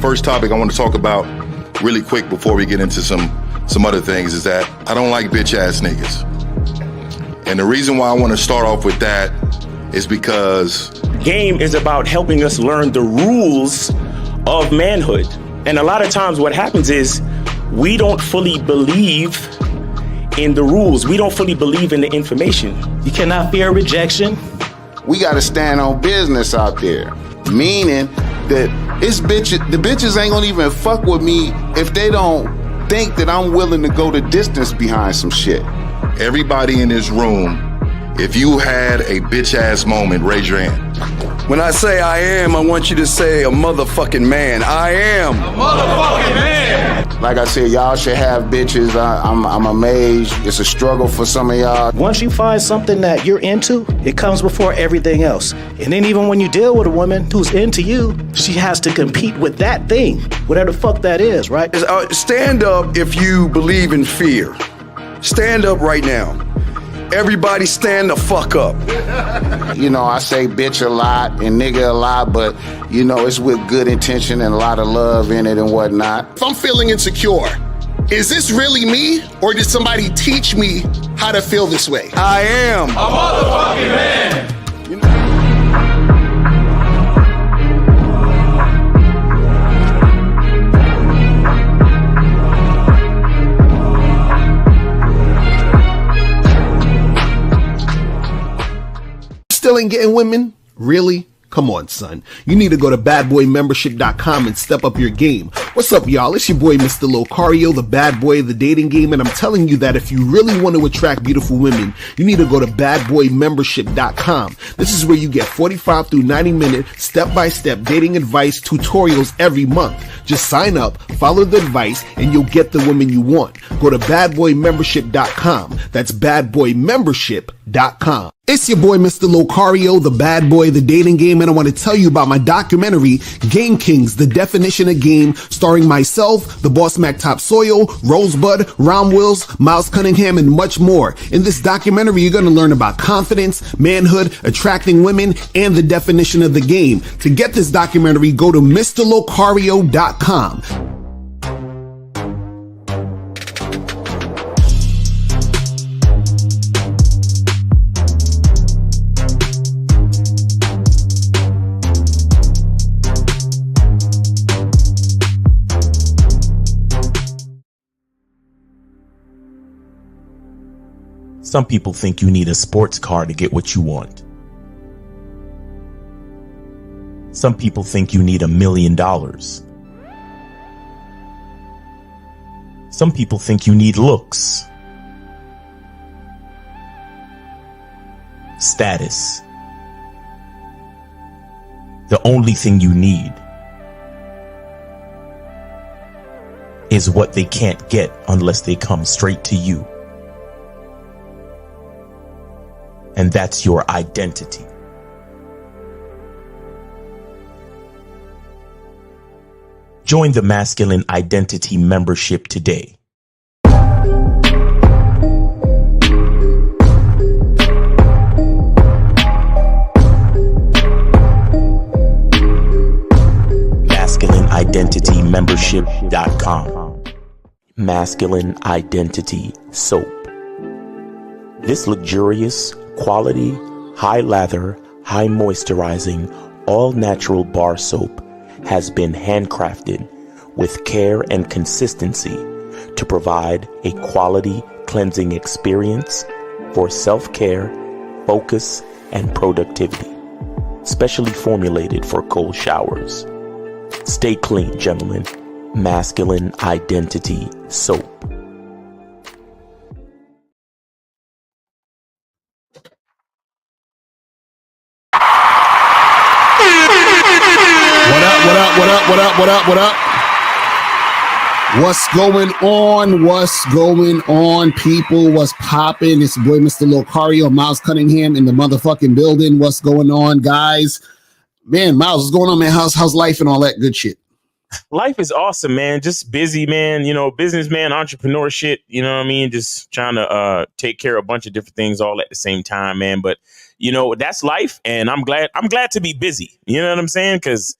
first topic I want to talk about really quick before we get into some other things is that I don't like bitch ass niggas. And the reason why I want to start off with that is because game is about helping us learn the rules of manhood. And a lot of times what happens is we don't fully believe in the rules. We don't fully believe in the information. You cannot fear rejection. We got to stand on business out there, meaning that the bitches ain't gonna even fuck with me if they don't think that I'm willing to go the distance behind some shit. everybody in this room, if you had a bitch ass moment, raise your hand. When I say I am, I want you to say a motherfucking man. I am a motherfucking man. Like I said, y'all should have bitches. I'm amazed. It's a struggle for some of y'all. Once you find something that you're into, it comes before everything else. And then even when you deal with a woman who's into you, she has to compete with that thing, whatever the fuck that is, right? Stand up if you believe in fear. Stand up right now. Everybody stand the fuck up. You know, I say bitch a lot and nigga a lot, but, you know, it's with good intention and a lot of love in it and whatnot. If I'm feeling insecure, is this really me, or did somebody teach me how to feel this way? I am a motherfucking man. Still ain't getting women? Really? Come on, son. You need to go to badboymembership.com and step up your game. What's up, y'all? It's your boy, Mr. Locario, the bad boy of the dating game, and I'm telling you that if you really want to attract beautiful women, you need to go to badboymembership.com. This is where you get 45 through 90-minute step-by-step dating advice tutorials every month. Just sign up, follow the advice, and you'll get the women you want. Go to badboymembership.com. That's badboymembership.com. It's your boy, Mr. Locario, the bad boy of the dating game, and I want to tell you about my documentary, Game Kings, The Definition of Game, starring myself, the Boss Mac Top Soil, Rosebud, Ron Wills, Miles Cunningham, and much more. In this documentary, you're going to learn about confidence, manhood, attracting women, and the definition of the game. To get this documentary, go to MrLocario.com. Some people think you need a sports car to get what you want. Some people think you need $1 million. Some people think you need looks, status. The only thing you need is what they can't get unless they come straight to you. And that's your identity. Join the Masculine Identity membership today. MasculineIdentityMembership.com. Masculine Identity Soap. This luxurious, quality, high lather, high moisturizing, all natural bar soap has been handcrafted with care and consistency to provide a quality cleansing experience for self-care, focus, and productivity. Specially formulated for cold showers. Stay clean, gentlemen. Masculine Identity Soap. What up? What's going on, people? What's poppin'? It's your boy, Mr. Locario, Miles Cunningham in the motherfucking building. What's going on, guys? Man, Miles, what's going on, man? How's life and all that good shit? Life is awesome, man. Just busy, man. You know, businessman, entrepreneur shit. You know what I mean? Just trying to take care of a bunch of different things all at the same time, man. But, you know, that's life. And I'm glad to be busy. You know what I'm saying? Because,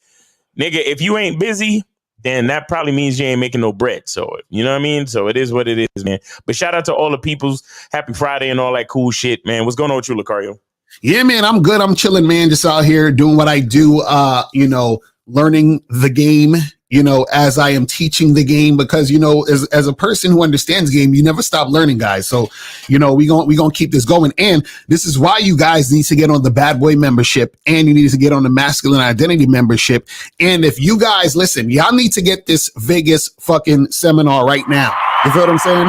nigga, if you ain't busy, then that probably means you ain't making no bread. So, you know what I mean? So it is what it is, man. But shout out to all the peoples. Happy Friday and all that cool shit, man. What's going on with you, Lucario? Yeah, man, I'm good. I'm chilling, man. Just out here doing what I do, learning the game, as I am teaching the game, because, as a person who understands game, you never stop learning, guys. So, we gonna keep this going. And this is why you guys need to get on the Bad Boy membership, and you need to get on the Masculine Identity membership. And if you guys listen, y'all need to get this Vegas fucking seminar right now. You feel what I'm saying?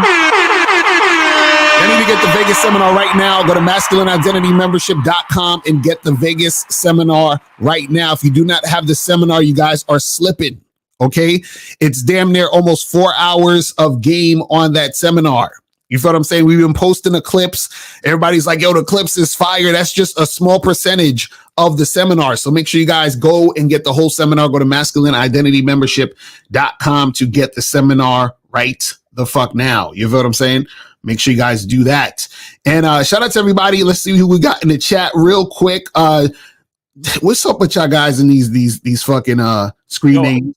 I need to get the Vegas seminar right now. Go to masculineidentitymembership.com and get the Vegas seminar right now. If you do not have the seminar, you guys are slipping. Okay. It's damn near almost 4 hours of game on that seminar. You feel what I'm saying? We've been posting the clips. Everybody's like, yo, the clips is fire. That's just a small percentage of the seminar. So make sure you guys go and get the whole seminar. Go to masculineidentitymembership.com to get the seminar right the fuck now. You feel what I'm saying? Make sure you guys do that. And shout out to everybody. Let's see who we got in the chat real quick. What's up with y'all guys in these fucking screen names?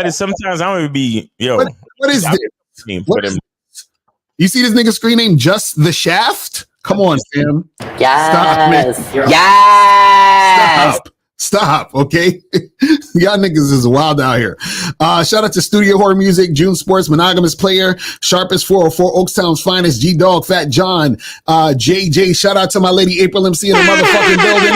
Sometimes I don't even be, What is this? You see this nigga screen name, Just the Shaft? Come on, Sam. Yes. Stop, man. Yes. Stop, okay? Y'all niggas is wild out here. Shout out to Studio Horror Music, June Sports, Monogamous Player, Sharpest 404, Oakstown's Finest, G-Dog, Fat John, JJ. Shout out to my lady April MC in the motherfucking building.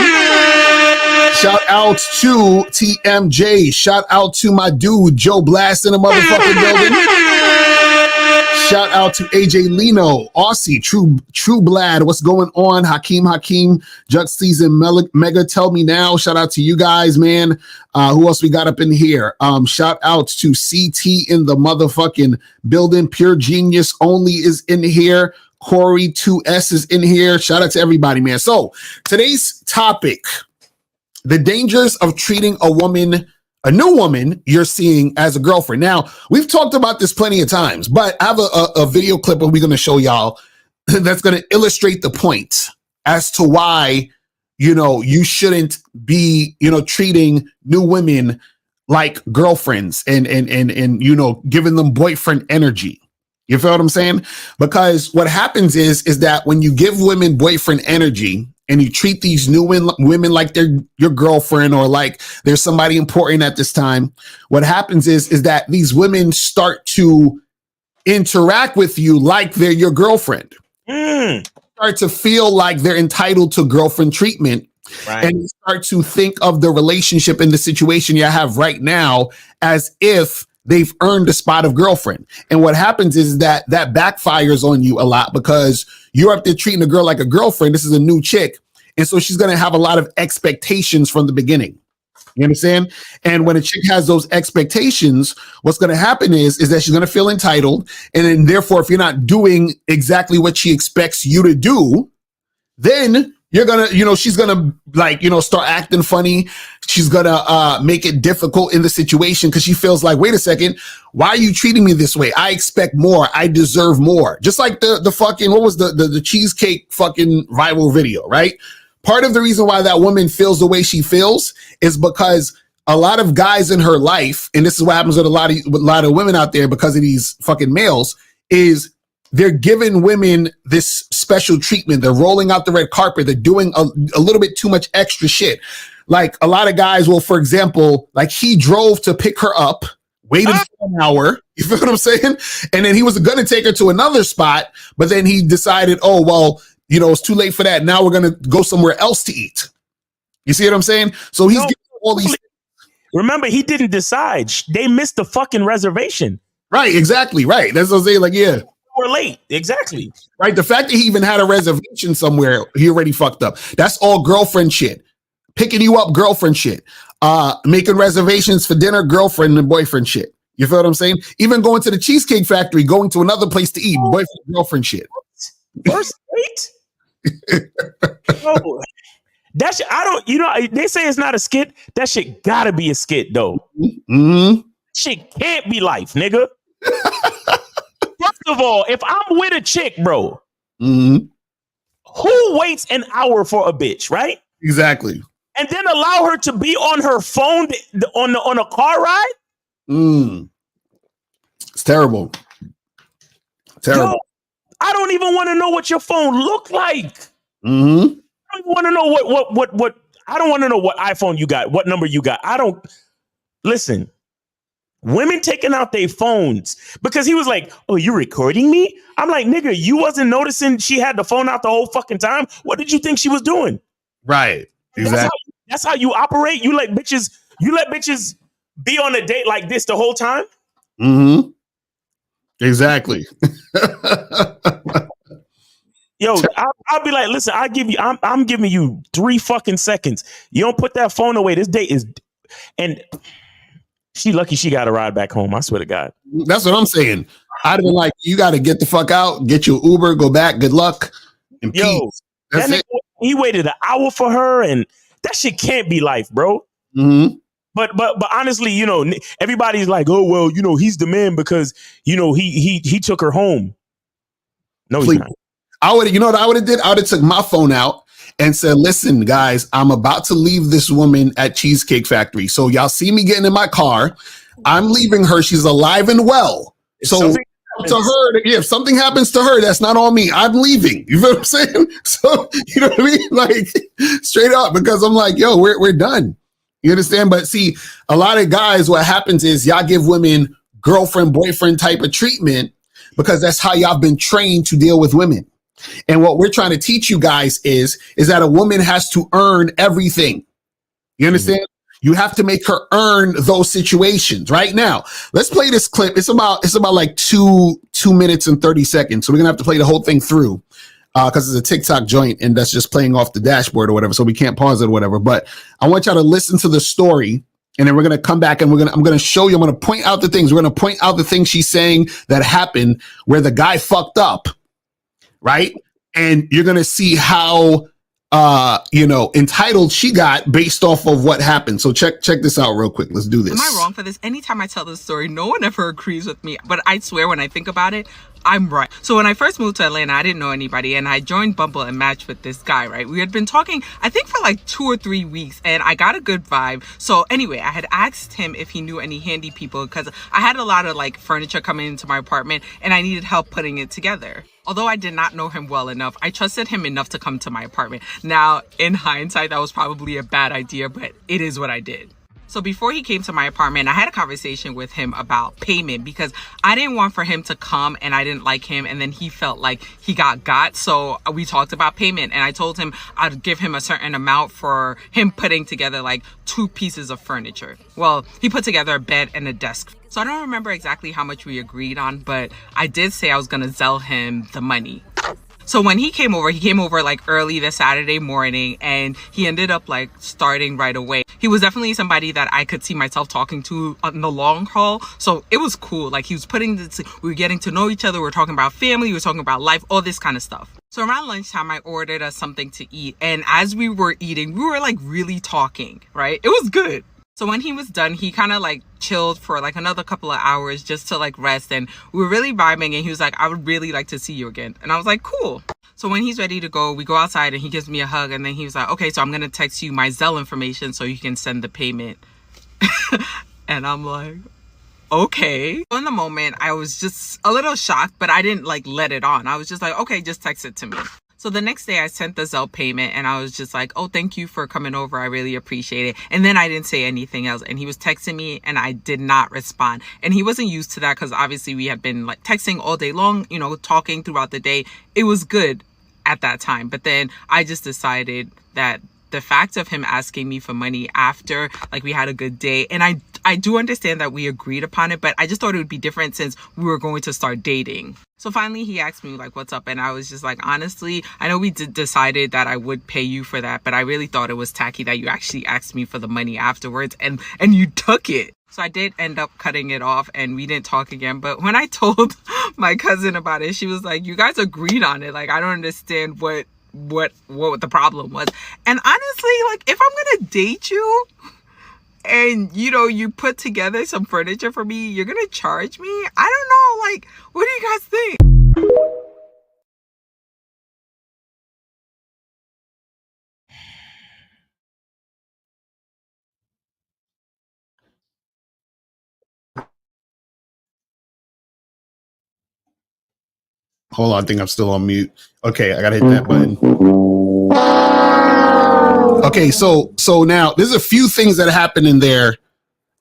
Shout out to TMJ. Shout out to my dude, Joe Blast in the motherfucking building. Shout out to AJ Lino, Aussie, True Blad. What's going on? Hakeem, Jux Season, Mega, Tell Me Now. Shout out to you guys, man. Who else we got up in here? Shout out to CT in the motherfucking building. Pure Genius Only is in here. Corey 2S is in here. Shout out to everybody, man. So today's topic, the dangers of treating a new woman you're seeing as a girlfriend. Now, we've talked about this plenty of times, but I have a video clip that we're going to show y'all that's going to illustrate the point as to why, you shouldn't be, treating new women like girlfriends and giving them boyfriend energy. You feel what I'm saying? Because what happens is that when you give women boyfriend energy, and you treat these new women like they're your girlfriend or like they're somebody important at this time, what happens is that these women start to interact with you like they're your girlfriend. Start to feel like they're entitled to girlfriend treatment. Right. And start to think of the relationship and the situation you have right now as if they've earned a spot of girlfriend. And what happens is that backfires on you a lot because you're up there treating a girl like a girlfriend. This is a new chick. And so she's going to have a lot of expectations from the beginning. You understand? And when a chick has those expectations, what's going to happen is that she's going to feel entitled. And then therefore, if you're not doing exactly what she expects you to do, then you're going to, she's going to start acting funny. She's going to make it difficult in the situation because she feels like, wait a second, why are you treating me this way? I expect more. I deserve more. Just like the fucking, what was the cheesecake fucking viral video, right? Part of the reason why that woman feels the way she feels is because a lot of guys in her life, and this is what happens with a lot of women out there because of these fucking males, is they're giving women this special treatment. They're rolling out the red carpet. They're doing a little bit too much extra shit. Like a lot of guys will, for example, like he drove to pick her up, waited for an hour. You feel what I'm saying? And then he was going to take her to another spot, but then he decided, oh, well, it's too late for that. Now we're going to go somewhere else to eat. You see what I'm saying? So he's giving all these. Remember, he didn't decide. They missed the fucking reservation. Right. Exactly. Right. That's what I'm saying. Like, yeah. We're late. Exactly. Right. The fact that he even had a reservation somewhere, he already fucked up. That's all girlfriend shit. Picking you up, girlfriend shit. Making reservations for dinner, girlfriend and boyfriend shit. You feel what I'm saying? Even going to the Cheesecake Factory, going to another place to eat, boyfriend, girlfriend shit. First date? Oh, that shit, they say it's not a skit. That shit gotta be a skit, though. Mm-hmm. Shit can't be life, nigga. First of all, if I'm with a chick, bro, mm-hmm. who waits an hour for a bitch, right? Exactly. And then allow her to be on her phone on a car ride? It's terrible. Terrible. Yo, I don't even want to know what your phone looked like. Mm-hmm. I don't want to know what. I don't want to know what iPhone you got, what number you got. I don't listen. Women taking out their phones because he was like, "Oh, you recording me?" I'm like, "Nigga, you wasn't noticing she had the phone out the whole fucking time. What did you think she was doing?" Right. Exactly. That's how you operate. You let bitches be on a date like this the whole time. Mm-hmm. Exactly. Yo, I'll be like, listen, I'm giving you 3 fucking seconds. You don't put that phone away. This date is, and she lucky she got a ride back home. I swear to God. That's what I'm saying. I'd have been like, you got to get the fuck out, get your Uber, go back, good luck, and peace. That's that nigga, he waited an hour for her, and that shit can't be life, bro. Mm-hmm. But honestly, you know, everybody's like, oh well, you know, he's the man because you know he took her home. No, he's not. I would, you know what I would have did? I would have took my phone out and said, listen, guys, I'm about to leave this woman at Cheesecake Factory. So y'all see me getting in my car. I'm leaving her. She's alive and well. So to her, if something happens to her, that's not on me. I'm leaving. You know what I'm saying? So, you know what I mean? Like straight up, because I'm like, yo, we're done. You understand? But see, a lot of guys, what happens is y'all give women girlfriend, boyfriend type of treatment because that's how y'all been trained to deal with women. And what we're trying to teach you guys is that a woman has to earn everything. You understand? Mm-hmm. You have to make her earn those situations. Right now, let's play this clip. It's about like 2 minutes and 30 seconds. So we're gonna have to play the whole thing through because it's a TikTok joint and that's just playing off the dashboard or whatever. So we can't pause it or whatever. But I want y'all to listen to the story. And then we're going to come back and I'm going to show you, I'm going to point out the things. We're going to point out the things she's saying that happened where the guy fucked up. Right. And you're going to see how, entitled she got based off of what happened. So check this out real quick. Let's do this. Am I wrong for this? Anytime I tell this story, no one ever agrees with me. But I swear when I think about it, I'm right. So when I first moved to Atlanta, I didn't know anybody. And I joined Bumble and matched with this guy, right? We had been talking, I think for like 2 or 3 weeks. And I got a good vibe. So anyway, I had asked him if he knew any handy people because I had a lot of like furniture coming into my apartment and I needed help putting it together. Although I did not know him well enough, I trusted him enough to come to my apartment. Now, in hindsight, that was probably a bad idea, but it is what I did. So before he came to my apartment, I had a conversation with him about payment because I didn't want for him to come and I didn't like him and then he felt like he got. So we talked about payment and I told him I'd give him a certain amount for him putting together like 2 pieces of furniture. Well, he put together a bed and a desk. So I don't remember exactly how much we agreed on, but I did say I was going to sell him the money. So when he came over like early the Saturday morning and he ended up like starting right away. He was definitely somebody that I could see myself talking to on the long haul. So it was cool. Like he was we were getting to know each other. We were talking about family. We were talking about life, all this kind of stuff. So around lunchtime, I ordered us something to eat. And as we were eating, we were like really talking, right? It was good. So when he was done, he kind of like chilled for like another couple of hours just to like rest. And we were really vibing and he was like, I would really like to see you again. And I was like, cool. So when he's ready to go, we go outside and he gives me a hug. And then he was like, okay, so I'm going to text you my Zelle information so you can send the payment. And I'm like, okay. So in the moment, I was just a little shocked, but I didn't like let it on. I was just like, okay, just text it to me. So the next day I sent the Zelle payment and I was just like, oh, thank you for coming over. I really appreciate it. And then I didn't say anything else. And he was texting me and I did not respond. And he wasn't used to that because obviously we had been like texting all day long, you know, talking throughout the day. It was good at that time. But then I just decided that the fact of him asking me for money after like we had a good day, and I do understand that we agreed upon it, but I just thought it would be different since we were going to start dating. So finally he asked me like, what's up? And I was just like, honestly, I know we decided that I would pay you for that, but I really thought it was tacky that you actually asked me for the money afterwards and you took it. So I did end up cutting it off and we didn't talk again. But when I told my cousin about it, she was like, you guys agreed on it. Like, I don't understand what the problem was. And honestly, like, if I'm gonna date you and you know you put together some furniture for me, you're gonna charge me? I don't know, like, what do you guys think? Hold on, I think I'm still on mute. Okay, I gotta hit that button. Okay, so now there's a few things that happened in there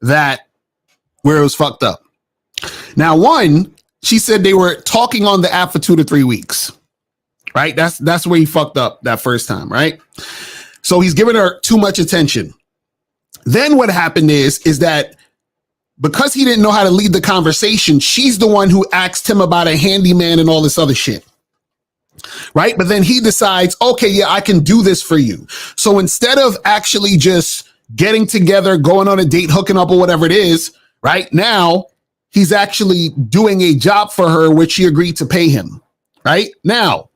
that where it was fucked up. Now, one, she said they were talking on the app for 2 to 3 weeks. Right? That's where he fucked up that first time, right? So he's giving her too much attention. Then what happened is that because he didn't know how to lead the conversation, she's the one who asked him about a handyman and all this other shit. Right? But then he decides, okay, yeah, I can do this for you. So instead of actually just getting together, going on a date, hooking up or whatever it is, right now, he's actually doing a job for her, which she agreed to pay him. Right? Now,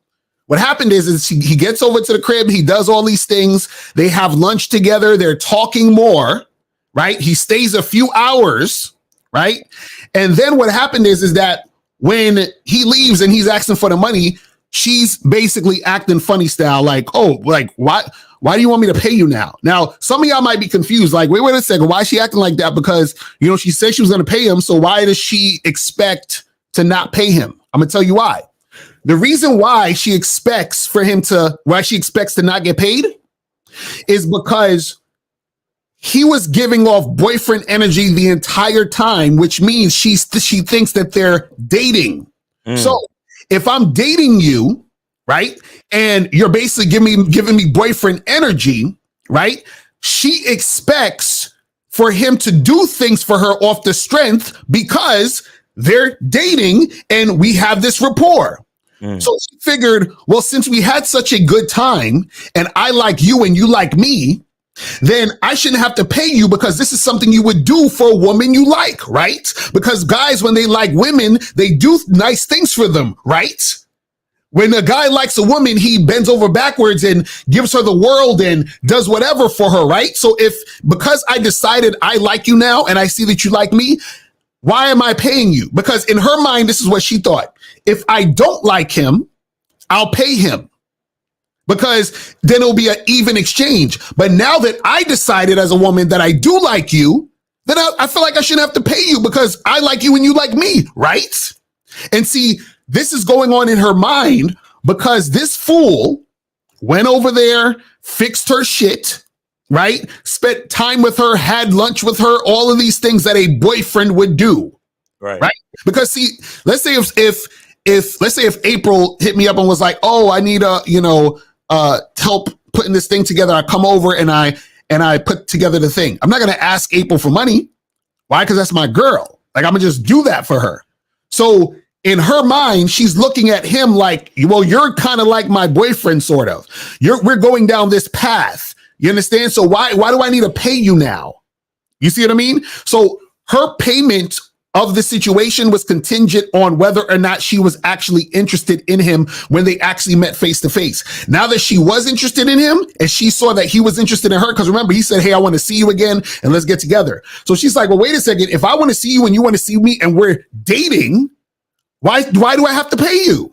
what happened is he gets over to the crib. He does all these things. They have lunch together. They're talking more, right? He stays a few hours, right? And then what happened is that when he leaves and he's asking for the money, she's basically acting funny style. Like, oh, like, why do you want me to pay you now? Now, some of y'all might be confused. Like, wait a second. Why is she acting like that? Because, you know, she said she was going to pay him. So why does she expect to not pay him? I'm going to tell you why. The reason why she expects to not get paid is because he was giving off boyfriend energy the entire time, which means she thinks that they're dating. So if I'm dating you, right, and you're basically giving me boyfriend energy, right, she expects for him to do things for her off the strength because they're dating and we have this rapport. So she figured, well, since we had such a good time and I like you and you like me, then I shouldn't have to pay you because this is something you would do for a woman you like, right? Because guys, when they like women, they do nice things for them, right? When a guy likes a woman, he bends over backwards and gives her the world and does whatever for her, right? So because I decided I like you now and I see that you like me, why am I paying you? Because in her mind, this is what she thought. If I don't like him, I'll pay him because then it'll be an even exchange. But now that I decided as a woman that I do like you, then I feel like I shouldn't have to pay you because I like you and you like me, right? And see, this is going on in her mind because this fool went over there, fixed her shit, right? Spent time with her, had lunch with her, all of these things that a boyfriend would do. Right. Because see, let's say if April hit me up and was like, oh, I need help putting this thing together. I come over and I put together the thing. I'm not going to ask April for money. Why? Because that's my girl. Like, I'm gonna just do that for her. So in her mind, she's looking at him like, well, you're kind of like my boyfriend, sort of. We're going down this path. You understand? So why do I need to pay you now? You see what I mean? So her payment of the situation was contingent on whether or not she was actually interested in him when they actually met face to face. Now that she was interested in him and she saw that he was interested in her, because remember, he said, hey, I want to see you again and let's get together. So she's like, well, wait a second. If I want to see you and you want to see me and we're dating, why do I have to pay you?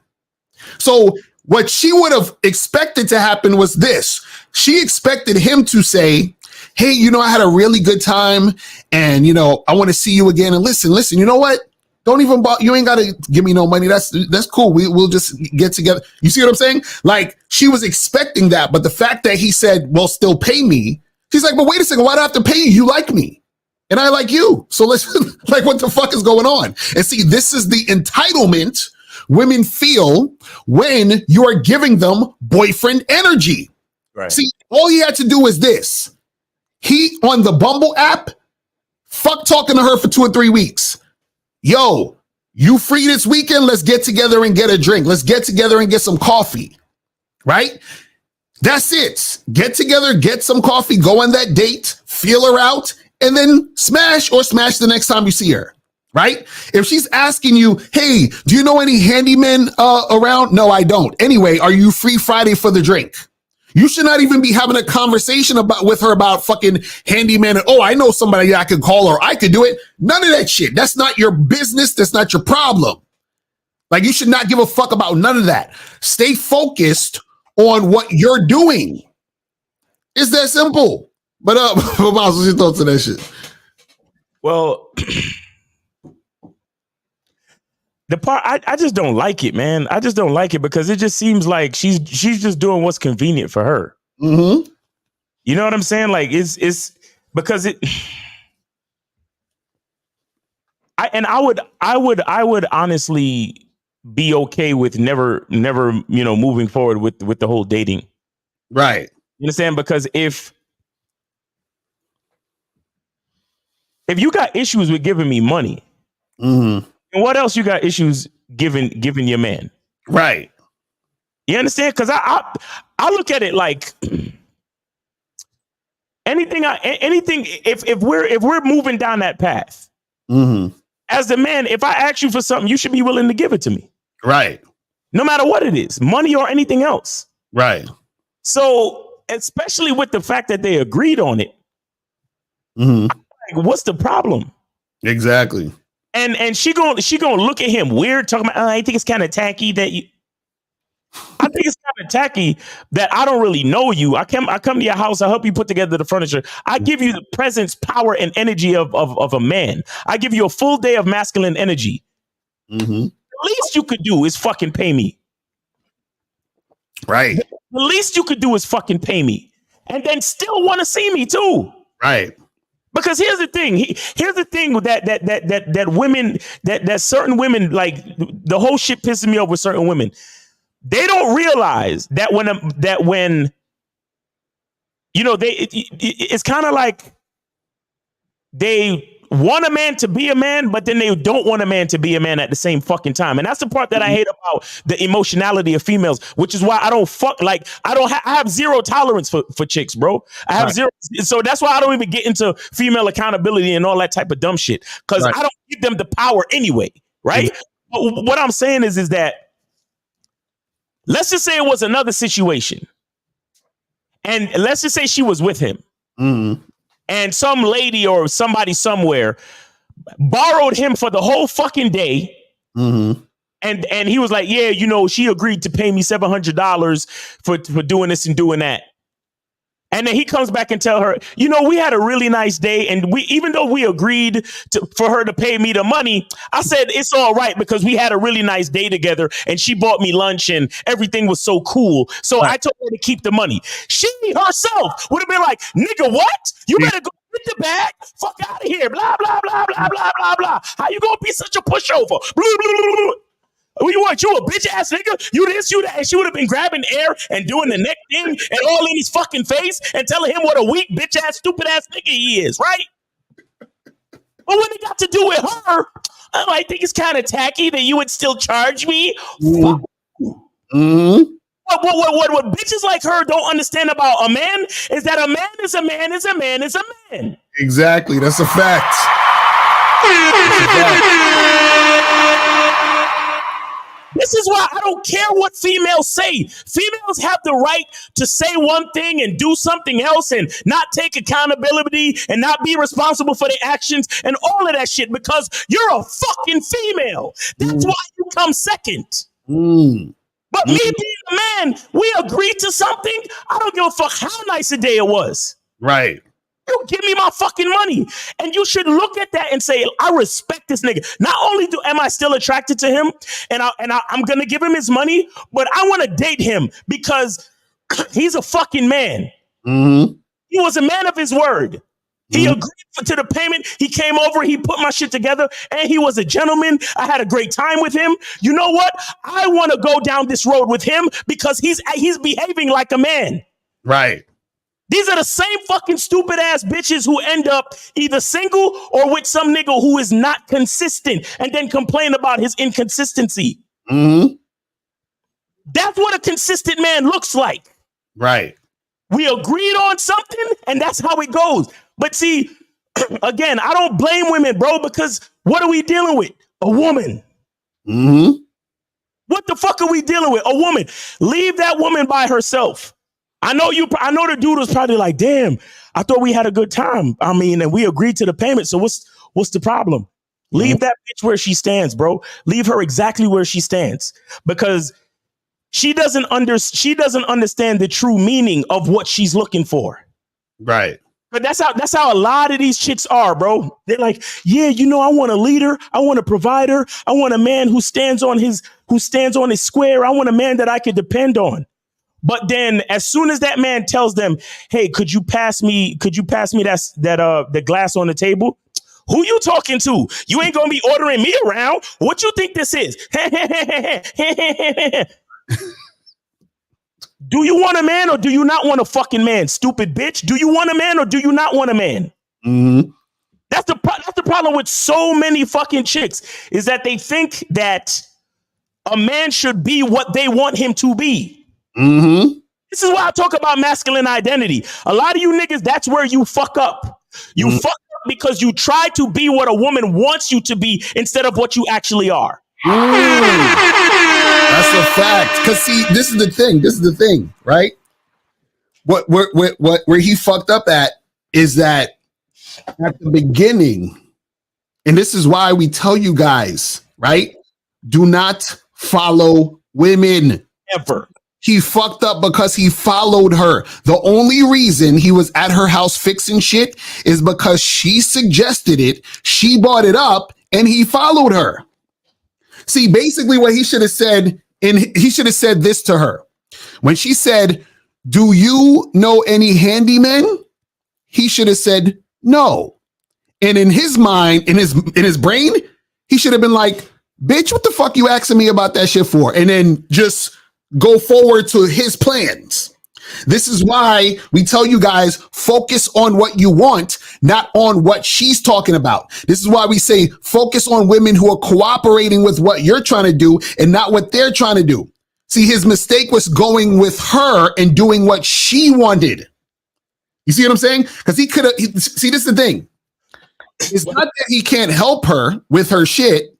So what she would have expected to happen was this. She expected him to say, hey, I had a really good time and, I want to see you again. And listen, you know what? Don't even you ain't got to give me no money. That's cool. We'll just get together. You see what I'm saying? Like, she was expecting that. But the fact that he said, well, still pay me. She's like, but wait a second. Why do I have to pay you? You like me and I like you. So let's like, what the fuck is going on? And see, this is the entitlement women feel when you are giving them boyfriend energy. Right. See, all he had to do is this. He, on the Bumble app, fuck talking to her for 2 or 3 weeks. Yo, you free this weekend? Let's get together and get a drink. Let's get together and get some coffee. Right? That's it. Get together, get some coffee, go on that date, feel her out, and then smash the next time you see her. Right? If she's asking you, hey, do you know any handymen around? No, I don't. Anyway, are you free Friday for the drink? You should not even be having a conversation with her about fucking handyman. And, oh, I know somebody I could call or I could do it. None of that shit. That's not your business. That's not your problem. Like, you should not give a fuck about none of that. Stay focused on what you're doing. It's that simple. But Miles, what's your thoughts on that shit? Well, The part I just don't like it, man. I just don't like it because it just seems like she's just doing what's convenient for her. Mm-hmm. You know what I'm saying? Like it's because it. I would honestly be okay with never moving forward with the whole dating. Right. You understand? Because if you got issues with giving me money, Mm-hmm. and what else you got issues giving your man? Right. You understand? Because I look at it like anything. If we're moving down that path, Mm-hmm. as the man, if I ask you for something, you should be willing to give it to me, Right. no matter what it is, money or anything else. Right. So, especially with the fact that they agreed on it, Mm-hmm. like, what's the problem? Exactly. And she gonna look at him weird, talking about, I think it's kind of tacky that you. I think it's kind of tacky that I don't really know you. I come to your house, I help you put together the furniture. I give you the presence, power, and energy of a man. I give you a full day of masculine energy. Mm-hmm. The least you could do is fucking pay me. Right. The least you could do is fucking pay me, and then still want to see me too. Right. Because here's the thing. Here's the thing that women, that certain women, like, the whole shit pisses me off with certain women. They don't realize that when it's kind of like they want a man to be a man, but then they don't want a man to be a man at the same fucking time. And that's the part that I hate about the emotionality of females, which is why I don't fuck, like, I have zero tolerance for chicks, bro. I have zero. So that's why I don't even get into female accountability and all that type of dumb shit, because I don't give them the power anyway. Right. But what I'm saying is that, let's just say it was another situation, and let's just say she was with him. Mm-hmm. And some lady or somebody somewhere borrowed him for the whole fucking day. Mm-hmm. And he was like, yeah, she agreed to pay me $700 for doing this and doing that. And then he comes back and tell her, we had a really nice day. And even though we agreed for her to pay me the money, I said, it's all right because we had a really nice day together and she bought me lunch and everything was so cool. So I told her to keep the money. She herself would have been like, nigga, what? You better go get the bag. Fuck out of here. Blah, blah, blah, blah, blah, blah, blah. How you gonna be such a pushover? Blah, blah, blah, blah. What you want? You a bitch ass nigga? You this, you that. And she would have been grabbing air and doing the neck thing and all in his fucking face and telling him what a weak bitch ass, stupid ass nigga he is, right? But when it got to do with her, I think it's kind of tacky that you would still charge me. Fuck. Mm-hmm. What bitches like her don't understand about a man is that a man is a man is a man is a man. Exactly. That's a fact. This is why I don't care what females say. Females have the right to say one thing and do something else and not take accountability and not be responsible for their actions and all of that shit because you're a fucking female. That's why you come second. But me being a man, we agreed to something. I don't give a fuck how nice a day it was. Right. You give me my fucking money. And you should look at that and say, I respect this nigga. Not only am I still attracted to him and I'm going to give him his money, but I want to date him because he's a fucking man. Mm-hmm. He was a man of his word. He agreed to the payment. He came over. He put my shit together and he was a gentleman. I had a great time with him. You know what? I want to go down this road with him because he's behaving like a man. Right. These are the same fucking stupid ass bitches who end up either single or with some nigga who is not consistent and then complain about his inconsistency. Mm-hmm. That's what a consistent man looks like. Right. We agreed on something and that's how it goes. But see, again, I don't blame women, bro, because what are we dealing with? A woman. Mm-hmm. What the fuck are we dealing with? A woman. Leave that woman by herself. I know the dude was probably like, damn, I thought we had a good time. I mean, and we agreed to the payment. So what's the problem? Leave that bitch where she stands, bro. Leave her exactly where she stands because she doesn't understand the true meaning of what she's looking for. Right. But that's how a lot of these chicks are, bro. They're like, yeah, you know, I want a leader, I want a provider, I want a man who stands on his square, I want a man that I could depend on. But then as soon as that man tells them, hey, could you pass me the glass on the table? Who you talking to? You ain't gonna be ordering me around. What you think this is? Do you want a man or do you not want a fucking man, stupid bitch? Do you want a man or do you not want a man? Mm-hmm. That's the problem with so many fucking chicks, is that they think that a man should be what they want him to be. Mm-hmm. This is why I talk about masculine identity. A lot of you niggas, that's where you fuck up. You fuck up because you try to be what a woman wants you to be instead of what you actually are. That's a fact. Because see, this is the thing, right? Where he fucked up at is that at the beginning, and this is why we tell you guys, right? Do not follow women. Ever. He fucked up because he followed her. The only reason he was at her house fixing shit is because she suggested it, she brought it up, and he followed her. See, basically what he should have said, he should have said this to her. When she said, do you know any handymen? He should have said no. And in his mind, in his brain, he should have been like, bitch, what the fuck you asking me about that shit for? And then just go forward to his plans. This is why we tell you guys, focus on what you want, not on what she's talking about. This is why we say focus on women who are cooperating with what you're trying to do and not what they're trying to do. See, his mistake was going with her and doing what she wanted. You see what I'm saying? Because he could have, see, this is the thing. It's not that he can't help her with her shit,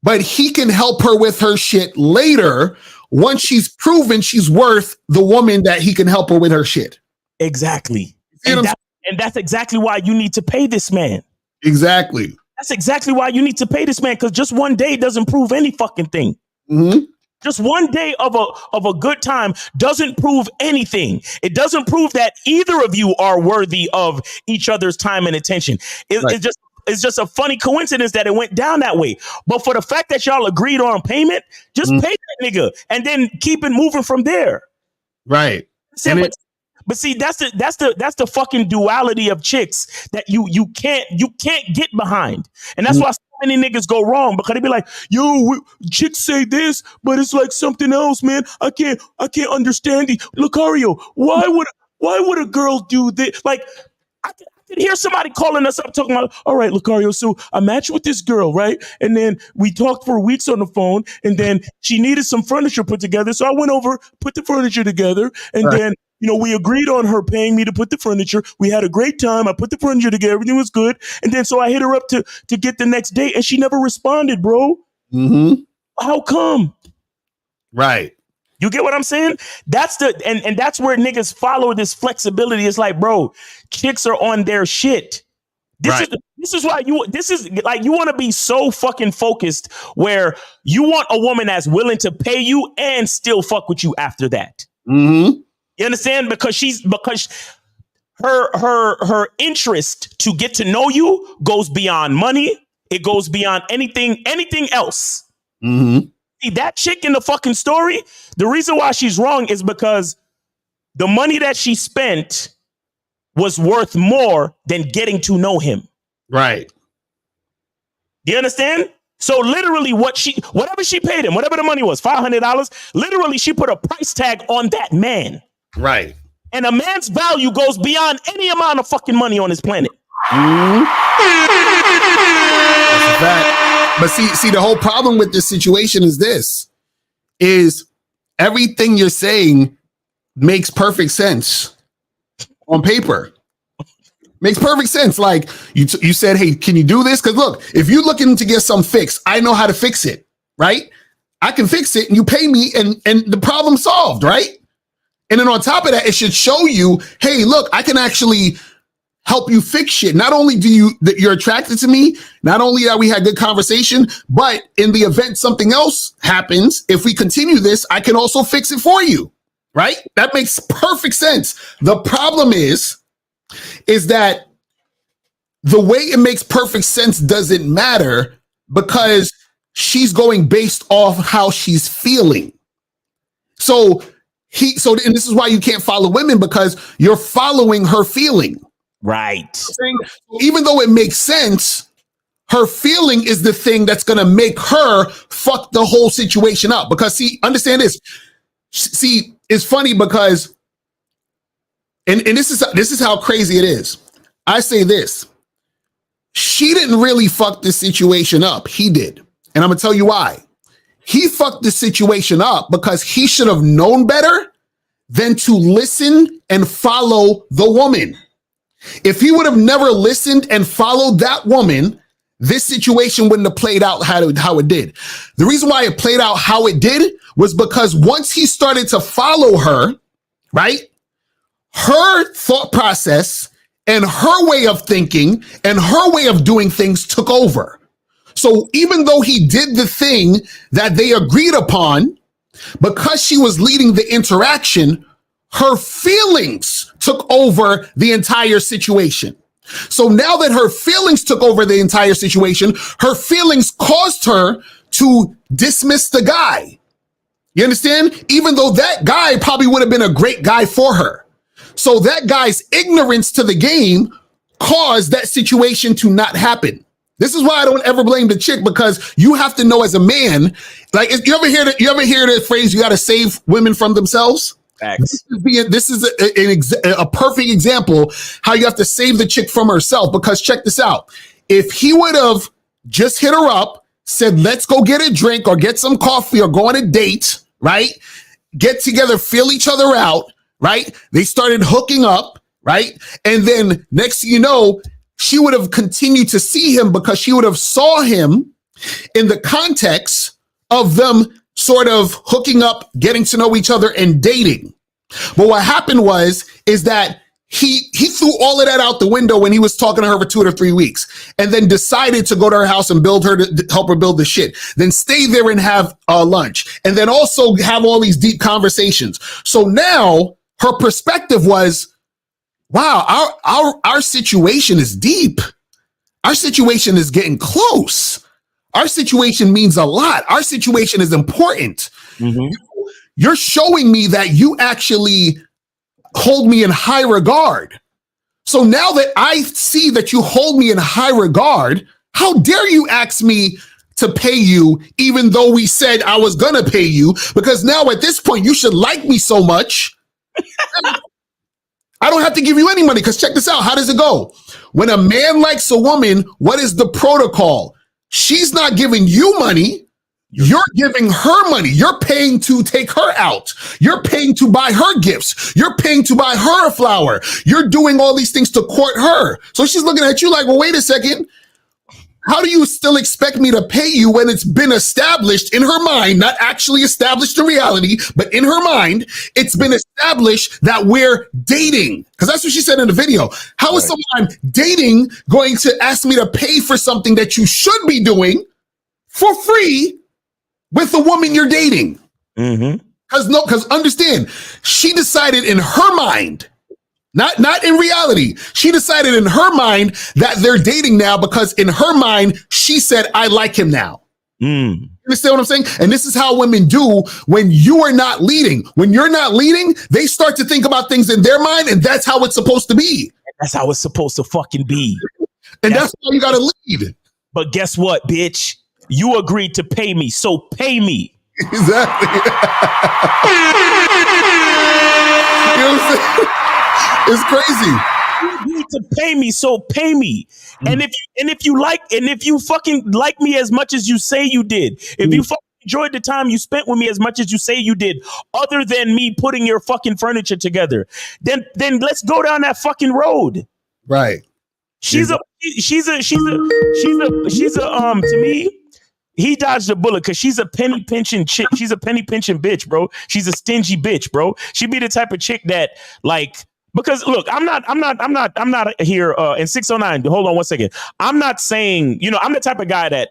but he can help her with her shit later once she's proven she's worth the woman that he can help her with her shit. Exactly. And that's exactly why you need to pay this man. Exactly. That's exactly why you need to pay this man, because just one day doesn't prove any fucking thing. Mm-hmm. Just one day of a good time doesn't prove anything. It doesn't prove that either of you are worthy of each other's time and attention. It's just a funny coincidence that it went down that way. But for the fact that y'all agreed on payment, just pay that nigga and then keep it moving from there. Right. But see, that's the fucking duality of chicks that you can't get behind. And that's why so many niggas go wrong, because they be like, yo, chicks say this, but it's like something else, man. I can't understand it. Lucario, why would a girl do this? Like, I could hear somebody calling us up talking about, all right, Lucario, so I matched with this girl, right? And then we talked for weeks on the phone, and then she needed some furniture put together. So I went over, put the furniture together, and then, you know, we agreed on her paying me to put the furniture. We had a great time. I put the furniture together. Everything was good. And then so I hit her up to get the next date, and she never responded, bro. Mm-hmm. How come? Right. You get what I'm saying? That's and that's where niggas follow this flexibility. It's like, bro, chicks are on their shit. This is why you want to be so fucking focused where you want a woman that's willing to pay you and still fuck with you after that. Mm-hmm. You understand? Because her interest to get to know you goes beyond money. It goes beyond anything else. Mm-hmm. See, that chick in the fucking story, the reason why she's wrong is because the money that she spent was worth more than getting to know him. Right. Do you understand? So literally whatever she paid him, whatever the money was, $500, literally she put a price tag on that man. Right. And a man's value goes beyond any amount of fucking money on this planet. Mm-hmm. That's a fact. But see, the whole problem with this situation is everything you're saying makes perfect sense on paper. Makes perfect sense. Like you said, hey, can you do this? Because look, if you're looking to get some fix, I know how to fix it, right? I can fix it and you pay me and the problem solved, right? And then on top of that, it should show you, hey, look, I can actually help you fix shit. Not only you're attracted to me, not only that we had good conversation, but in the event something else happens, if we continue this, I can also fix it for you, right? That makes perfect sense. The problem is is that the way it makes perfect sense doesn't matter because she's going based off how she's feeling. So and this is why you can't follow women, because you're following her feeling. Right. Even though it makes sense, her feeling is the thing that's going to make her fuck the whole situation up. Because see, understand this. See, it's funny because, and this is how crazy it is. I say this. She didn't really fuck this situation up. He did. And I'm going to tell you why. He fucked the situation up because he should have known better than to listen and follow the woman. If he would have never listened and followed that woman, this situation wouldn't have played out how it did. The reason why it played out how it did was because once he started to follow her, right, her thought process and her way of thinking and her way of doing things took over. So even though he did the thing that they agreed upon, because she was leading the interaction, her feelings took over the entire situation. So now that her feelings took over the entire situation, her feelings caused her to dismiss the guy. You understand? Even though that guy probably would have been a great guy for her. So that guy's ignorance to the game caused that situation to not happen. This is why I don't ever blame the chick, because you have to know as a man, like, you ever hear the phrase, you got to save women from themselves? Facts. This is a perfect example how you have to save the chick from herself, because check this out. If he would have just hit her up, said, let's go get a drink or get some coffee or go on a date, right? Get together, feel each other out, right? They started hooking up, right? And then next thing you know, she would have continued to see him because she would have saw him in the context of them sort of hooking up, getting to know each other and dating. But what happened is that he threw all of that out the window when he was talking to her for 2 to 3 weeks, and then decided to go to her house and help her build the shit, then stay there and have lunch, and then also have all these deep conversations. So now her perspective was, wow, our situation is deep. Our situation is getting close. Our situation means a lot. Our situation is important. Mm-hmm. You're showing me that you actually hold me in high regard. So now that I see that you hold me in high regard, how dare you ask me to pay you, even though we said I was going to pay you? Because now at this point, you should like me so much. I don't have to give you any money, because check this out. How does it go? When a man likes a woman, what is the protocol? She's not giving you money. You're giving her money. You're paying to take her out. You're paying to buy her gifts. You're paying to buy her a flower. You're doing all these things to court her. So she's looking at you like, well, wait a second. How do you still expect me to pay you when it's been established in her mind, not actually established in reality, but in her mind, it's been established that we're dating? Because that's what she said in the video. How is someone I'm dating going to ask me to pay for something that you should be doing for free with the woman you're dating? Mm-hmm. Because understand, she decided in her mind, not in reality. She decided in her mind that they're dating now because in her mind, she said, I like him now. Mm. You understand what I'm saying? And this is how women do when you are not leading. When you're not leading, they start to think about things in their mind, and that's how it's supposed to be. That's how it's supposed to fucking be. And that's why you got to lead. But guess what, bitch? You agreed to pay me, so pay me. Exactly. You know what I'm saying? It's crazy. You need to pay me, so pay me. And if you fucking like me as much as you say you did, if you fucking enjoyed the time you spent with me as much as you say you did, other than me putting your fucking furniture together, then let's go down that fucking road. Right. She's a to me, he dodged a bullet because she's a penny pinching chick. She's a penny pinching bitch, bro. She's a stingy bitch, bro. She be the type of chick that, like, because look, I'm not here in 609. Hold on 1 second. I'm not saying, I'm the type of guy that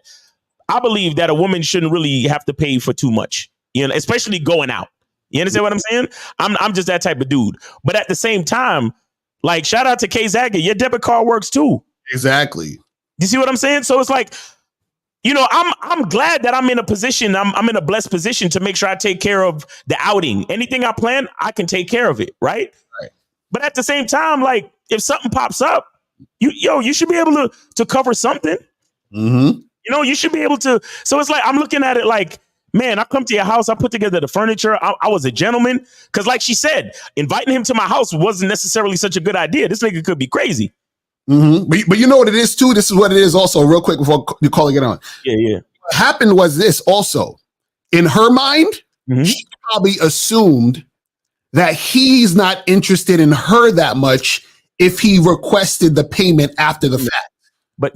I believe that a woman shouldn't really have to pay for too much, especially going out. You understand what I'm saying? I'm just that type of dude. But at the same time, Like, shout out to Kay Zagat. Your debit card works too. Exactly. You see what I'm saying? So it's like, you know, I'm glad that I'm in a position, I'm in a blessed position to make sure I take care of the outing. Anything I plan, I can take care of it, right? Right. But at the same time, like, if something pops up, you should be able to cover something. Mm-hmm. You know, you should be able to. So it's like, I'm looking at it like, man, I come to your house, I put together the furniture. I was a gentleman. Because like she said, inviting him to my house wasn't necessarily such a good idea. This nigga could be crazy. Mm-hmm. But you know what it is too? This is what it is also, real quick before you calling it on. Yeah. What happened was this also. In her mind, she probably assumed that he's not interested in her that much if he requested the payment after the fact. But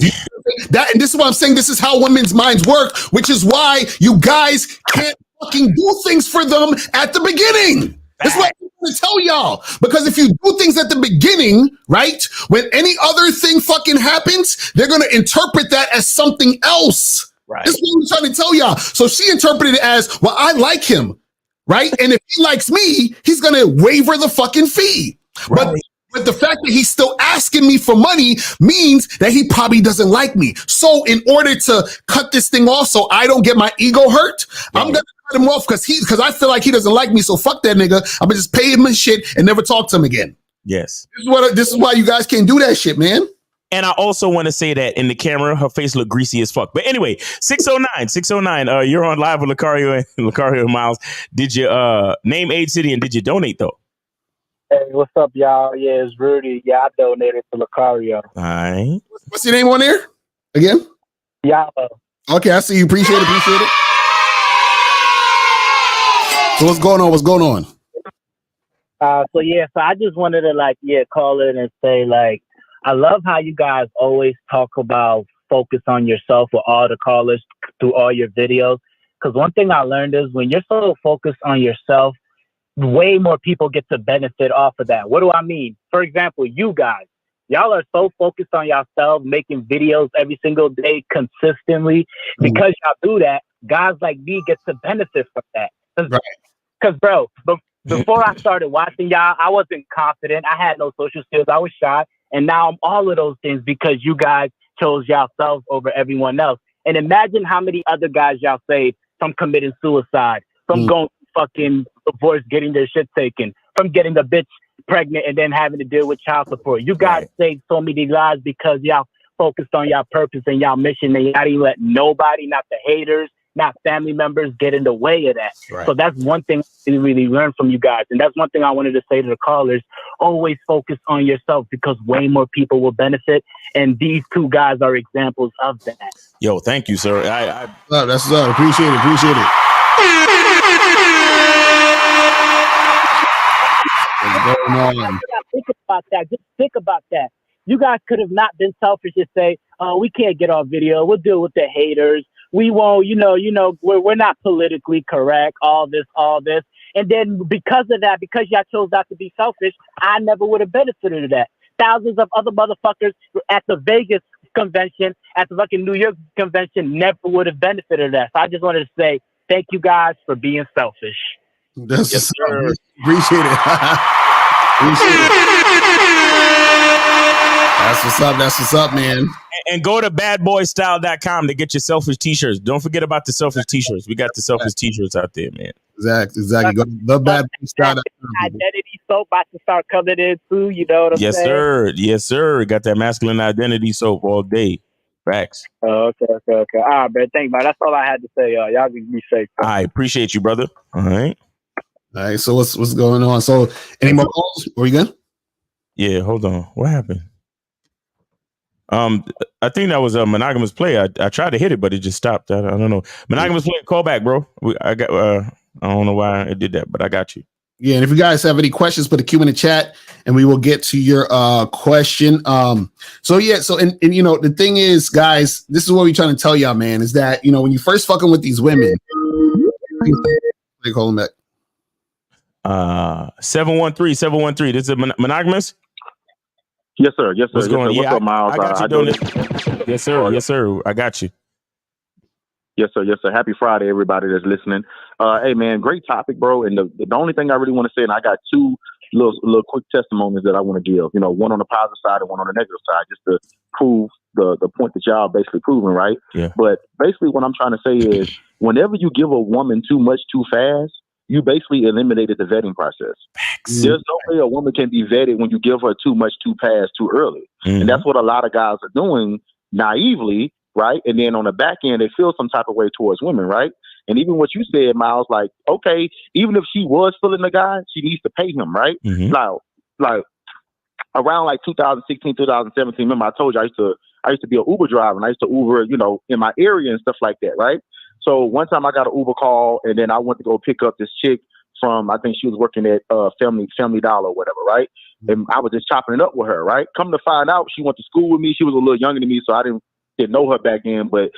that, and this is what I'm saying, this is how women's minds work, which is why you guys can't fucking do things for them at the beginning. That's what I'm going to tell y'all. Because if you do things at the beginning, right, when any other thing fucking happens, they're going to interpret that as something else. Right. This is what I'm trying to tell y'all. So she interpreted it as, well, I like him, right? And if he likes me, he's going to waiver the fucking fee. Right. But the fact that he's still asking me for money means that he probably doesn't like me. So in order to cut this thing off so I don't get my ego hurt, I'm going to cut him off because I feel like he doesn't like me. So fuck that nigga. I'm going to just pay him his shit and never talk to him again. Yes. This is why you guys can't do that shit, man. And I also want to say that in the camera, her face looked greasy as fuck. But anyway, 609, you're on live with Lucario and Miles. Did you name, age, city, and did you donate though? Hey, what's up, y'all? Yeah, it's Rudy. Yeah, I donated to Lucario. All right. What's your name on there? Again? Yala. Okay, I see you. Appreciate it. So what's going on? So I just wanted to call in and say I love how you guys always talk about focus on yourself with all the callers through all your videos. Because one thing I learned is when you're so focused on yourself, way more people get to benefit off of that. What do I mean? For example, you guys, y'all are so focused on yourselves, making videos every single day consistently. Because y'all do that, guys like me get to benefit from that. Because, bro, before I started watching y'all, I wasn't confident. I had no social skills. I was shy. And now I'm all of those things because you guys chose yourselves over everyone else. And imagine how many other guys y'all saved from committing suicide, from going fucking divorce, getting their shit taken, from getting a bitch pregnant and then having to deal with child support. You guys saved so many lives because y'all focused on y'all purpose and y'all mission, and y'all didn't let nobody, not the haters, not family members, get in the way of that. Right. So that's one thing I really learned from you guys. And that's one thing I wanted to say to the callers. Always focus on yourself because way more people will benefit. And these two guys are examples of that. Yo, thank you, sir. That's appreciate it. What's going on? Think about that. Just think about that. You guys could have not been selfish and say, "Oh, we can't get on video. We'll deal with the haters. We won't. We're not politically correct. All this." And then because of that, because y'all chose not to be selfish, I never would have benefited of that. Thousands of other motherfuckers at the Vegas convention, at the fucking New York convention, never would have benefited of that. So I just wanted to say thank you guys for being selfish. That's yes, sir. Appreciate it. That's what's up, man. And go to badboystyle.com to get your selfish t-shirts. Don't forget about the selfish t-shirts. We got the selfish t-shirts out there, man. Exactly. Go to thebadboystyle.com. Identity soap about to start coming in too. You know what I'm saying? Yes, sir. Got that masculine identity soap all day. Facts. Okay. All right, man. Thank you, man. That's all I had to say. Y'all can be safe. I appreciate you, brother. All right. So what's going on? So any more calls? Are we good? Yeah. Hold on. What happened? I think that was a monogamous play. I tried to hit it, but it just stopped. I don't know. Monogamous play. Call back, bro. I don't know why it did that, but I got you. Yeah, and if you guys have any questions, put a Q in the chat, and we will get to your question. So the thing is, guys, this is what we're trying to tell y'all, man, is that when you first fucking with these women, they call them back. 713. This is monogamous. Yes, sir. What's going on? What's up, Miles? I got you doing it. Yes, sir. I got you. Yes, sir. Happy Friday, everybody that's listening. Hey, man, great topic, bro. And the only thing I really want to say, and I got two little quick testimonies that I want to give. You know, one on the positive side and one on the negative side, just to prove the point that y'all basically proving, right? Yeah. But basically, what I'm trying to say is, whenever you give a woman too much too fast, you basically eliminated the vetting process. There's no way a woman can be vetted when you give her too much too fast too early, and that's what a lot of guys are doing naively, right? And then on the back end, they feel some type of way towards women, right? And even what you said, Miles, like, okay, even if she was feeling the guy, she needs to pay him, right? Like around like 2016, 2017, remember I told you I used to be an Uber driver, and I used to Uber, you know, in my area and stuff like that, right? So one time I got an Uber call, and then I went to go pick up this chick from, I think she was working at Family Dollar or whatever, right? And I was just chopping it up with her, right? Come to find out, she went to school with me. She was a little younger than me, so I didn't know her back then, but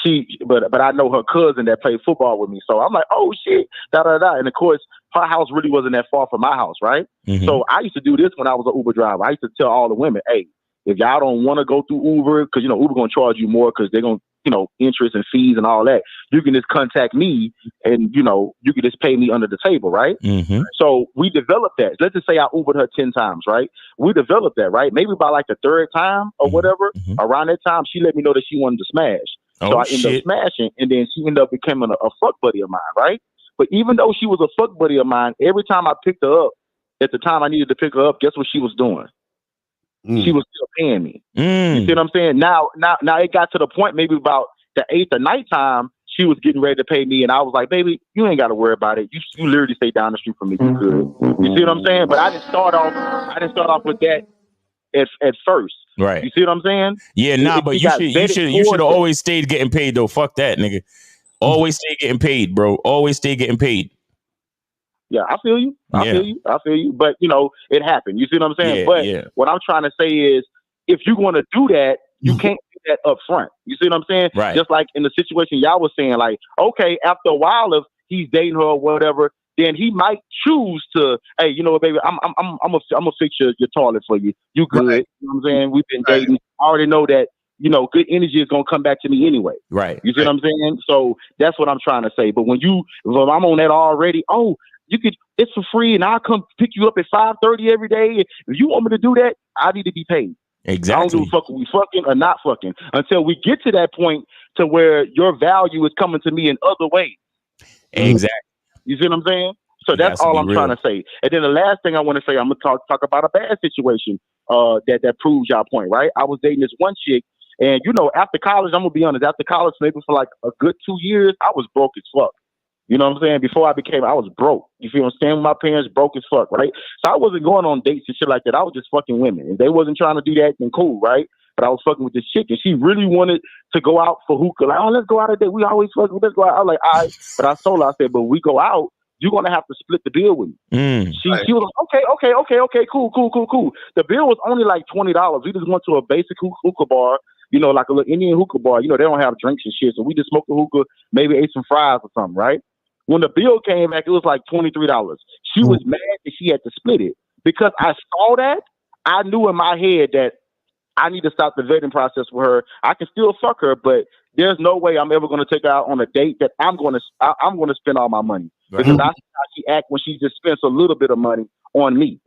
I know her cousin that played football with me. So I'm like, oh shit, da da da. And of course, her house really wasn't that far from my house, right? So I used to do this when I was an Uber driver. I used to tell all the women, hey, if y'all don't want to go through Uber, because you know Uber gonna charge you more because they're gonna, you know, interest and fees and all that, you can just contact me, and you know, you can just pay me under the table, right? So we developed that. Let's just say I Ubered her 10 times, right? We developed that, right? Maybe by like the third time or whatever, around that time, she let me know that she wanted to smash. So I ended up smashing, and then she ended up becoming a fuck buddy of mine, right? But even though she was a fuck buddy of mine, every time I picked her up, at the time I needed to pick her up, guess what she was doing? She was still paying me. You see what I'm saying? Now it got to the point maybe about the 8th or 9th time, she was getting ready to pay me, and I was like, baby, you ain't got to worry about it. You literally stay down the street from me. You good. You see what I'm saying? But I didn't start off with that at first. Right. You see what I'm saying? Yeah, but you should have always stayed getting paid though. Fuck that, nigga. Always stay getting paid, bro. Always stay getting paid. Yeah, I feel you. I feel you. But you know, it happened. You see what I'm saying? What I'm trying to say is, if you're going to do that, you can't do that up front. You see what I'm saying? Right. Just like in the situation y'all was saying, like, okay, after a while, if he's dating her or whatever, then he might choose to, hey, you know what, baby, I'm gonna fix your toilet for you. You good? Right. You know what I'm saying? We've been dating. I already know that. You know, good energy is gonna come back to me anyway. Right. You see what I'm saying? So that's what I'm trying to say. But when I'm on that already, it's for free, and I'll come pick you up at 5:30 every day. If you want me to do that, I need to be paid. Exactly. I don't give a fuck if we fucking or not fucking until we get to that point to where your value is coming to me in other ways. Exactly. You see what I'm saying? So that's all I'm trying to say. And then the last thing I want to say, I'm gonna talk about a bad situation that proves y'all point, right? I was dating this one chick, and you know, after college, I'm gonna be honest, after college, maybe for like a good 2 years, I was broke as fuck. You know what I'm saying? Before I was broke. You feel what I'm saying? My parents broke as fuck, right? So I wasn't going on dates and shit like that. I was just fucking women. If they wasn't trying to do that, then cool, right? But I was fucking with this chick, and she really wanted to go out for hookah. Like, oh, let's go out a date. We always fucking, let's go out. I was like, all right. But I told her, I said, but we go out, you're going to have to split the bill with me. She was like, okay, cool. The bill was only like $20. We just went to a basic hookah bar, you know, like a little Indian hookah bar. You know, they don't have drinks and shit. So we just smoked a hookah, maybe ate some fries or something, right? When the bill came back, it was like $23. She was mad that she had to split it. Because I saw that, I knew in my head that I need to stop the vetting process with her. I can still fuck her, but there's no way I'm ever going to take her out on a date that I'm going to spend all my money. Right. Because I see how she act when she just spends a little bit of money on me.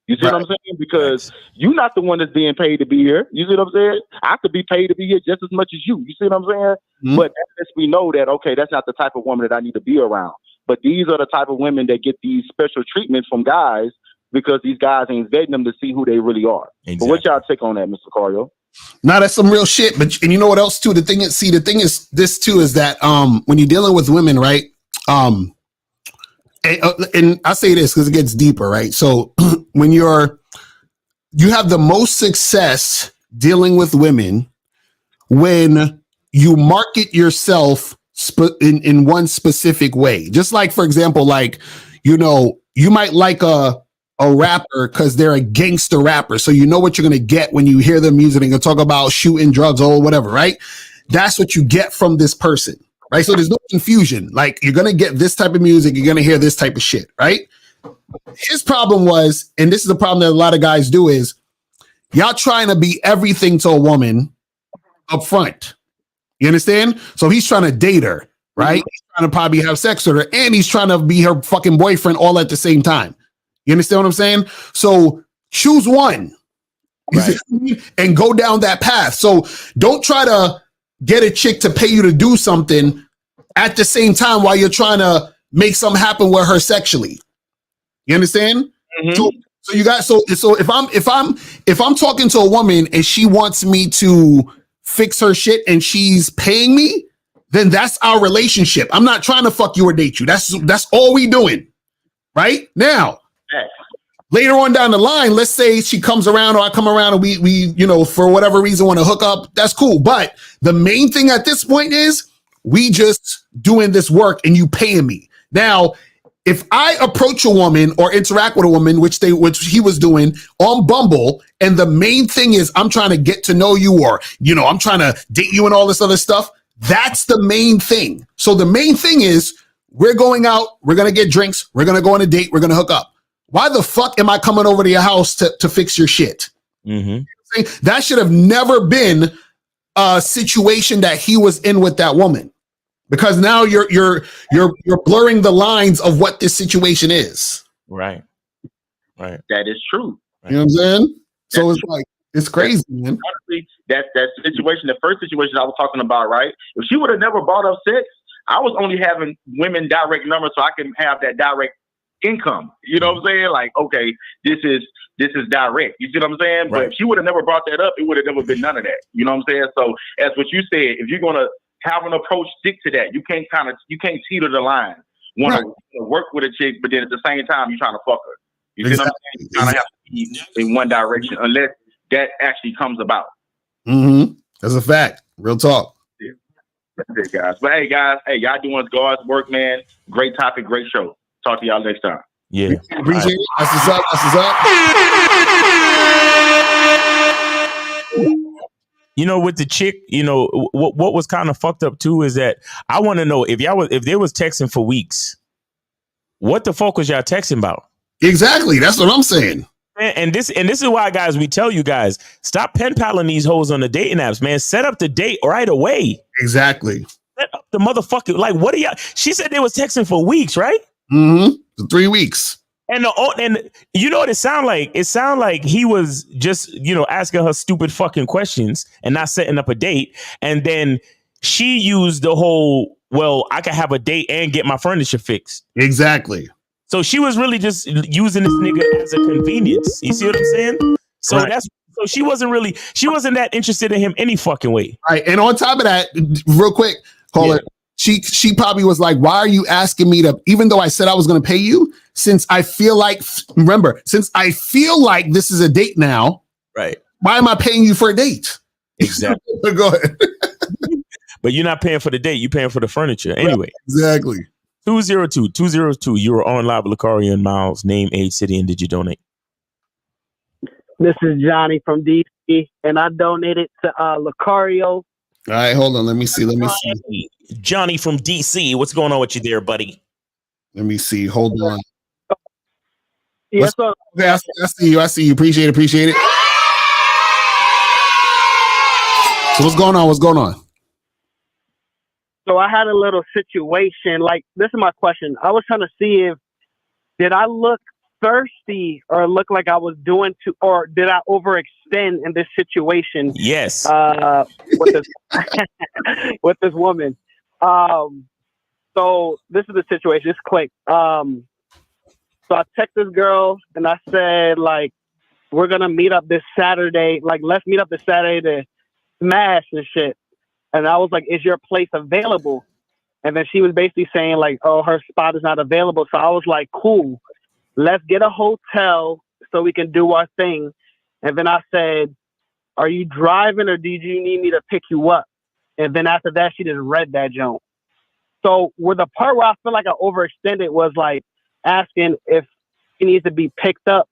You see what I'm saying? Because you're not the one that's being paid to be here. You see what I'm saying? I could be paid to be here just as much as you. You see what I'm saying? But that lets me know that, okay, that's not the type of woman that I need to be around. But these are the type of women that get these special treatments from guys because these guys ain't vetting them to see who they really are. Exactly. But what y'all take on that, Mr. Cario? Nah, that's some real shit. But and you know what else too? The thing is this too is that when you're dealing with women, right? And I say this because it gets deeper, right? So when you have the most success dealing with women when you market yourself in one specific way. Just like, for example, like, you know, you might like a rapper because they're a gangster rapper. So you know what you're going to get when you hear their music and talk about shooting drugs or whatever, right? That's what you get from this person. Right. So there's no confusion. Like, you're going to get this type of music. You're going to hear this type of shit. Right. His problem was, and this is the problem that a lot of guys do, is y'all trying to be everything to a woman up front. You understand? So he's trying to date her. Right. He's trying to probably have sex with her, and he's trying to be her fucking boyfriend all at the same time. You understand what I'm saying? So choose one. Right. And go down that path. So don't try to get a chick to pay you to do something at the same time while you're trying to make something happen with her sexually. You understand? Mm-hmm. So you got so if I'm talking to a woman and she wants me to fix her shit and she's paying me, then that's our relationship. I'm not trying to fuck you or date you. That's all we doing. Right? Now, later on down the line, let's say she comes around or I come around and we for whatever reason want to hook up. That's cool. But the main thing at this point is we just doing this work and you paying me. Now, if I approach a woman or interact with a woman, which he was doing on Bumble, and the main thing is I'm trying to get to know you or, I'm trying to date you and all this other stuff. That's the main thing. So the main thing is we're going out, we're going to get drinks, we're going to go on a date, we're going to hook up. Why the fuck am I coming over to your house to fix your shit? Mm-hmm. That should have never been a situation that he was in with that woman, because now you're blurring the lines of what this situation is. Right. That is true. You know what I'm saying? So it's like it's crazy, man. Honestly, that situation, the first situation I was talking about, right? If she would have never brought up sex, I was only having women direct numbers so I can have that direct income. You know what I'm saying? Like, okay, this is direct. You see what I'm saying? Right. But if she would have never brought that up, it would have never been none of that. You know what I'm saying? So as what you said, if you're gonna have an approach, stick to that. You can't teeter the line. Want to work with a chick, but then at the same time you're trying to fuck her. You see what I'm saying? You kind of have to be in one direction unless that actually comes about. Mm-hmm. That's a fact. Real talk. Yeah. That's it, guys. But hey, guys, y'all doing God's work, man. Great topic, great show. Talk to y'all next time. Yeah. Appreciate it. That's what's up. That's what's up. You know, with the chick, what was kind of fucked up too is that I want to know if they was texting for weeks, what the fuck was y'all texting about? Exactly. That's what I'm saying. And this is why, guys, we tell you guys, stop pen paling these hoes on the dating apps, man. Set up the date right away. Exactly. Set up the motherfucker. Like, what are y'all? She said they was texting for weeks, right? Mm-hmm. 3 weeks. And you know what it sound like? It sound like he was just, asking her stupid fucking questions and not setting up a date. And then she used the whole, well, I can have a date and get my furniture fixed. Exactly. So she was really just using this nigga as a convenience. You see what I'm saying? So so she wasn't that interested in him any fucking way. Right. And on top of that, real quick, call it. She probably was like, why are you asking me to, even though I said I was going to pay you, since I feel like this is a date now, right? Why am I paying you for a date? Exactly. Go ahead. But you're not paying for the date. You're paying for the furniture. Anyway. Exactly. 202. You were on live with Lucario and Miles. Name, age, city, and did you donate? This is Johnny from DC, and I donated to Lucario. All right, hold on. Let me see. Johnny from DC. What's going on with you there, buddy? Let me see. Hold on. Yes, sir. Okay, I see you. Appreciate it. So what's going on? So I had a little situation. Like, this is my question. I was trying to see did I look thirsty or look like I was doing or did I overextend in this situation? Yes. With this woman. So this is the situation. It's quick. So I text this girl and I said, like, we're gonna meet up this Saturday. Like, let's meet up this Saturday to smash and shit. And I was like, is your place available? And then she was basically saying, like, oh, her spot is not available. So I was like, cool, let's get a hotel so we can do our thing. And then I said, are you driving or did you need me to pick you up? And then after that, she just read that joke. So with the part where I feel like I overextended was like asking if he needs to be picked up.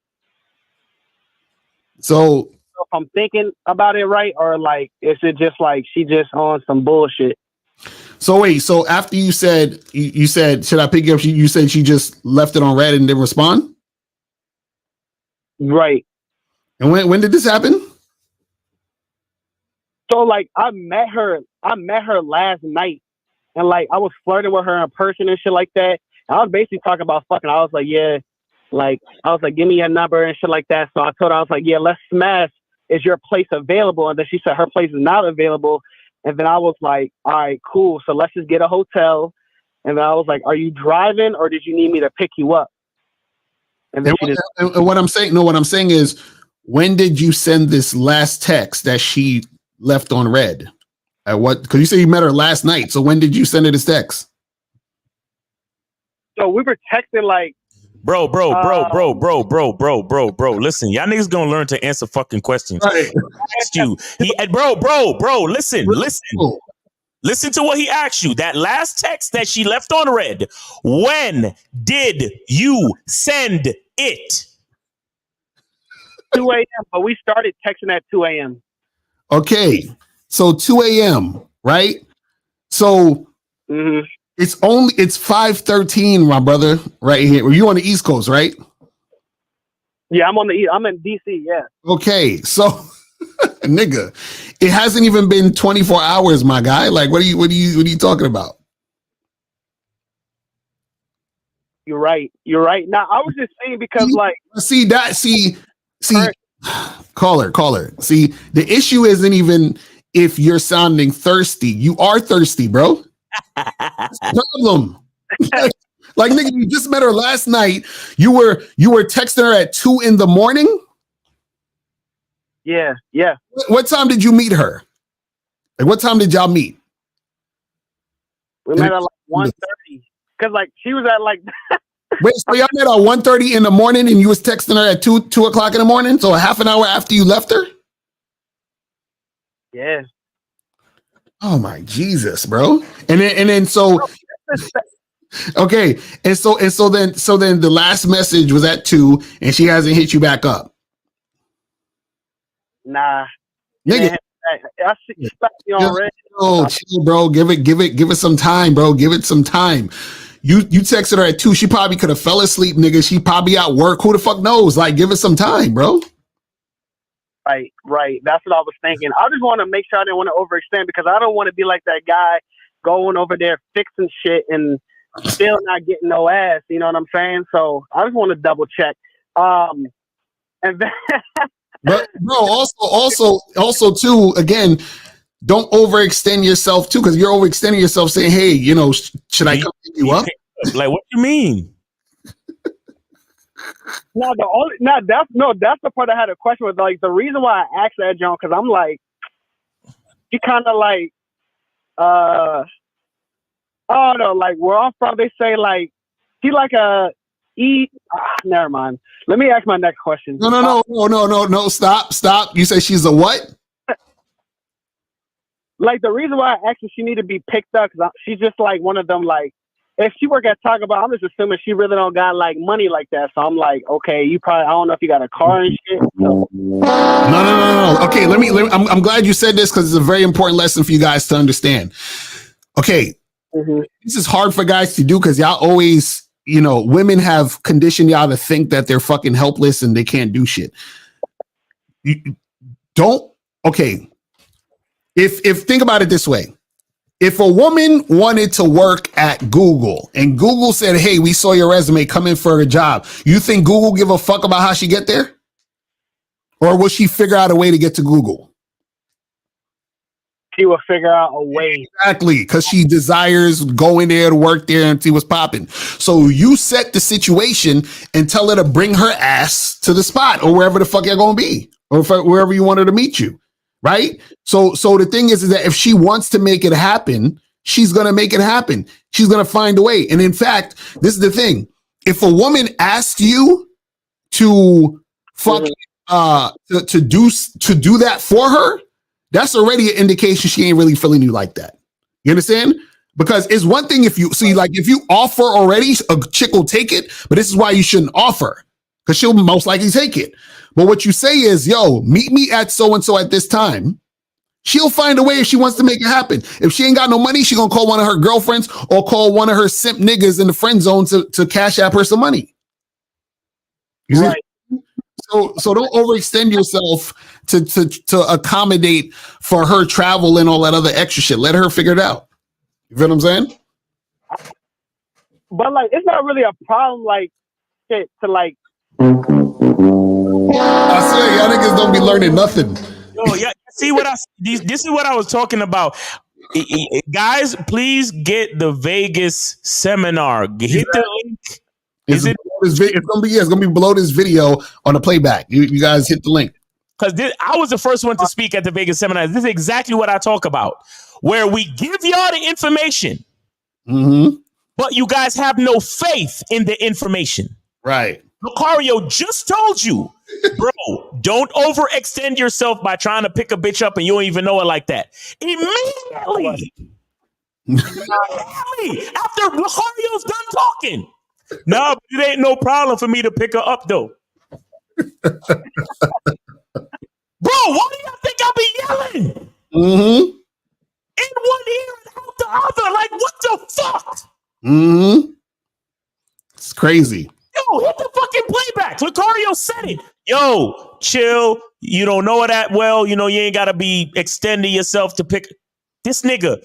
So if I'm thinking about it right, or like, is it just like she just on some bullshit? So wait, so after you said, should I pick you up? You said she just left it on red and didn't respond? Right. And when did this happen? So like I met her last night, and like I was flirting with her in person and shit like that. And I was basically talking about fucking. I was like, yeah, Like, I was like, give me your number and shit like that. So I told her, I was like, yeah, let's smash. Is your place available? And then she said her place is not available. And then I was like, all right, cool. So let's just get a hotel. And then I was like, are you driving or did you need me to pick you up? And then what I'm saying is, when did you send this last text that she left on red? At what? Because you say you met her last night. So when did you send her this text? So we were texting like, Bro. Listen, y'all niggas gonna learn to answer fucking questions. Right. He asked you. Bro. Listen. Listen to what he asked you. That last text that she left on red. When did you send it? 2 a.m. But we started texting at 2 a.m. Okay, so 2 a.m. Right? So it's 5:13, my brother, right here. You on the East Coast, right? Yeah, I'm in DC. Yeah. Okay, so nigga, it hasn't even been 24 hours, my guy. Like, what are you talking about? You're right. Now, I was just saying because see, caller. See, the issue isn't even if you're sounding thirsty. You are thirsty, bro. That's the problem. Like, nigga, you just met her last night. You were texting her at 2 a.m. Yeah. What time did you meet her? Like, what time did y'all meet? We met at like 1:30. Cause like she was at like. Wait, so y'all met at 1:30 in the morning, and you was texting her at 2 o'clock in the morning. So a half an hour after you left her. Yeah. Oh my Jesus, bro! And then so. Okay, and so then the last message was at 2, and she hasn't hit you back up. Nah, nigga. I see you already. Oh, chill, bro. Give it some time, bro. Give it some time. You texted her at 2. She probably could have fell asleep, nigga. She probably at work. Who the fuck knows? Like, give it some time, bro. Right. That's what I was thinking. I just want to make sure I didn't want to overextend because I don't want to be like that guy going over there fixing shit and still not getting no ass. You know what I'm saying? So I just want to double check. And then, but bro, also too, again, don't overextend yourself too, because you're overextending yourself saying, hey, you know, should I come pick you up? Like, what you mean? That's the part I had a question with. Like, the reason why I asked that, John, because I'm like, he kind of like, oh no, like where I'm from, they say like he like a eat. Never mind. Let me ask my next question. No. Stop. You say she's a what? Like the reason why I asked if she need to be picked up because she's just like one of them. Like if she work at Taco Bell, I'm just assuming she really don't got like money like that. So I'm like, okay, you probably I don't know if you got a car and shit. So. No. Okay, let me. I'm glad you said this because it's a very important lesson for you guys to understand. Okay, This is hard for guys to do because y'all always, you know, women have conditioned y'all to think that they're fucking helpless and they can't do shit. If think about it this way. If a woman wanted to work at Google and Google said, hey, we saw your resume, come in for a job, you think Google give a fuck about how she get there? Or will she figure out a way to get to Google? She will figure out a way. Exactly, because she desires going there to work there and see what's popping. So you set the situation and tell her to bring her ass to the spot or wherever the fuck you're going to be or wherever you want her to meet you. Right? So the thing is that if she wants to make it happen, she's going to make it happen. She's going to find a way. And in fact, this is the thing. If a woman asks you to fuck, to do that for her, that's already an indication she ain't really feeling you like that. You understand? Because it's one thing if you offer already, a chick will take it, but this is why you shouldn't offer because she'll most likely take it. But what you say is, yo, meet me at so-and-so at this time. She'll find a way if she wants to make it happen. If she ain't got no money, she gonna call one of her girlfriends or call one of her simp niggas in the friend zone to cash app her some money. Right. So don't overextend yourself to accommodate for her travel and all that other extra shit. Let her figure it out. You feel what I'm saying? But like, it's not really a problem. Like, shit, to like I swear, y'all niggas don't be learning nothing. Yo, yeah, see what this is what I was talking about. Guys, please get the Vegas seminar. Hit the link. It's gonna be below this video on the playback. You guys hit the link. Because I was the first one to speak at the Vegas seminar. This is exactly what I talk about, where we give y'all the information, but you guys have no faith in the information. Right. Lucario just told you, bro, don't overextend yourself by trying to pick a bitch up and you don't even know it like that. Immediately, after Lucario's done talking. No, but it ain't no problem for me to pick her up, though. Bro, why do y'all think I be yelling? In one ear and out the other. Like, what the fuck? It's crazy. Yo, hit the fucking playback. Lucario said it. Yo, chill. You don't know it that well. You know, you ain't got to be extending yourself to pick. This nigga,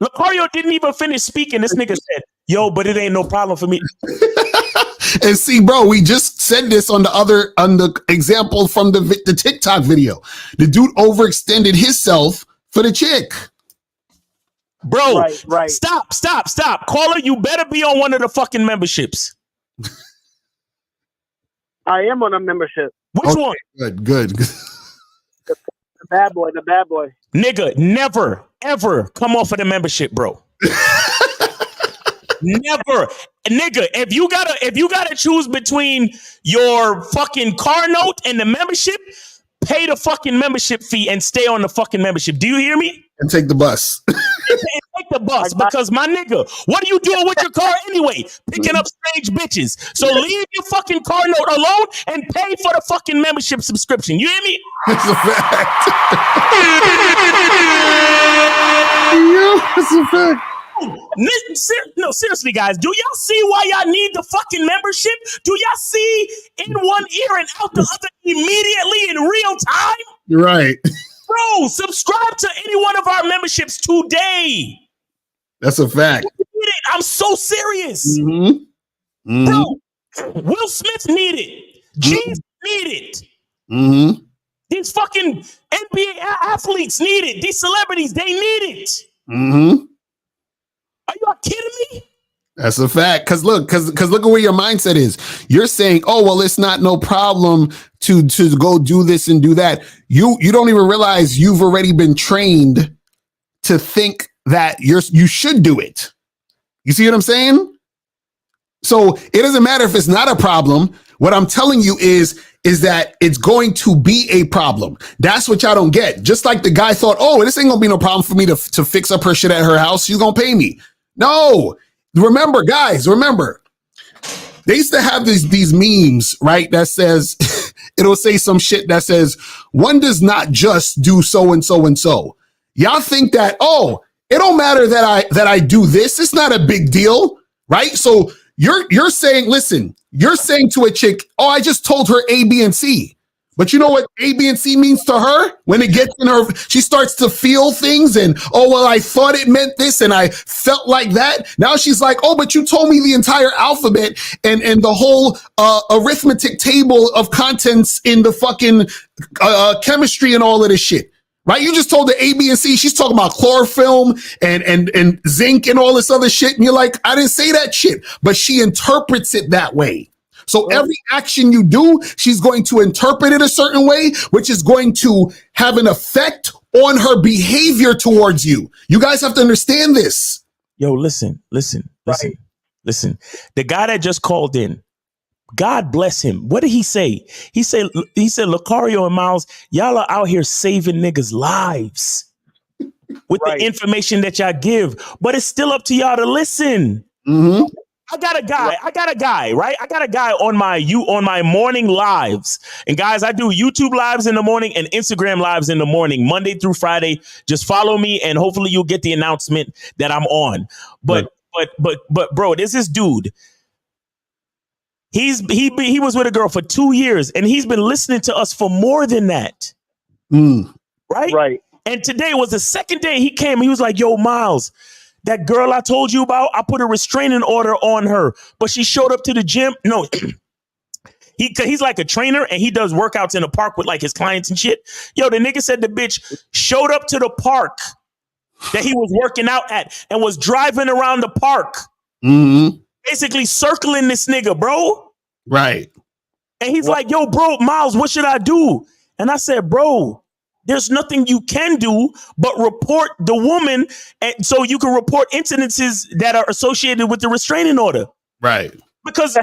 Lucario didn't even finish speaking. This nigga said, yo, but it ain't no problem for me. And see, bro, we just said this on the example from the TikTok video. The dude overextended himself for the chick. Bro, right. Stop. Caller, you better be on one of the fucking memberships. I am on a membership. Which one? Good. The bad boy. Nigga, never, ever come off of the membership, bro. Never. Nigga, if you gotta choose between your fucking car note and the membership, pay the fucking membership fee and stay on the fucking membership. Do you hear me? And take the bus. Take the bus, because my nigga, what are you doing with your car anyway? Picking up strange bitches. So leave your fucking car note alone and pay for the fucking membership subscription. You hear me? That's a fact. That's a fact. No, seriously, guys. Do y'all see why y'all need the fucking membership? Do y'all see in one ear and out the other immediately in real time? You're right. Bro, subscribe to any one of our memberships today. That's a fact. I'm so serious. Bro, Will Smith need it. Jeeves need it. These fucking NBA athletes need it. These celebrities, they need it. Are you kidding me? That's a fact. Cause look at where your mindset is. You're saying, oh, well, it's not no problem to go do this and do that. You don't even realize you've already been trained to think that you should do it. You see what I'm saying? So it doesn't matter if it's not a problem. What I'm telling you is that it's going to be a problem. That's what y'all don't get. Just like the guy thought, oh, this ain't gonna be no problem for me to fix up her shit at her house. She's gonna pay me. No. Remember, guys, they used to have these memes, right? That says, it'll say some shit that says, one does not just do so and so and so. Y'all think that, oh, it don't matter that I do this. It's not a big deal, right? So you're saying, listen, you're saying to a chick, oh, I just told her A, B, and C. But you know what A, B, and C means to her? When it gets in her, she starts to feel things and, oh, well, I thought it meant this and I felt like that. Now she's like, oh, but you told me the entire alphabet and the whole arithmetic table of contents in the fucking chemistry and all of this shit. Right? You just told the A, B, and C. She's talking about chlorophyll and zinc and all this other shit. And you're like, I didn't say that shit. But she interprets it that way. So every action you do, she's going to interpret it a certain way, which is going to have an effect on her behavior towards you. You guys have to understand this. Yo, listen. The guy that just called in, God bless him. What did he say? He said, Lucario and Miles, y'all are out here saving niggas' lives with the information that y'all give, but it's still up to y'all to listen. I got a guy, right? I got a guy on my morning lives. And guys, I do YouTube lives in the morning and Instagram lives in the morning, Monday through Friday. Just follow me and hopefully you'll get the announcement that I'm on. But bro, there's this dude. He was with a girl for 2 years and he's been listening to us for more than that. Right. And today was the second day he came. He was like, yo, Miles, that girl I told you about, I put a restraining order on her, but she showed up to the gym. No, He's like a trainer and he does workouts in the park with like his clients and shit. Yo, the nigga said the bitch showed up to the park that he was working out at and was driving around the park, basically circling this nigga, bro. Right. And he's like, yo, bro, Miles, what should I do? And I said, bro, there's nothing you can do but report the woman, and so you can report incidences that are associated with the restraining order. Right. Because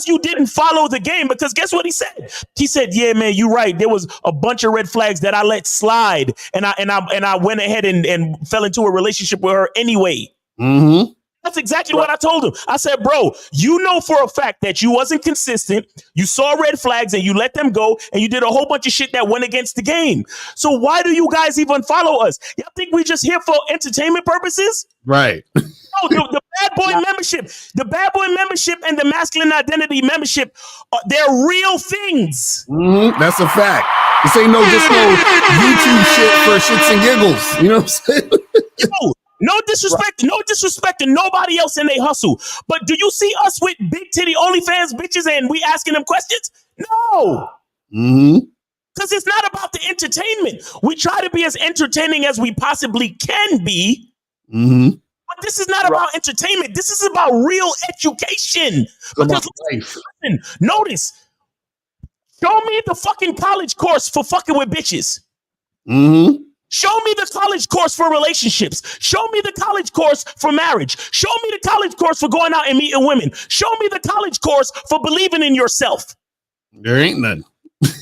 you didn't follow the game. Because guess what he said? He said, "Yeah, man, you're right. There was a bunch of red flags that I let slide, and I went ahead and fell into a relationship with her anyway." Mm-hmm. That's exactly what I told him. I said, bro, you know for a fact that you wasn't consistent. You saw red flags and you let them go, and you did a whole bunch of shit that went against the game. So why do you guys even follow us? Y'all think we just here for entertainment purposes? Right. No, the Bad Boy membership and the Masculine Identity membership, they're real things. Mm-hmm. That's a fact. This ain't just no YouTube shit for shits and giggles. You know what I'm saying? Yo, no disrespect to nobody else in they hustle. But do you see us with big titty OnlyFans bitches and we asking them questions? No. Mm-hmm. Because it's not about the entertainment. We try to be as entertaining as we possibly can be. Mm-hmm. But this is not about entertainment. This is about real education. Because listen, notice, show me the fucking college course for fucking with bitches. Mm-hmm. Show me the college course for relationships. Show me the college course for marriage. Show me the college course for going out and meeting women. Show me the college course for believing in yourself. There ain't none. That's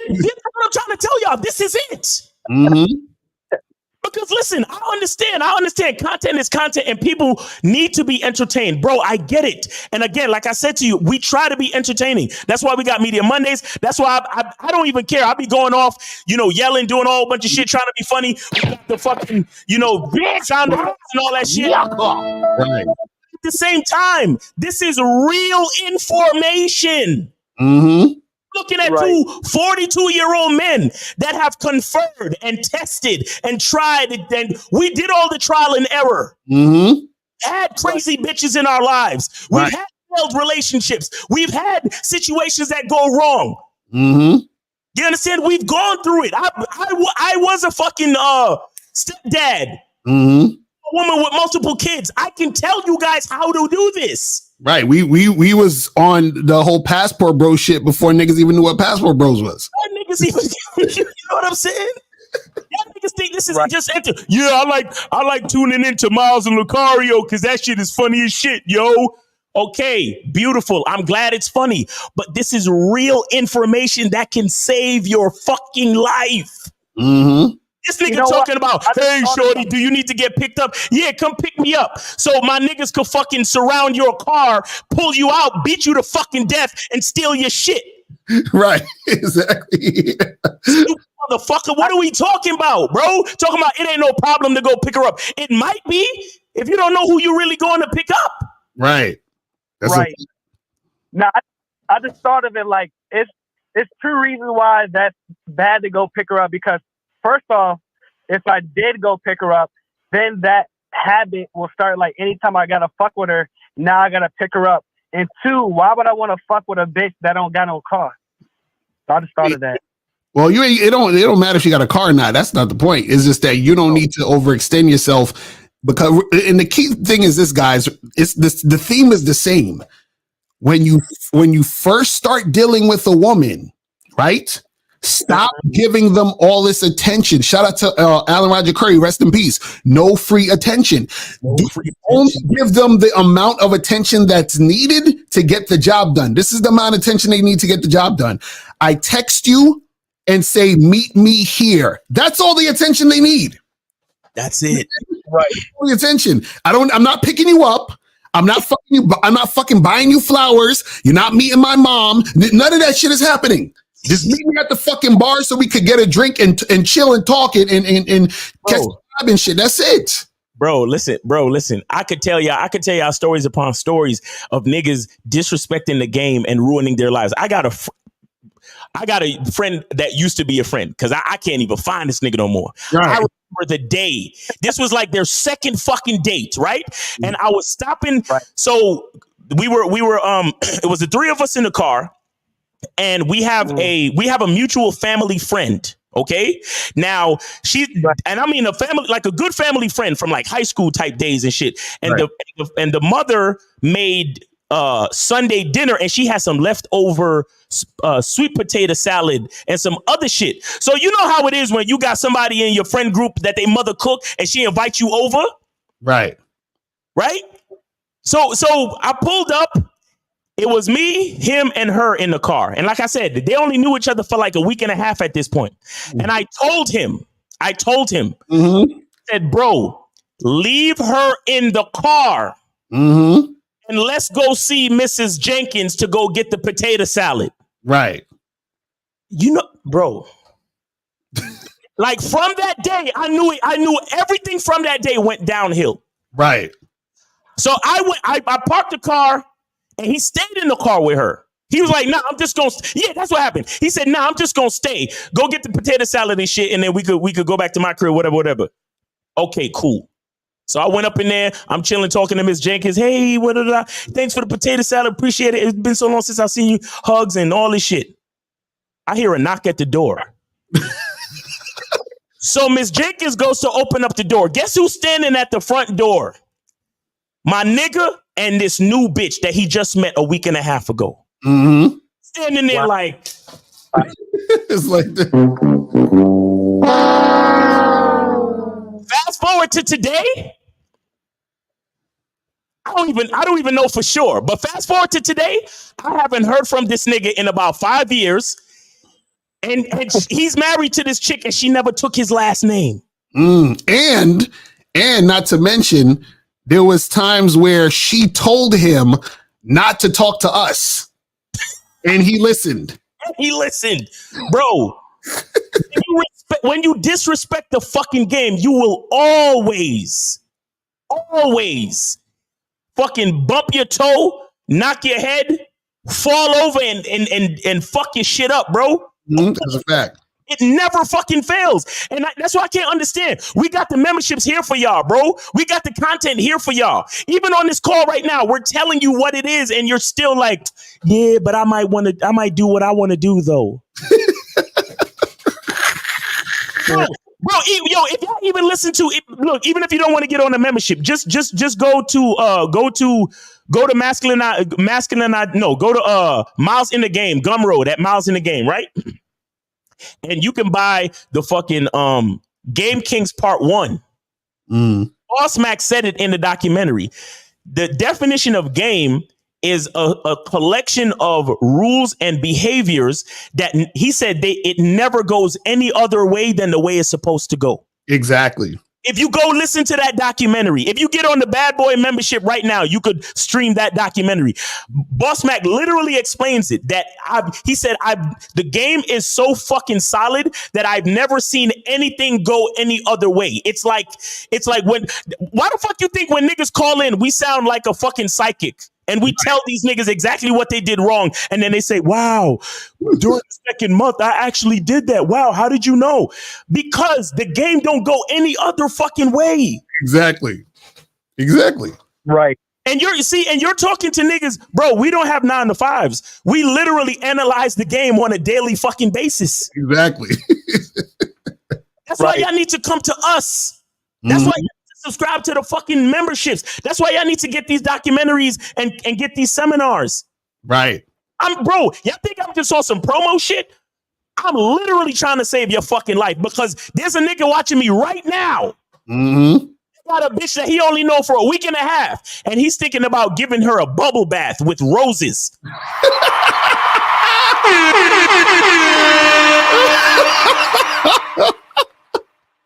what I'm trying to tell y'all. This is it. Mm-hmm. Because listen, I understand content is content and people need to be entertained. Bro, I get it. And again, like I said to you, we try to be entertaining. That's why we got Media Mondays. That's why I don't even care. I'll be going off, yelling, doing a whole bunch of shit, trying to be funny. We got the fucking, sound effects and all that shit. Right. At the same time, this is real information. Mm-hmm. Looking at two 42-year-old men that have conferred and tested and tried it. And we did all the trial and error. Mm-hmm. Had crazy bitches in our lives. We've had failed relationships. We've had situations that go wrong. Mm-hmm. You understand? We've gone through it. I was a fucking stepdad. Mm-hmm. A woman with multiple kids. I can tell you guys how to do this. Right. We was on the whole Passport Bros shit before niggas even knew what Passport Bros was. Niggas even, you know what I'm saying? Y'all niggas think this is just enter. Yeah, I like tuning into Miles and Lucario because that shit is funny as shit, yo. Okay, beautiful. I'm glad it's funny, but this is real information that can save your fucking life. Mm-hmm. This nigga talking about, hey, shorty, do you need to get picked up? Yeah, come pick me up. So my niggas could fucking surround your car, pull you out, beat you to fucking death, and steal your shit. Right, exactly. Motherfucker, what are we talking about, bro? Talking about it ain't no problem to go pick her up. It might be if you don't know who you're really going to pick up. Right. That's right. Now, I just thought of it like it's two reasons why that's bad to go pick her up because first off, if I did go pick her up, then that habit will start like anytime I gotta fuck with her, now I gotta pick her up. And two, why would I want to fuck with a bitch that don't got no car? So I just thought of that. Well, it don't matter if you got a car or not. That's not the point. It's just that you don't need to overextend yourself because, and the key thing is this, guys, it's this, the theme is the same. When you first start dealing with a woman, right? Stop giving them all this attention. Shout out to Alan Roger Curry, rest in peace. No free attention. Don't give them the amount of attention that's needed to get the job done. This is the amount of attention they need to get the job done. I text you and say, meet me here. That's all the attention they need. That's it. Right. All the attention. I'm not picking you up. I'm not fucking buying you flowers. You're not meeting my mom. None of that shit is happening. Just meet me at the fucking bar so we could get a drink and chill and talk and catch the vibe and shit. That's it. Bro, listen. I could tell y'all stories upon stories of niggas disrespecting the game and ruining their lives. I got a friend that used to be a friend because I can't even find this nigga no more. Right. I remember the day. This was like their second fucking date, right? And I was stopping. Right. So we were it was the three of us in the car. and we have a mutual family friend. Okay, now and I mean a family, like a good family friend from like high school type days and shit. And the mother made Sunday dinner, and she had some leftover sweet potato salad and some other shit. So you know how it is when you got somebody in your friend group that they mother cook and she invites you over, right? So I pulled up. It was me, him, and her in the car. And like I said, they only knew each other for like a week and a half at this point. And I told him, I said, bro, leave her in the car and let's go see Mrs. Jenkins to go get the potato salad. Right. You know, bro, like from that day, I knew everything from that day went downhill. Right. So I parked the car. And he stayed in the car with her. He was like, nah, I'm just going to, yeah, that's what happened. He said, nah, I'm just going to stay. Go get the potato salad and shit. And then we could go back to my crib, whatever. Okay, cool. So I went up in there. I'm chilling, talking to Miss Jenkins. Hey, thanks for the potato salad. Appreciate it. It's been so long since I've seen you. Hugs and all this shit. I hear a knock at the door. So Miss Jenkins goes to open up the door. Guess who's standing at the front door? My nigga and this new bitch that he just met a week and a half ago. Standing there like... It's like... Fast forward to today. I don't even know for sure. But fast forward to today, I haven't heard from this nigga in about 5 years. And he's married to this chick and she never took his last name. And not to mention... there was times where she told him not to talk to us. And he listened. Bro. When you disrespect the fucking game, you will always fucking bump your toe, knock your head, fall over and fuck your shit up, bro. That's a fact. It never fucking fails. And that's why I can't understand. We got the memberships here for y'all, bro. We got the content here for y'all. Even on this call right now, we're telling you what it is. And you're still like, yeah, but I might do what I want to do, though. Bro, if y'all even listen to it, look, even if you don't want to get on the membership, just go to Miles in the Game, Gumroad at Miles in the Game, right? And you can buy the fucking Game Kings Part 1. Boss Mac said it in the documentary. The definition of game is a collection of rules and behaviors that he said it never goes any other way than the way it's supposed to go. Exactly. If you go listen to that documentary, if you get on the Bad Boy membership right now, you could stream that documentary. Boss Mac literally explains it that he said the game is so fucking solid that I've never seen anything go any other way. It's like why the fuck you think when niggas call in, we sound like a fucking psychic? And we tell these niggas exactly what they did wrong. And then they say, wow, during the second month, I actually did that. Wow, how did you know? Because the game don't go any other fucking way. Exactly. Right. And you're talking to niggas, bro, we don't have 9 to 5s. We literally analyze the game on a daily fucking basis. Exactly. That's why y'all need to come to us. That's why subscribe to the fucking memberships. That's why y'all need to get these documentaries and get these seminars. Right. Y'all think I'm just on some promo shit? I'm literally trying to save your fucking life because there's a nigga watching me right now. Got a bitch that he only know for a week and a half, and he's thinking about giving her a bubble bath with roses.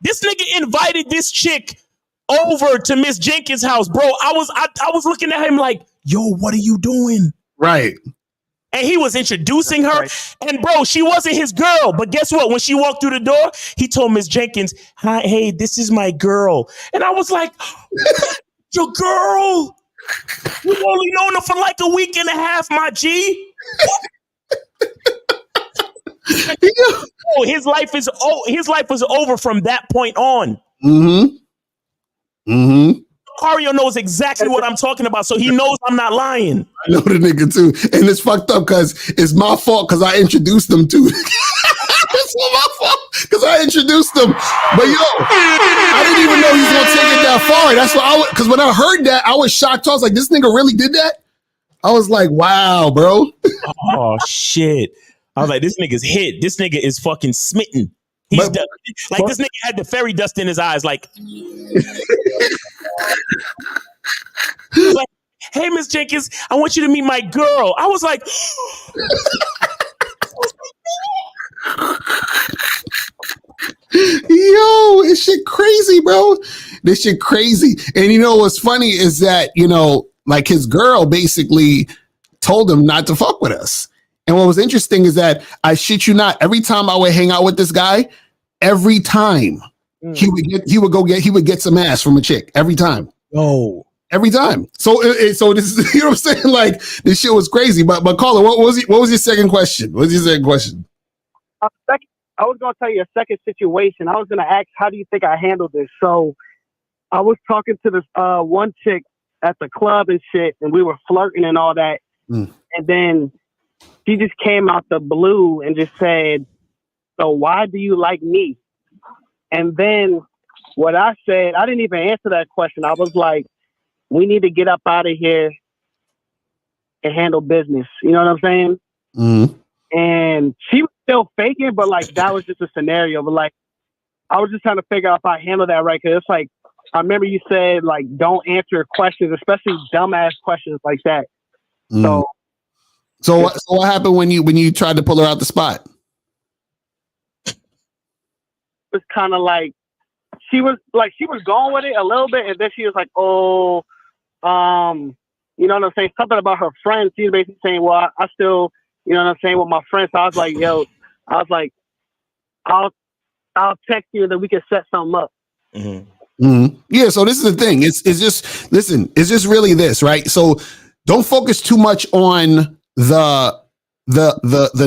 This nigga invited this chick over to Miss Jenkins' house, bro. I was looking at him like, yo, what are you doing? Right. And he was introducing her. Right. And bro, she wasn't his girl. But guess what? When she walked through the door, he told Miss Jenkins, hi, hey, this is my girl. And I was like, your girl? You've only known her for like a week and a half, my G. Oh, his life is over from that point on. Cario knows exactly what I'm talking about, so he knows I'm not lying. I know the nigga too, and it's fucked up because it's my fault because I introduced them to. It's my fault because I introduced them. But yo, I didn't even know he was gonna take it that far. That's why because when I heard that, I was shocked. I was like, this nigga really did that? I was like, wow, bro. Oh shit. I was like, this nigga's hit. This nigga is fucking smitten. He's this nigga had the fairy dust in his eyes, like, hey, Miss Jenkins, I want you to meet my girl. I was like, yo, this shit crazy, bro. This shit crazy. And you know what's funny is that, you know, like his girl basically told him not to fuck with us. And what was interesting is that I shit you not, every time I would hang out with this guy, every time he would get some ass from a chick every time. Oh, every time. So so this is, you know what I'm saying? Like this shit was crazy. But Carla, what was your second question? What was your second question? I was gonna tell you a second situation. I was gonna ask, how do you think I handled this? So I was talking to this one chick at the club and shit, and we were flirting and all that. And then she just came out the blue and just said, so why do you like me? And then what I said, I didn't even answer that question. I was like, we need to get up out of here and handle business. You know what I'm saying? Mm-hmm. And she was still faking, but like that was just a scenario. But like, I was just trying to figure out if I handled that right. Cause it's like, I remember you said like, don't answer questions, especially dumbass questions like that. So what happened when you tried to pull her out the spot? It was kind of like, she was going with it a little bit. And then she was like, oh, you know what I'm saying? Something about her friends. She was basically saying, well, I still, you know what I'm saying, with my friends. So I was like, I'll text you and then we can set something up. Mm-hmm. Mm-hmm. Yeah. So this is the thing. It's just, listen, it's just really this, right? So don't focus too much on the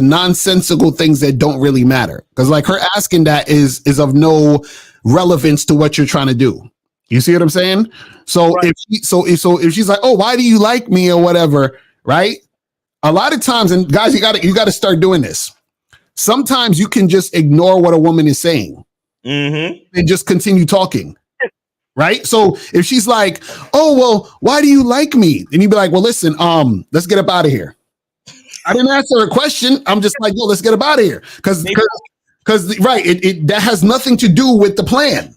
nonsensical things that don't really matter. Cause like her asking that is of no relevance to what you're trying to do. You see what I'm saying? So right. if she's like, oh, why do you like me or whatever? Right. A lot of times, and guys, you gotta start doing this. Sometimes you can just ignore what a woman is saying and just continue talking. Right. So if she's like, oh, well, why do you like me? And you'd be like, well, listen, let's get up out of here. I didn't answer a question. I'm just like, yo, let's get up out of here. Because right, it that has nothing to do with the plan.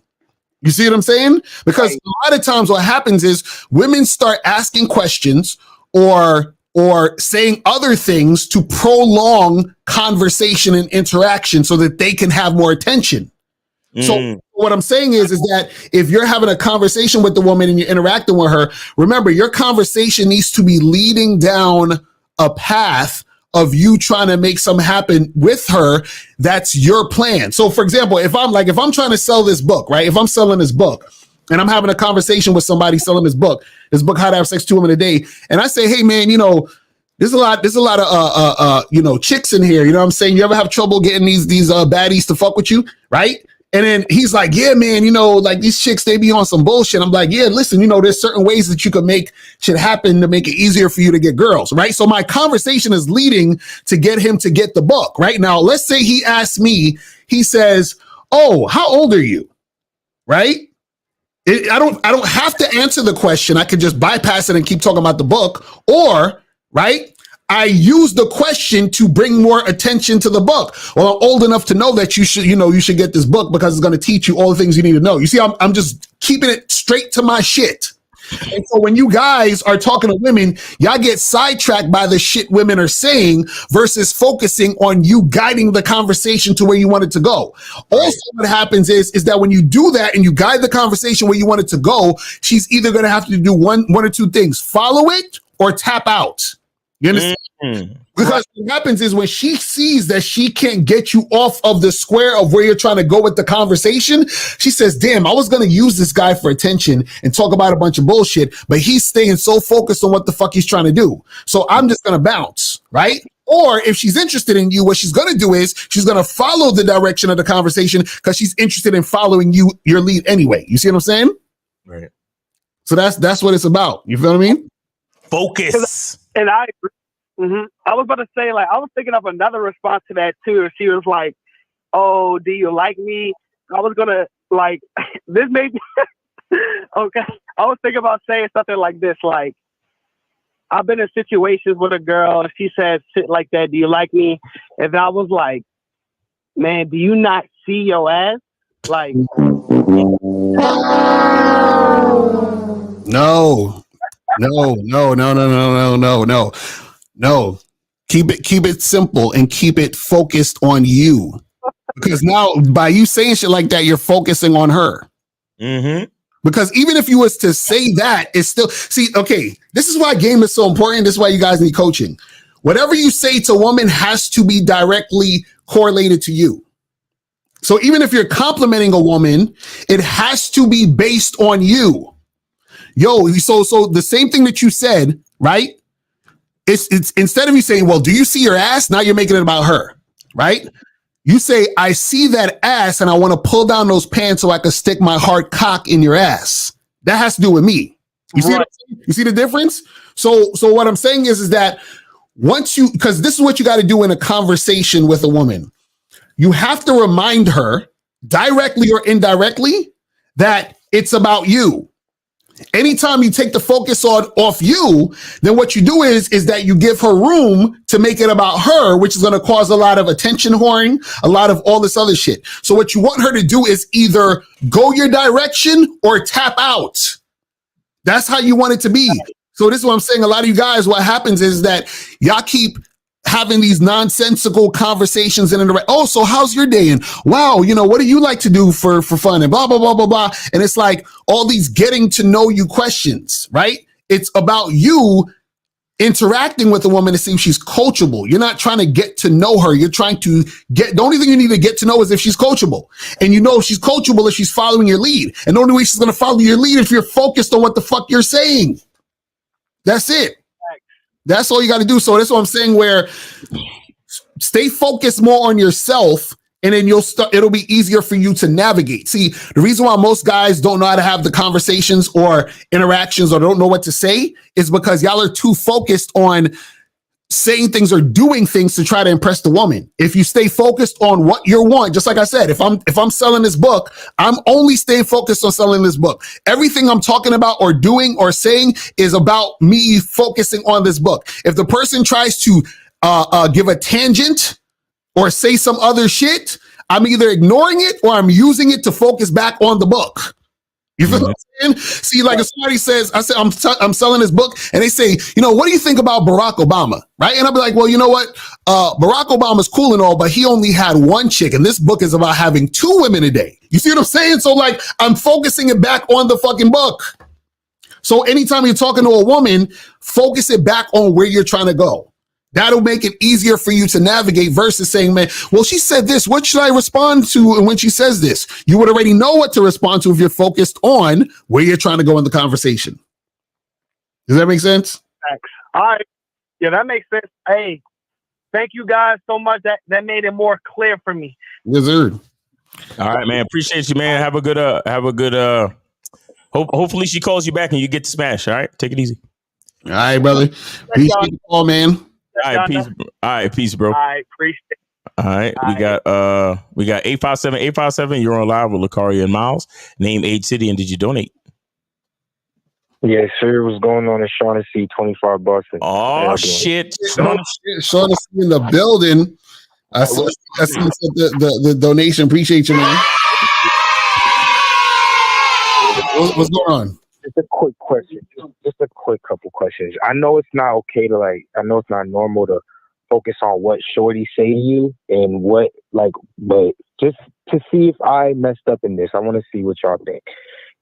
You see what I'm saying? Because right. A lot of times what happens is women start asking questions or saying other things to prolong conversation and interaction so that they can have more attention. So what I'm saying is that if you're having a conversation with the woman and you're interacting with her, remember your conversation needs to be leading down a path of you trying to make something happen with her. That's your plan. So for example, if I'm trying to sell this book, right? If I'm selling this book and I'm having a conversation with somebody selling this book, How to Have Sex 2 Women a Day. And I say, hey man, you know, there's a lot of, you know, chicks in here. You know what I'm saying? You ever have trouble getting these baddies to fuck with you? Right. And then he's like, yeah, man, you know, like these chicks, they be on some bullshit. I'm like, yeah, listen, you know, there's certain ways that you can make shit happen to make it easier for you to get girls, right? So my conversation is leading to get him to get the book, right? Now, let's say he asks me, he says, oh, how old are you? Right? I don't have to answer the question. I could just bypass it and keep talking about the book. Or, right, I use the question to bring more attention to the book. Well, I'm old enough to know that you should get this book because it's going to teach you all the things you need to know. You see, I'm just keeping it straight to my shit. And so when you guys are talking to women, y'all get sidetracked by the shit women are saying versus focusing on you guiding the conversation to where you want it to go. Also, what happens is that when you do that and you guide the conversation where you want it to go, she's either going to have to do one or two things: follow it or tap out. You understand? Because what happens is when she sees that she can't get you off of the square of where you're trying to go with the conversation, she says, damn, I was going to use this guy for attention and talk about a bunch of bullshit, but he's staying so focused on what the fuck he's trying to do. So I'm just going to bounce, right? Or if she's interested in you, what she's going to do is she's going to follow the direction of the conversation because she's interested in following your lead anyway. You see what I'm saying? Right. So that's what it's about. You feel what I mean? Focus. And I was about to say, like, I was thinking of another response to that too. She was like, "Oh, do you like me?" I was gonna like this made me okay. I was thinking about saying something like this, like, I've been in situations with a girl and she said shit like that, "Do you like me?" And I was like, "Man, do you not see your ass?" Like, No. Keep it simple and keep it focused on you. Because now by you saying shit like that, you're focusing on her. Mm-hmm. Because even if you was to say that, it's still okay. This is why game is so important. This is why you guys need coaching. Whatever you say to a woman has to be directly correlated to you. So even if you're complimenting a woman, it has to be based on you. Yo, so the same thing that you said, right? It's instead of you saying, "Well, do you see your ass?" Now you're making it about her, right? You say, "I see that ass and I want to pull down those pants so I can stick my hard cock in your ass." That has to do with me. You see the difference? So what I'm saying is that once because this is what you got to do in a conversation with a woman. You have to remind her directly or indirectly that it's about you. Anytime you take the focus off you, then what you do is that you give her room to make it about her, which is going to cause a lot of attention whoring, a lot of all this other shit. So what you want her to do is either go your direction or tap out. That's how you want it to be. So this is what I'm saying. A lot of you guys, what happens is that y'all keep having these nonsensical conversations and so how's your day? And wow, what do you like to do for fun? And blah, blah, blah, blah, blah. And it's like all these getting to know you questions, right? It's about you interacting with a woman to see if she's coachable. You're not trying to get to know her. You're trying to the only thing you need to get to know is if she's coachable. And if she's coachable, if she's following your lead. And the only way she's going to follow your lead if you're focused on what the fuck you're saying. That's it. That's all you got to do. So that's what I'm saying, where stay focused more on yourself and then it'll be easier for you to navigate. See, the reason why most guys don't know how to have the conversations or interactions or don't know what to say is because y'all are too focused on saying things or doing things to try to impress the woman. If you stay focused on what you want, just like I said, if I'm selling this book, I'm only staying focused on selling this book. Everything I'm talking about or doing or saying is about me focusing on this book. If the person tries to give a tangent or say some other shit, I'm either ignoring it or I'm using it to focus back on the book. You feel what I'm saying? See, like if somebody says, I'm selling this book, and they say, what do you think about Barack Obama? Right? And I'll be like, well, you know what? Barack Obama's cool and all, but he only had one chick, and this book is about having 2 women a day. You see what I'm saying? So like, I'm focusing it back on the fucking book. So anytime you're talking to a woman, focus it back on where you're trying to go. That'll make it easier for you to navigate versus saying, man, well, she said this. What should I respond to? And when she says this, you would already know what to respond to if you're focused on where you're trying to go in the conversation. Does that make sense? all right. Yeah, that makes sense. Hey, thank you guys so much. That made it more clear for me. Yes, sir. All right, man. Appreciate you, man. Have a good hopefully she calls you back and you get to smash. All right. Take it easy. All right, brother. Appreciate the call, man. All right, peace. All right, peace, bro. All right, appreciate it. All right, we got 857. You're on live with Lucario and Miles. Name, age, city, and did you donate? Yes, sir. What's going on in Shaughnessy, 25 Boston? Oh shit! Shaughnessy in the building. I see the donation. Appreciate you, man. What's going on? Just a quick question. Just a quick couple questions. I know it's not okay to I know it's not normal to focus on what shorty say to you and what but just to see if I messed up in this, I want to see what y'all think.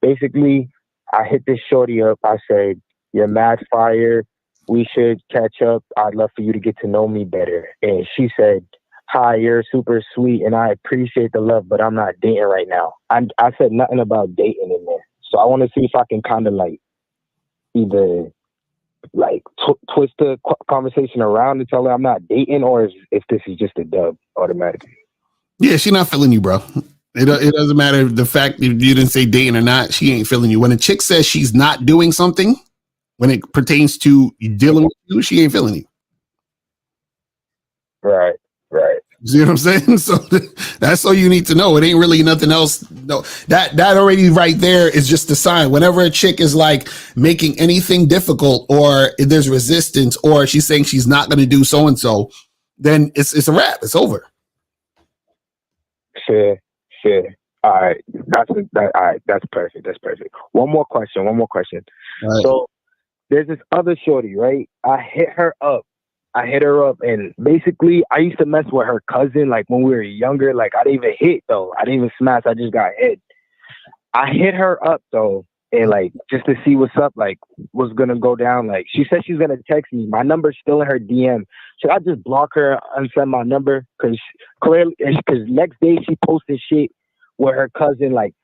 Basically, I hit this shorty up. I said, "You're mad fire. We should catch up. I'd love for you to get to know me better." And she said, "Hi, you're super sweet and I appreciate the love, but I'm not dating right now." I said nothing about dating in there. So I want to see if I can kind of either twist the conversation around and tell her I'm not dating, or if this is just a dub automatically. Yeah, she's not feeling you, bro. It doesn't matter the fact that you didn't say dating or not. She ain't feeling you. When a chick says she's not doing something, when it pertains to dealing with you, she ain't feeling you. Right. You see what I'm saying? So that's all you need to know. It ain't really nothing else. No, that already right there is just a sign. Whenever a chick is like making anything difficult, or if there's resistance, or she's saying she's not going to do so and so, then it's a wrap. It's over. Sure. All right. All right. That's perfect. One more question. Right. So there's this other shorty, right? I hit her up, and basically I used to mess with her cousin, like when we were younger. Like I didn't even hit though. I didn't even smash. I just got hit. I hit her up though, and like just to see what's up, like what's gonna go down. Like she said she's gonna text me. My number's still in her DM. Should I just block her and send my number? Because next day she posted shit with her cousin, like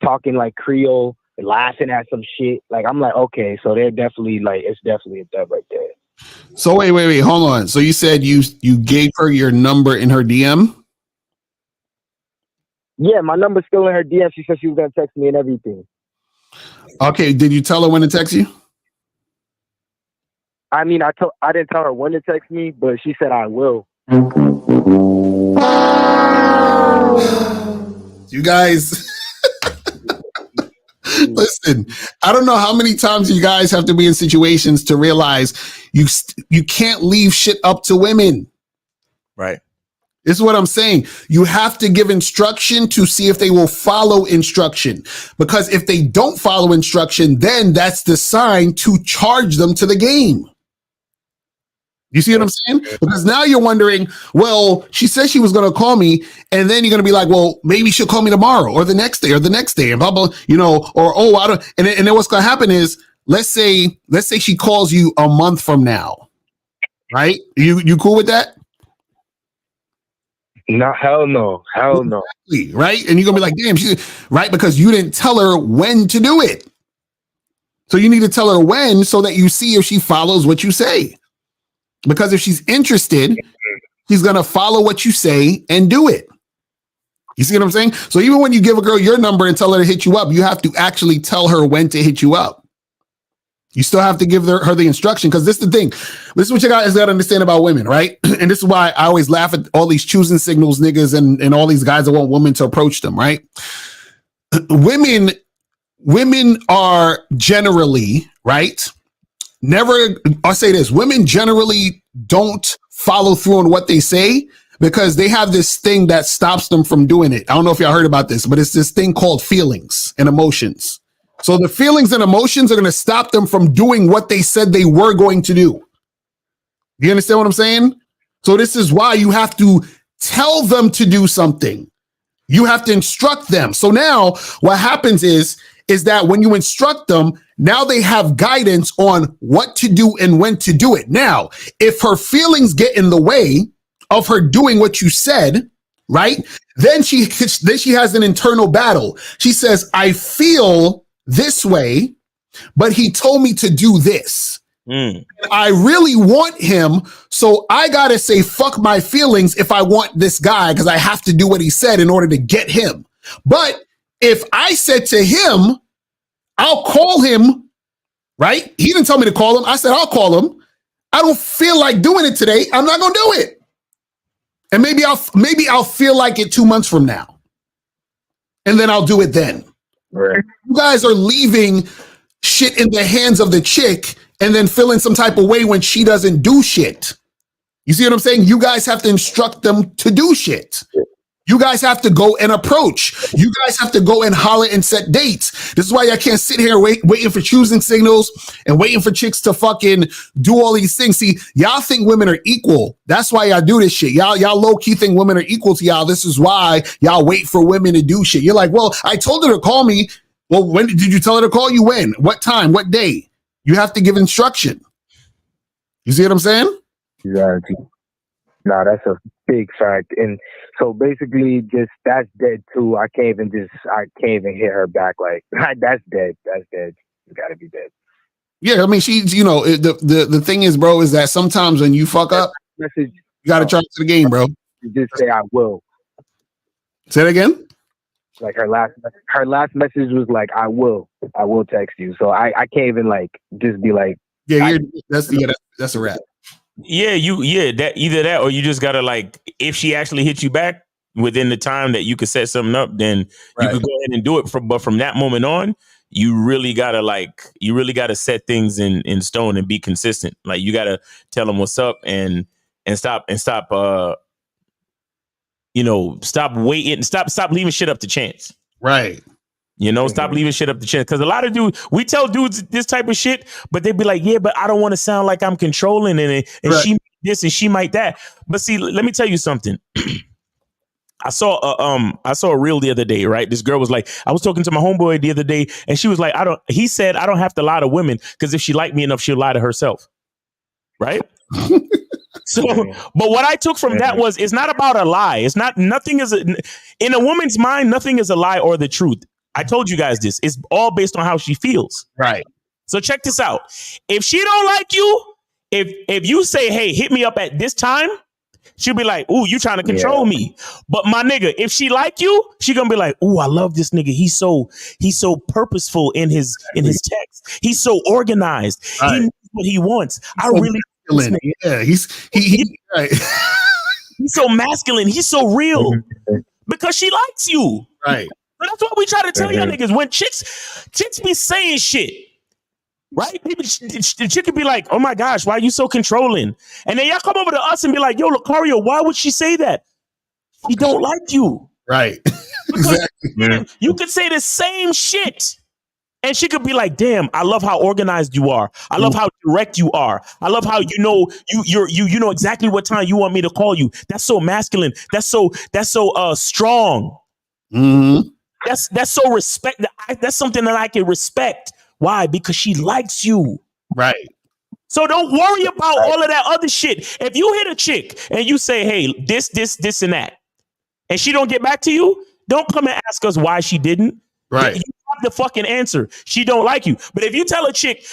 talking like Creole, laughing at some shit. Like I'm like, okay, so they're definitely like, it's definitely a dub right there. So wait, hold on. So you said you gave her your number in her DM? Yeah, my number's still in her DM. She said she was gonna text me and everything. Okay, did you tell her when to text you? I mean, I didn't tell her when to text me, but she said I will. You guys, listen, I don't know how many times you guys have to be in situations to realize you can't leave shit up to women. Right. This is what I'm saying. You have to give instruction to see if they will follow instruction. Because if they don't follow instruction, then that's the sign to charge them to the game. You see what I'm saying? Because now you're wondering, well, she said she was going to call me, and then you're going to be like, well, maybe she'll call me tomorrow or the next day, and blah, blah, or, oh, I don't. And then what's going to happen is, let's say she calls you a month from now, right? You cool with that? No, hell no. Exactly, right? And you're going to be like, damn, right? Because you didn't tell her when to do it. So you need to tell her when so that you see if she follows what you say. Because if she's interested, she's going to follow what you say and do it. You see what I'm saying? So even when you give a girl your number and tell her to hit you up, you have to actually tell her when to hit you up. You still have to give her the instruction, because this is the thing. This is what you guys got to understand about women, right? And this is why I always laugh at all these choosing signals niggas and all these guys that want women to approach them, right? Women are generally, right? I'll say this, women generally don't follow through on what they say because they have this thing that stops them from doing it. I don't know if y'all heard about this, but it's this thing called feelings and emotions. So the feelings and emotions are going to stop them from doing what they said they were going to do. You understand what I'm saying? So this is why you have to tell them to do something. You have to instruct them. So now what happens is that when you instruct them, now they have guidance on what to do and when to do it. Now, if her feelings get in the way of her doing what you said, right? Then she has an internal battle. She says, I feel this way, but he told me to do this. I really want him, so I gotta say fuck my feelings if I want this guy, because I have to do what he said in order to get him. But if I said to him, I'll call him, right? He didn't tell me to call him. I said, I'll call him. I don't feel like doing it today. I'm not gonna do it. And maybe I'll feel like it 2 months from now. And then I'll do it then. Right. You guys are leaving shit in the hands of the chick and then feeling some type of way when she doesn't do shit. You see what I'm saying? You guys have to instruct them to do shit. You guys have to go and approach. You guys have to go and holler and set dates. This is why I can't sit here waiting for choosing signals and waiting for chicks to fucking do all these things. See, y'all think women are equal. That's why y'all do this shit. Y'all low-key think women are equal to y'all. This is why y'all wait for women to do shit. You're like, well, I told her to call me. Well, when did you tell her to call you? When? What time? What day? You have to give instruction. You see what I'm saying? Exactly. No, that's a big fact. And so basically just that's dead too. I can't even hit her back like that's dead. That's dead. It's gotta be dead. Yeah, I mean she's the thing is, bro, is that sometimes when you fuck up, you gotta charge to the game, bro. You just say I will. Say it again. Like her last message was like, I will text you. So I can't even like just be like, that's a wrap. That either that or you just gotta like, if she actually hits you back within the time that you could set something up, then you could go ahead and do it. But from that moment on, you really gotta set things in stone and be consistent. Like you gotta tell them what's up and stop stop waiting, stop leaving shit up to chance. Right. Stop leaving shit up to chance. Because a lot of dudes, we tell dudes this type of shit, but they be like, yeah, but I don't want to sound like I'm controlling and she might this and she might that. But see, let me tell you something. I saw a reel the other day, right? This girl was like, I was talking to my homeboy the other day, and she was like, he said, I don't have to lie to women because if she liked me enough, she'll lie to herself. Right? So, but what I took from that was, it's not about a lie. It's not, nothing is, in a woman's mind, nothing is a lie or the truth. I told you guys this. It's all based on how she feels. Right. So check this out. If she don't like you, if you say, hey, hit me up at this time, she'll be like, ooh, you trying to control me. But my nigga, if she like you, she gonna be like, ooh, I love this nigga. He's so purposeful in his text. He's so organized. Right. He knows what he wants. I really masculine. Yeah, he right. He's so masculine. He's so real. Because she likes you. Right. But that's what we try to tell y'all niggas. When chicks be saying shit, right? The chick could be like, oh my gosh, why are you so controlling? And then y'all come over to us and be like, yo, Lucario, why would she say that? She don't like you. Right. Exactly. You could say the same shit. And she could be like, damn, I love how organized you are. I love how direct you are. I love how you know exactly what time you want me to call you. That's so masculine. That's so strong. Mm-hmm. That's so respect. That's something that I can respect. Why? Because she likes you. Right. So don't worry about all of that other shit. If you hit a chick and you say, hey, this, and that, and she don't get back to you, don't come and ask us why she didn't. Right. You have the fucking answer. She don't like you. But if you tell a chick,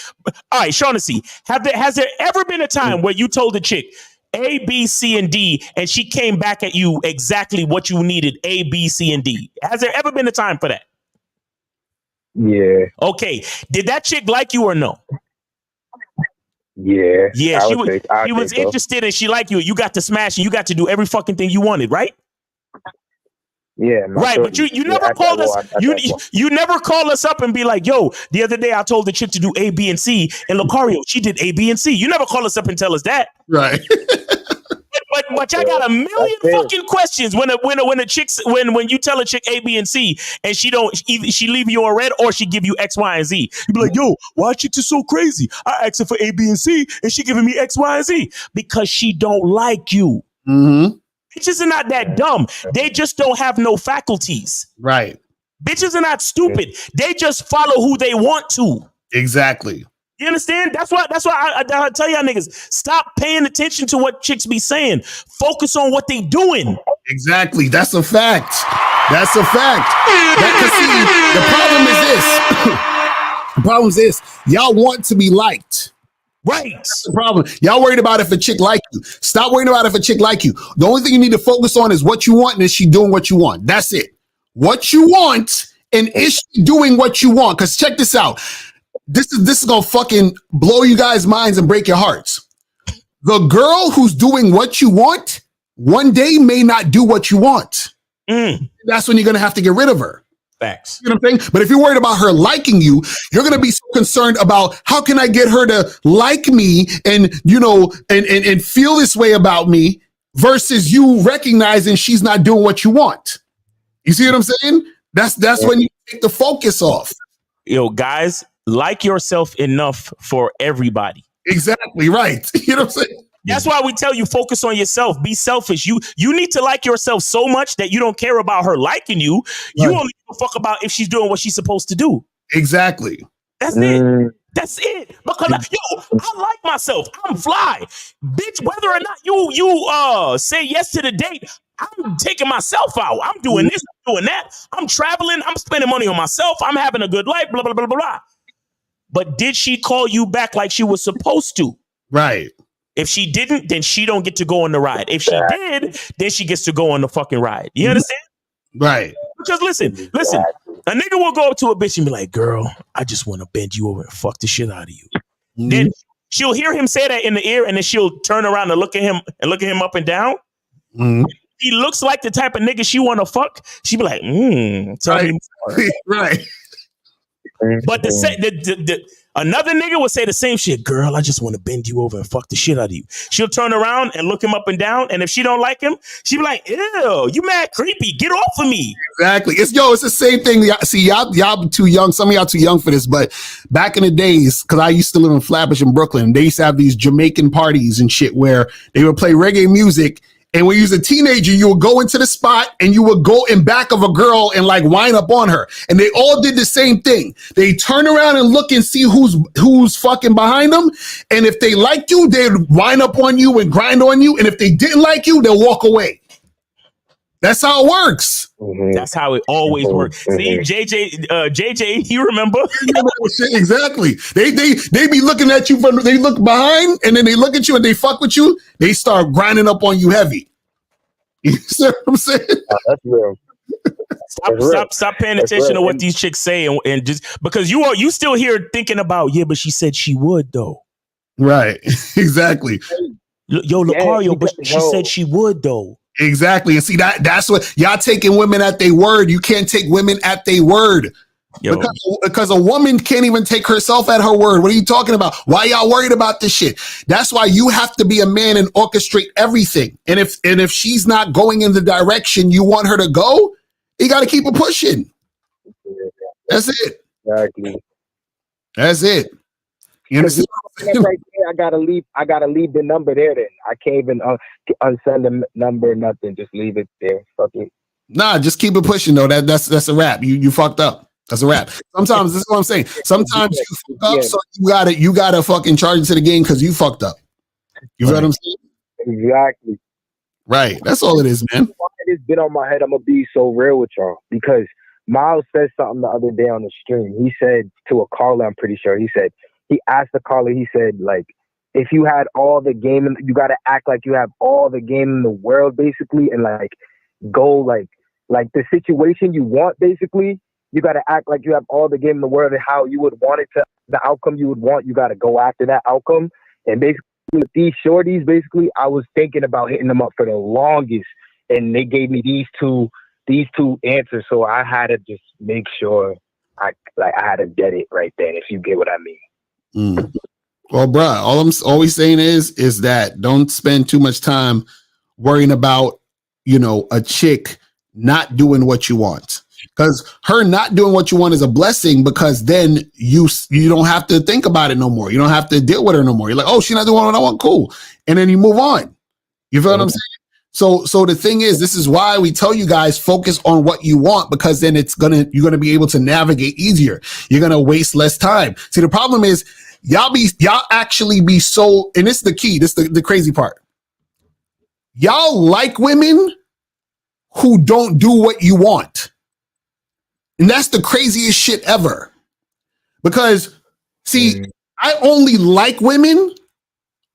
all right, Shaughnessy, has there ever been a time where you told a chick A, B, C, and D, and she came back at you exactly what you needed, A, B, C, and D? Has there ever been a time for that? Yeah. Okay. Did that chick like you or no? Yeah. Yeah, she was interested and she liked you. You got to smash and you got to do every fucking thing you wanted, right? Yeah. Right, but you never called us. You never call us up and be like, yo, the other day I told the chick to do A, B, and C, and Lucario, she did A, B, and C. You never call us up and tell us that. Right. But I got a million fucking questions when you tell a chick A, B, and C and she leave you on red or she give you X, Y, and Z. You be like, yo, why chicks are so crazy? I asked her for A, B, and C and she giving me X, Y, and Z because she don't like you. Mm-hmm. Bitches are not that dumb. They just don't have no faculties. Right. Bitches are not stupid. They just follow who they want to. Exactly. You understand? That's why I tell y'all niggas, stop paying attention to what chicks be saying. Focus on what they doing. Exactly. That's a fact. That's a fact. The problem is this. Y'all want to be liked. Right. That's the problem. Y'all worried about if a chick like you. Stop worrying about if a chick like you. The only thing you need to focus on is what you want and is she doing what you want. That's it. What you want and is she doing what you want? Because check this out. This is gonna fucking blow you guys' minds and break your hearts. The girl who's doing what you want one day may not do what you want. That's when you're gonna have to get rid of her. Facts. You know what I'm saying? But if you're worried about her liking you, you're gonna be so concerned about how can I get her to like me and and feel this way about me versus you recognizing she's not doing what you want. You see what I'm saying? That's when you take the focus off. Yo, guys, like yourself enough for everybody. Exactly right. You know what I'm saying? That's why we tell you focus on yourself. Be selfish. You need to like yourself so much that you don't care about her liking you. You only give a fuck about if she's doing what she's supposed to do. Exactly. That's it. That's it. Because I like myself. I'm fly. Bitch, whether or not you say yes to the date, I'm taking myself out. I'm doing this, I'm doing that. I'm traveling. I'm spending money on myself. I'm having a good life, blah, blah, blah, blah, blah. But did she call you back like she was supposed to? Right. If she didn't, then she don't get to go on the ride. If she did, then she gets to go on the fucking ride. You understand? Right. Because listen, a nigga will go up to a bitch and be like, "Girl, I just want to bend you over and fuck the shit out of you." Then she'll hear him say that in the ear, and then she'll turn around and look at him up and down. He looks like the type of nigga she want to fuck. She be like, tell me more. Right. But another nigga would say the same shit. "Girl, I just want to bend you over and fuck the shit out of you." She'll turn around and look him up and down, and if she don't like him, she be like, "Ew, you mad creepy. Get off of me." Exactly. It's the same thing. See, y'all too young. Some of y'all too young for this, but back in the days, because I used to live in Flatbush in Brooklyn, they used to have these Jamaican parties and shit where they would play reggae music. And when you was a teenager, you would go into the spot and you would go in back of a girl and like wind up on her. And they all did the same thing. They turn around and look and see who's fucking behind them. And if they liked you, they'd wind up on you and grind on you. And if they didn't like you, they'll walk away. That's how it works. That's how it always works. See, JJ, you remember? Exactly. They be looking at you they look behind and then they look at you and they fuck with you. They start grinding up on you heavy. You see what I'm saying? That's real. Stop paying attention to what these chicks say and just because you still here thinking about, yeah, but she said she would though. Right. Exactly. Yo, Lucario, but she said she would though. Exactly. And see that's what y'all taking women at their word. You can't take women at their word. Because a woman can't even take herself at her word. What are you talking about? Why y'all worried about this shit? That's why you have to be a man and orchestrate everything. And if she's not going in the direction you want her to go, you got to keep it pushing. That's it. Exactly. That's it. You understand? Right there, I gotta leave the number there. Then I can't even unsend the number. Nothing. Just leave it there. Fuck it. Nah, just keep it pushing though. That's a wrap. You fucked up. That's a wrap. Sometimes this is what I'm saying. Sometimes you fuck up, so you gotta fucking charge into the game because you fucked up. You know what I'm saying? Exactly. Right. That's all it is, man. It's been on my head. I'm gonna be so real with y'all because Miles said something the other day on the stream. He said to a caller, I'm pretty sure. He asked the caller. He said, like, if you had all the game, you gotta act like you have all the game in the world, basically, and like go like the situation you want, basically. You got to act like you have all the game in the world and how you would want it to, the outcome you would want. You got to go after that outcome. And basically, with these shorties, basically, I was thinking about hitting them up for the longest, and they gave me these two answers. So I had to just make sure I had to get it right then, if you get what I mean. Well, bruh, all I'm always saying is that don't spend too much time worrying about, a chick not doing what you want. Because her not doing what you want is a blessing, because then you don't have to think about it no more. You don't have to deal with her no more. You're like, oh, she's not doing what I want. Cool. And then you move on. You feel what I'm saying? So the thing is, this is why we tell you guys focus on what you want, because then you're gonna be able to navigate easier. You're gonna waste less time. See, the problem is y'all actually be so, and this is the key. This is the crazy part. Y'all like women who don't do what you want. And that's the craziest shit ever. Because, see, I only like women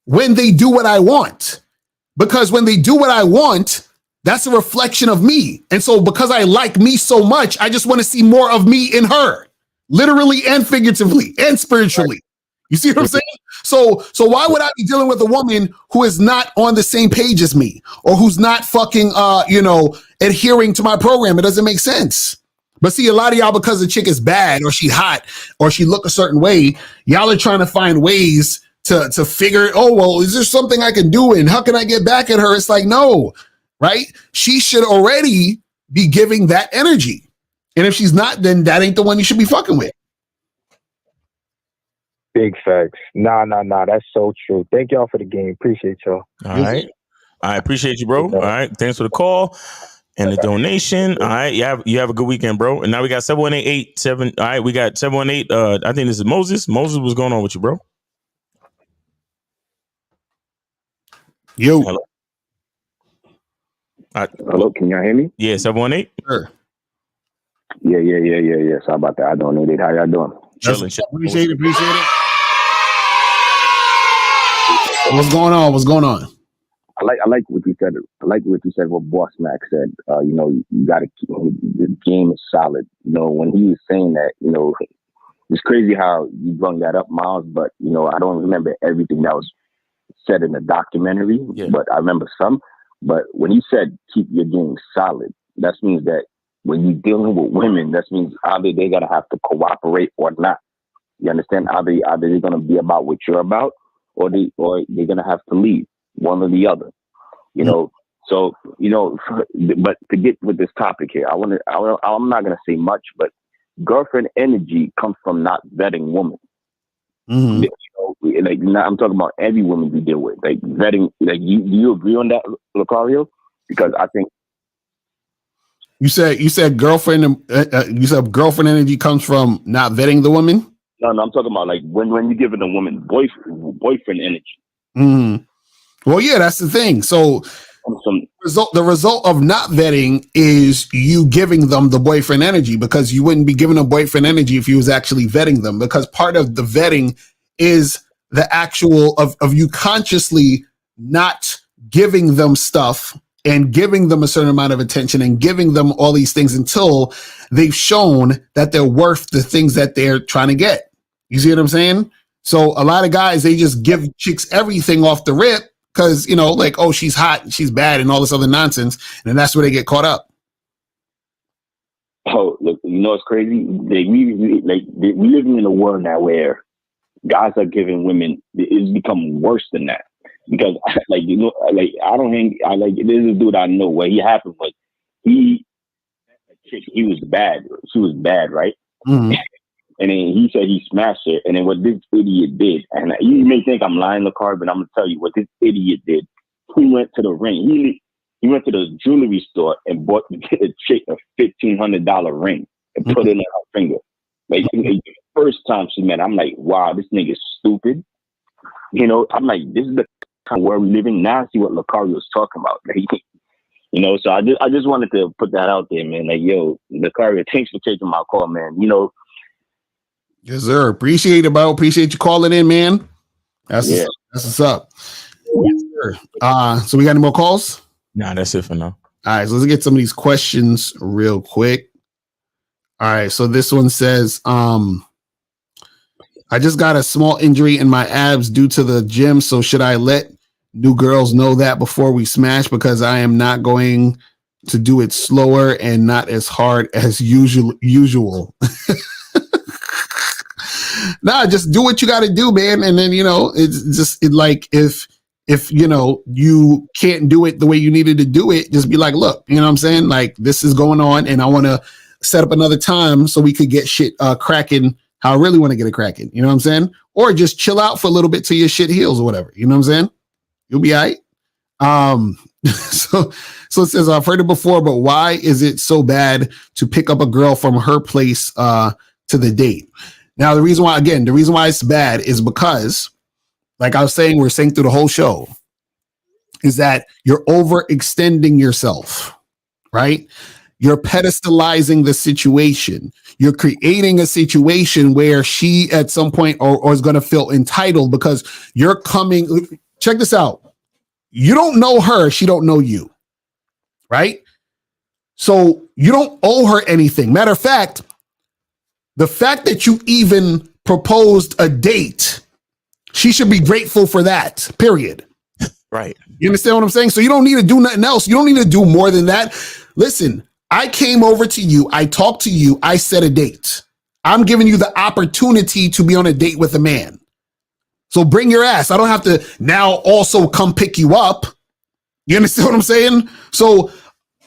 when they do what I want. Because when they do what I want, that's a reflection of me. And so because I like me so much, I just want to see more of me in her. Literally and figuratively and spiritually. You see what I'm saying? So why would I be dealing with a woman who is not on the same page as me, or who's not fucking, adhering to my program? It doesn't make sense. But see, a lot of y'all, because the chick is bad or she hot or she look a certain way, y'all are trying to find ways to figure, oh, well, is there something I can do? And how can I get back at her? It's like, no, right? She should already be giving that energy. And if she's not, then that ain't the one you should be fucking with. Big facts. Nah. That's so true. Thank y'all for the game. Appreciate y'all. All right. I appreciate you, bro. All right. Thanks for the call. And the donation. All right. You have a good weekend, bro. And now we got 71887. All right. We got 718. I think this is Moses. Moses, what's going on with you, bro? Yo. Hello. Hello. Can y'all hear me? Yeah. 718. Sure. Yeah. Sorry about that. I donated. How y'all doing? Chilling. Appreciate it. What's going on? I like what you said. I like what you said. What Boss Mac said. You know, you got to keep the game is solid. You know, when he was saying that, you know, it's crazy how you brought that up, Miles. But you know, I don't remember everything that was said in the documentary. Yeah. But I remember some. But when he said keep your game solid, that means that when you're dealing with women, that means either they're gonna have to cooperate or not. You understand? Either they're gonna be about what you're about, or they're gonna have to leave, one or the other. You know. So you know, but to get with this topic here, I'm not gonna say much, but girlfriend energy comes from not vetting women. Mm-hmm. You know, like I'm talking about every woman we deal with, like vetting. Like, do you agree on that, Lucario? Because I think you said girlfriend. You said girlfriend energy comes from not vetting the woman. No, I'm talking about like when you're giving a woman boyfriend energy. Mm-hmm. Well, yeah, that's the thing. So the result of not vetting is you giving them the boyfriend energy, because you wouldn't be giving them boyfriend energy if you was actually vetting them, because part of the vetting is the actual of you consciously not giving them stuff and giving them a certain amount of attention and giving them all these things until they've shown that they're worth the things that they're trying to get. You see what I'm saying? So a lot of guys, they just give chicks everything off the rip because, you know, like, oh, she's hot, she's bad, and all this other nonsense. And that's where they get caught up. Oh, look, you know, it's crazy. We living in a world now where guys are giving women, it's become worse than that. Because, like, you know, like, there's a dude I know where he happened, but he was bad. She was bad, right? Mm-hmm. And then he said he smashed her. And then what this idiot did, and you may think I'm lying, Lacar, but I'm going to tell you what this idiot did. He went to the ring. He went to the jewelry store and bought the chick a $1,500 ring and put it on her finger. Like, the first time she met, I'm like, wow, this nigga's stupid. You know, I'm like, this is the kind of world we live in. Now I see what Lucario was talking about. Like, you know, so I just wanted to put that out there, man. Like, yo, Lucario, thanks for taking my call, man. You know. Yes, sir. Appreciate it, bro. Appreciate you calling in, man. That's what's up. Yes, sir. So we got any more calls? Nah, that's it for now. All right, so let's get some of these questions real quick. All right, so this one says, I just got a small injury in my abs due to the gym, so should I let new girls know that before we smash? Because I am not going to do it slower and not as hard as usual. Nah, just do what you got to do, man. And then, you know, it's just like if you know, you can't do it the way you needed to do it, just be like, look, you know what I'm saying? Like, this is going on and I want to set up another time so we could get shit cracking how I really want to get it cracking. You know what I'm saying? Or just chill out for a little bit till your shit heals or whatever. You know what I'm saying? You'll be all right. So it says, I've heard it before, but why is it so bad to pick up a girl from her place to the date? Now, the reason why it's bad is because, like I was saying, we're saying through the whole show, is that you're overextending yourself, right? You're pedestalizing the situation. You're creating a situation where she at some point or is going to feel entitled because you're coming. Check this out. You don't know her. She don't know you, right? So you don't owe her anything. Matter of fact, the fact that you even proposed a date, she should be grateful for that, period. Right. You understand what I'm saying? So you don't need to do nothing else. You don't need to do more than that. Listen, I came over to you. I talked to you. I set a date. I'm giving you the opportunity to be on a date with a man. So bring your ass. I don't have to now also come pick you up. You understand what I'm saying? So,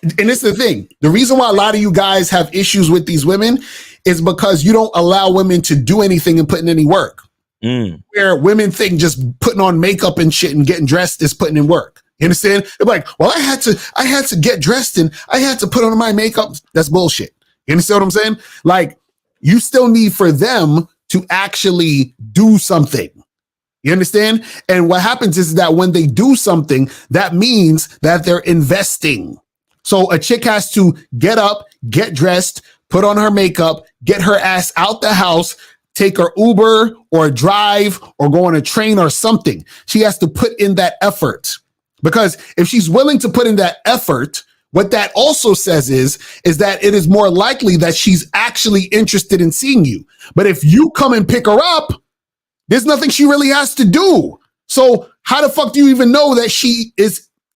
and it's the thing. The reason why a lot of you guys have issues with these women is because you don't allow women to do anything and put in any work. Where women think just putting on makeup and shit and getting dressed is putting in work. You understand? They're like, well, I had to get dressed and I had to put on my makeup. That's bullshit. You understand what I'm saying? Like, you still need for them to actually do something. You understand? And what happens is that when they do something, that means that they're investing. So a chick has to get up, get dressed, put on her makeup, get her ass out the house, take her Uber or drive or go on a train or something. She has to put in that effort Because if she's willing to put in that effort, what that also says is that it is more likely that she's actually interested in seeing you. But if you come and pick her up, there's nothing she really has to do. So how the fuck do you even know that she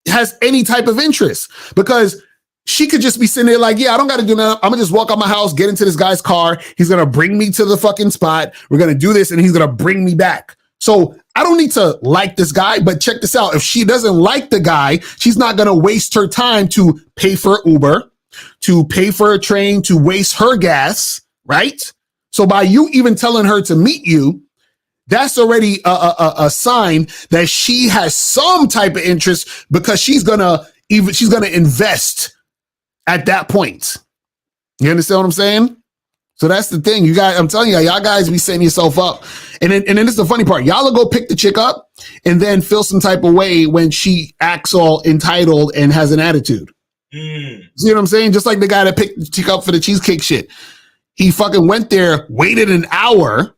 has any type of interest? Because she could just be sitting there like, yeah, I don't got to do nothing. I'm going to just walk out my house, get into this guy's car. He's going to bring me to the fucking spot. We're going to do this and he's going to bring me back. So I don't need to like this guy, but check this out. If she doesn't like the guy, she's not going to waste her time to pay for Uber, to pay for a train, to waste her gas, right? So by you even telling her to meet you, that's already a sign that she has some type of interest, because she's gonna invest at that point. You understand what I'm saying? So that's the thing. You guys, I'm telling you, y'all guys be setting yourself up. And then this is the funny part. Y'all will go pick the chick up and then feel some type of way when she acts all entitled and has an attitude. See what I'm saying? Just like the guy that picked the chick up for the cheesecake shit. He fucking went there, waited an hour,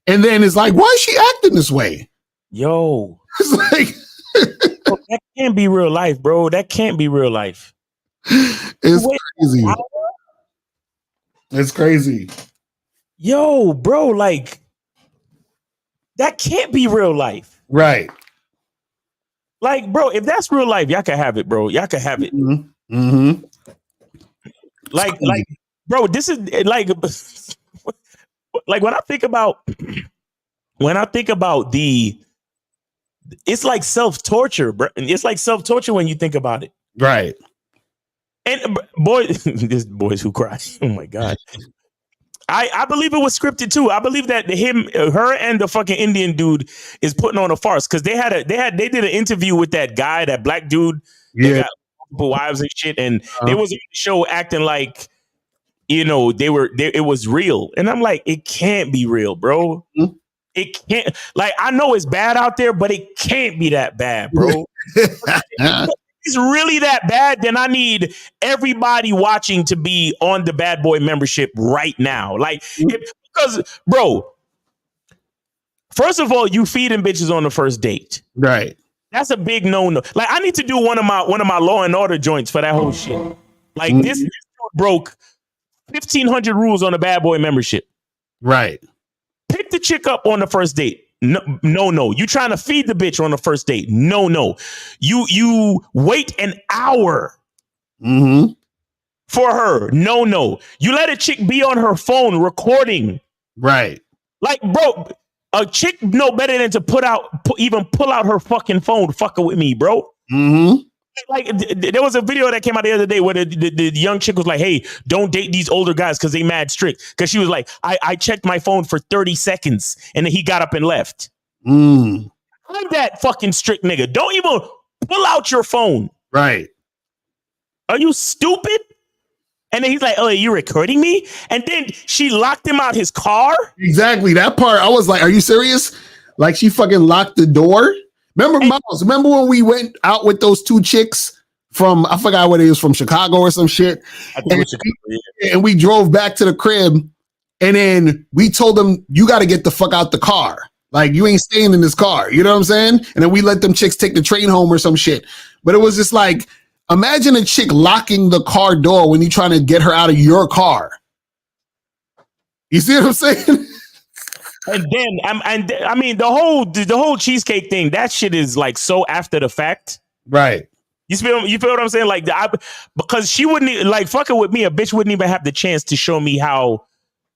and then is like, why is she acting this way? Yo. It's like bro, that can't be real life, bro. That can't be real life. It's crazy. It's crazy. Yo, bro, like, that can't be real life. Right. Like, bro, if that's real life, y'all can have it, bro. Y'all can have it. Mm-hmm. Like, bro, this is like when I think about it's like self-torture, bro. It's like self-torture when you think about it. Right. And this boys who cry. Oh my God. I believe it was scripted too. I believe that her and the fucking Indian dude is putting on a farce, because they did an interview with that guy, that black dude. Yeah. Got multiple wives and shit, and they was on the show acting like, you know, it was real. And I'm like, it can't be real, bro. Mm-hmm. It can't. Like, I know it's bad out there, but it can't be that bad, bro. It's really that bad, then I need everybody watching to be on the Bad Boy membership right now. Like, because, bro, first of all, you feeding bitches on the first date. Right. That's a big no-no. Like, I need to do one of my Law and Order joints for that whole shit. Like, this dude broke 1,500 rules on the Bad Boy membership. Right. Pick the chick up on the first date. No. You trying to feed the bitch on the first date? No. You wait an hour for her? No. You let a chick be on her phone recording? Right. Like, bro, a chick know better than to pull out her fucking phone fucking with me, bro. Mm-hmm. Like, there was a video that came out the other day where the young chick was like, hey, don't date these older guys because they mad strict. Because she was like, I checked my phone for 30 seconds and then he got up and left. I'm that fucking strict nigga. Don't even pull out your phone. Right. Are you stupid? And then he's like, oh, are you recording me? And then she locked him out his car. Exactly. That part, I was like, are you serious? Like, she fucking locked the door? Remember when we went out with those two chicks from, I forgot what it was, from Chicago or some shit? I think it was Chicago, yeah. And we drove back to the crib, and then we told them, you got to get the fuck out the car. Like, you ain't staying in this car. You know what I'm saying? And then we let them chicks take the train home or some shit. But it was just like, imagine a chick locking the car door when you're trying to get her out of your car. You see what I'm saying? And then, I mean, the whole cheesecake thing, that shit is like so after the fact. Right. You feel what I'm saying? Like, because she wouldn't, like, fucking with me, a bitch wouldn't even have the chance to show me how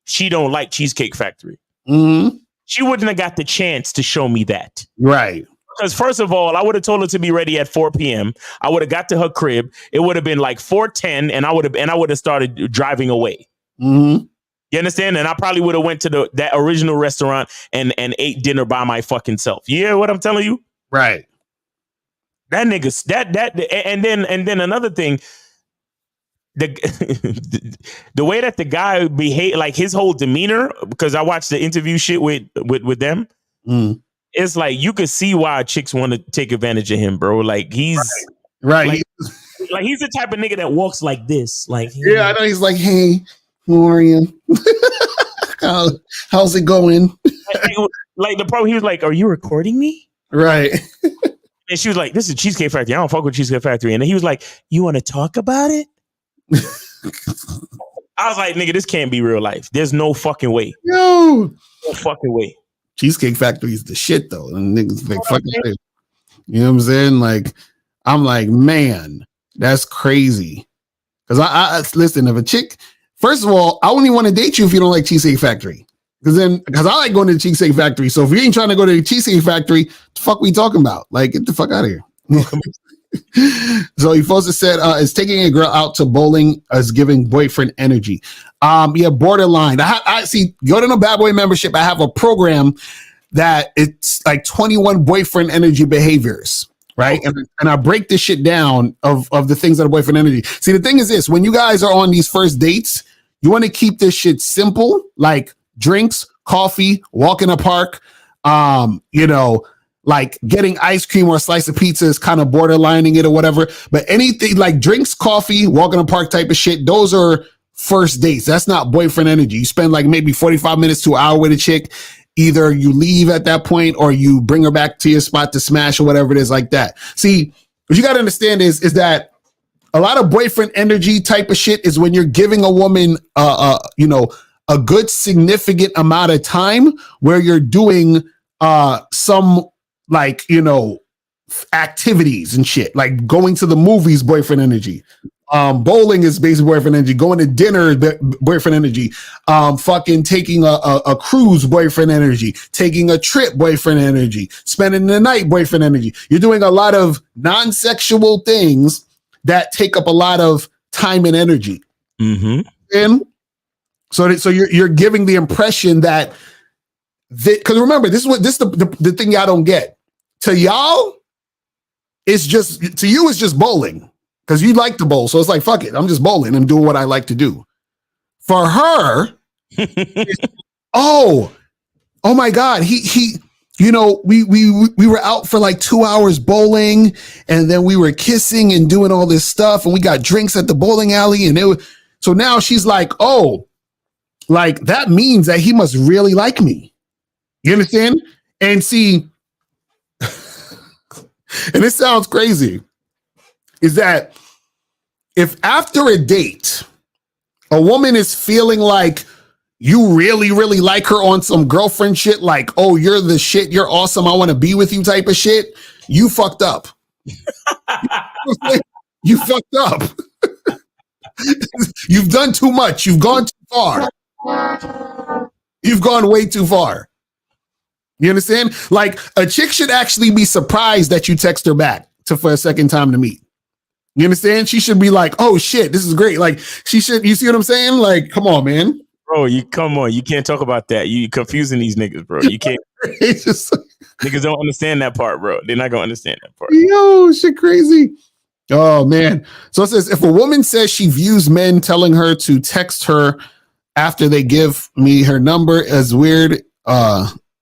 she don't like Cheesecake Factory. Mm-hmm. She wouldn't have got the chance to show me that. Right. Because first of all, I would have told her to be ready at 4 p.m. I would have got to her crib. It would have been like 4:10, and I would have started driving away. Mm-hmm. You understand? And I probably would have went to that original restaurant and ate dinner by my fucking self. You hear what I'm telling you? Right. That nigga, and then another thing, the way that the guy behaved, like his whole demeanor, because I watched the interview shit with them. It's like you could see why chicks want to take advantage of him, bro. Like he's right. Like he's the type of nigga that walks like this. Like, yeah, I know. He's like, hey, how are you? How's it going? Like the problem, he was like, are you recording me? Right. And she was like, "This is Cheesecake Factory. I don't fuck with Cheesecake Factory." And then he was like, "You want to talk about it?" I was like, "Nigga, this can't be real life. There's no fucking way. Yo, no fucking way." Cheesecake Factory is the shit though. And niggas like fucking shit. You know what I'm saying? Like, I'm like, man, that's crazy. Because I listen, if a chick, first of all, I wouldn't even want to date you if you don't like Cheesecake Factory. Because I like going to the Cheesecake Factory. So if you ain't trying to go to the Cheesecake Factory, the fuck we talking about? Like, get the fuck out of here. So he also said, is taking a girl out to bowling as giving boyfriend energy. Yeah, borderline. I see, go to the Bad Boy membership. I have a program that it's like 21 boyfriend energy behaviors, right? And I break this shit down of the things that are boyfriend energy. See, the thing is this, when you guys are on these first dates, you want to keep this shit simple, like drinks, coffee, walk in a park, like getting ice cream or a slice of pizza is kind of borderlining it or whatever. But anything like drinks, coffee, walk in a park type of shit, those are first dates. That's not boyfriend energy. You spend like maybe 45 minutes to an hour with a chick. Either you leave at that point or you bring her back to your spot to smash or whatever it is like that. See, what you got to understand is that a lot of boyfriend energy type of shit is when you're giving a woman, a good significant amount of time where you're doing some activities and shit, like going to the movies, boyfriend energy. Bowling is basically boyfriend energy. Going to dinner, boyfriend energy. Fucking taking a cruise, boyfriend energy. Taking a trip, boyfriend energy. Spending the night, boyfriend energy. You're doing a lot of non-sexual things that take up a lot of time and energy. Mm-hmm. And so you're giving the impression that because remember, this is the thing y'all don't get. To y'all, it's just bowling. Because you like to bowl. So it's like, fuck it. I'm just bowling and doing what I like to do. For her, oh my God. We were out for like 2 hours bowling and then we were kissing and doing all this stuff and we got drinks at the bowling alley. And so now she's like, oh, like that means that he must really like me. You understand? And see, and it sounds crazy. Is that if after a date, a woman is feeling like you really, really like her on some girlfriend shit, like, oh, you're the shit, you're awesome, I want to be with you type of shit, you fucked up. You fucked up. You've done too much. You've gone too far. You've gone way too far. You understand? Like a chick should actually be surprised that you text her back for a second time to meet. You understand? She should be like, oh shit, this is great. Like she should, you see what I'm saying? Like, come on, man. Bro, you can't talk about that. You confusing these niggas, bro. You can't. Niggas don't understand that part, bro. They're not gonna understand that part. Yo, shit crazy. Oh man. So it says if a woman says she views men telling her to text her after they give me her number as weird,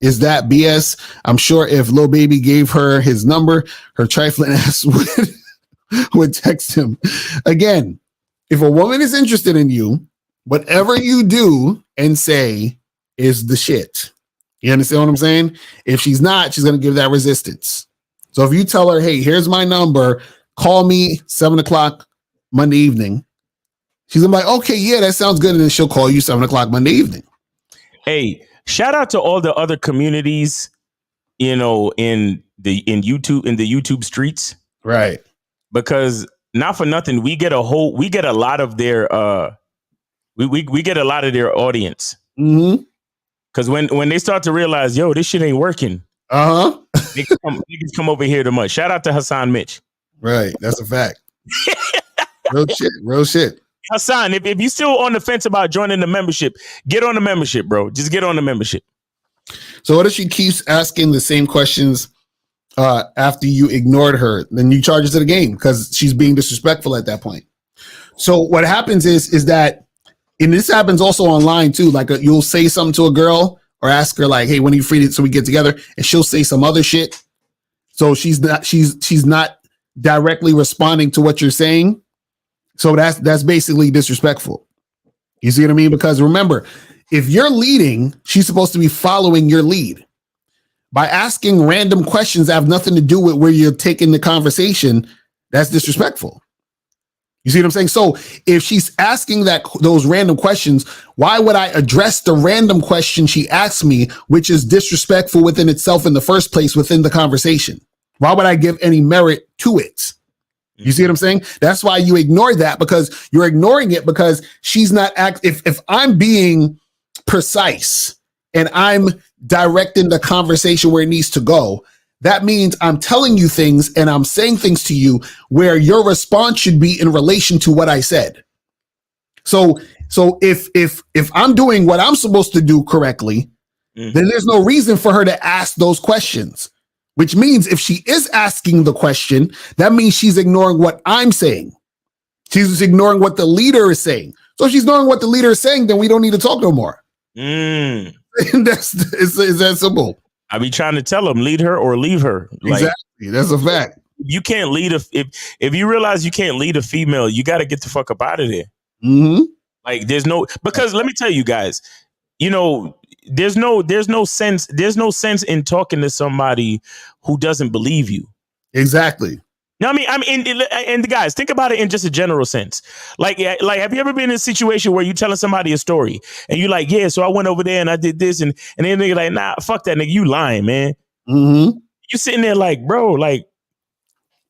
is that BS? I'm sure if Lil Baby gave her his number, her trifling ass would text him. Again, if a woman is interested in you, whatever you do and say is the shit. You understand what I'm saying? If she's not, she's going to give that resistance. So if you tell her, hey, here's my number, call me 7:00 Monday evening, she's going to be like, okay, yeah, that sounds good. And then she'll call you 7:00 Monday evening. Hey, shout out to all the other communities, in the YouTube streets. Right. Because not for nothing, we get a lot of their we get a lot of their audience. Mm-hmm. Because when they start to realize, yo, this shit ain't working. Niggas come over here too much. Shout out to Hassan Mitch. Right, that's a fact. Real shit. Hassan, if you still on the fence about joining the membership, get on the membership, bro. Just get on the membership. So what if she keeps asking the same questions after you ignored her? Then you charge her to the game because she's being disrespectful at that point. So what happens is that, and this happens also online too, like you'll say something to a girl or ask her like, hey, when are you free so we get together? And she'll say some other shit. So she's not directly responding to what you're saying. So that's basically disrespectful. You see what I mean? Because remember, if you're leading, she's supposed to be following your lead. By asking random questions that have nothing to do with where you're taking the conversation, that's disrespectful. You see what I'm saying? So if she's asking those random questions, why would I address the random question she asked me, which is disrespectful within itself in the first place within the conversation? Why would I give any merit to it? You see what I'm saying? That's why you ignore that, because you're ignoring it because she's not if I'm being precise and I'm directing the conversation where it needs to go, that means I'm telling you things and I'm saying things to you where your response should be in relation to what I said. So if I'm doing what I'm supposed to do correctly, then there's no reason for her to ask those questions, which means if she is asking the question, that means she's ignoring what I'm saying. She's ignoring what the leader is saying. So if she's ignoring what the leader is saying, then we don't need to talk no more. It's that simple. I be trying to tell them, lead her or leave her. Exactly. That's a fact. You can't lead if you realize you can't lead a female, you got to get the fuck up out of there. Like because let me tell you guys, you know, there's no sense in talking to somebody who doesn't believe you. Exactly. No, I mean, and guys, think about it in just a general sense. Like, have you ever been in a situation where you telling somebody a story and you're like, yeah, so I went over there and I did this, and then they're like, nah, fuck that nigga, you lying, man. You sitting there like, bro, like,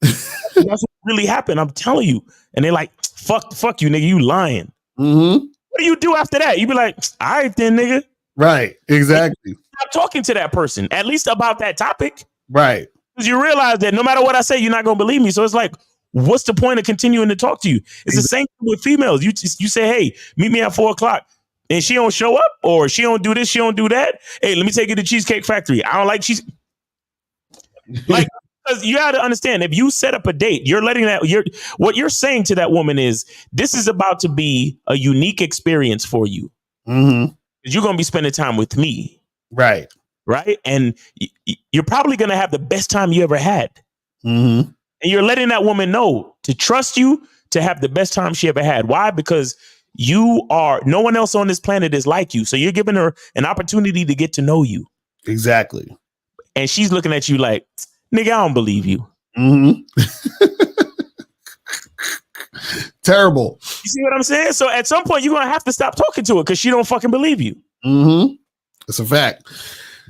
that's what really happened. I'm telling you. And they're like, fuck you, nigga, you lying. What do you do after that? You be like, all right then, nigga. Right. Exactly. Stop talking to that person, at least about that topic. Right. Because you realize that no matter what I say, you're not going to believe me. So it's like, what's the point of continuing to talk to you? It's the same thing with females. You say, hey, meet me at 4:00. And she don't show up, or she don't do this, she don't do that. Hey, let me take you to Cheesecake Factory. I don't like cheese. Like, because you got to understand, if you set up a date, what you're saying to that woman is, this is about to be a unique experience for you. Because you're going to be spending time with me. Right. Right. And you're probably going to have the best time you ever had. And you're letting that woman know to trust you, to have the best time she ever had. Why? Because no one else on this planet is like you. So you're giving her an opportunity to get to know you. Exactly. And she's looking at you like, nigga, I don't believe you. Terrible. You see what I'm saying? So at some point, you're going to have to stop talking to her because she don't fucking believe you. It's a fact.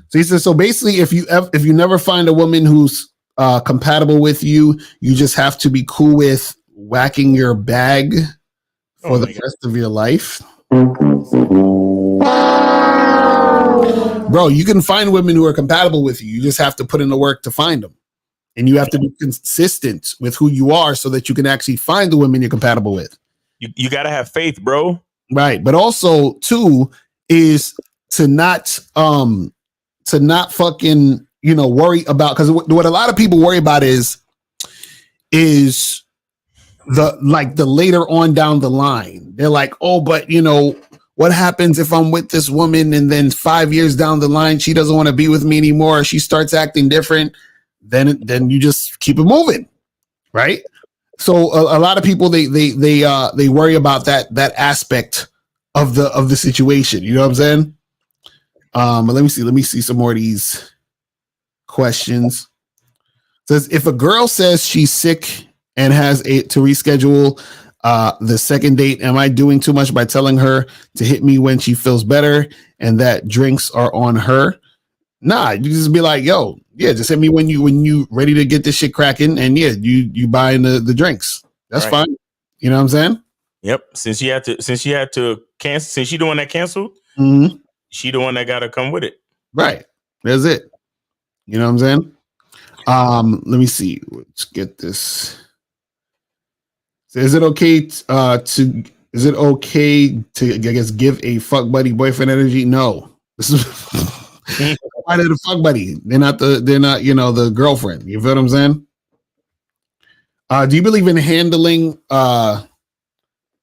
So he says, so basically, if you never find a woman who's compatible with you, you just have to be cool with whacking your bag for the rest of your life. Bro, you can find women who are compatible with you. You just have to put in the work to find them. And you have to be consistent with who you are so that you can actually find the women you're compatible with. You got to have faith, bro. Right. But also, too, is to not fucking, worry about, because what a lot of people worry about is the later on down the line. They're like, oh, but what happens if I'm with this woman and then 5 years down the line, she doesn't want to be with me anymore. She starts acting different. Then you just keep it moving. Right. So a lot of people, they worry about that aspect of the situation. You know what I'm saying? But let me see some more of these questions. It says, if a girl says she's sick and has to reschedule the second date, am I doing too much by telling her to hit me when she feels better and that drinks are on her? Nah, you just be like, yo, yeah, just hit me when you ready to get this shit cracking, and yeah, you buying the drinks. That's fine. You know what I'm saying? Yep. Since you had to cancel, since you the one that canceled, she the one that got to come with it. Right. That's it. You know what I'm saying? Let me see. Let's get this. So is it okay to I guess give a fuck buddy boyfriend energy? No. This is why they're the fuck buddy. They're not the girlfriend. You feel what I'm saying? Do you believe in handling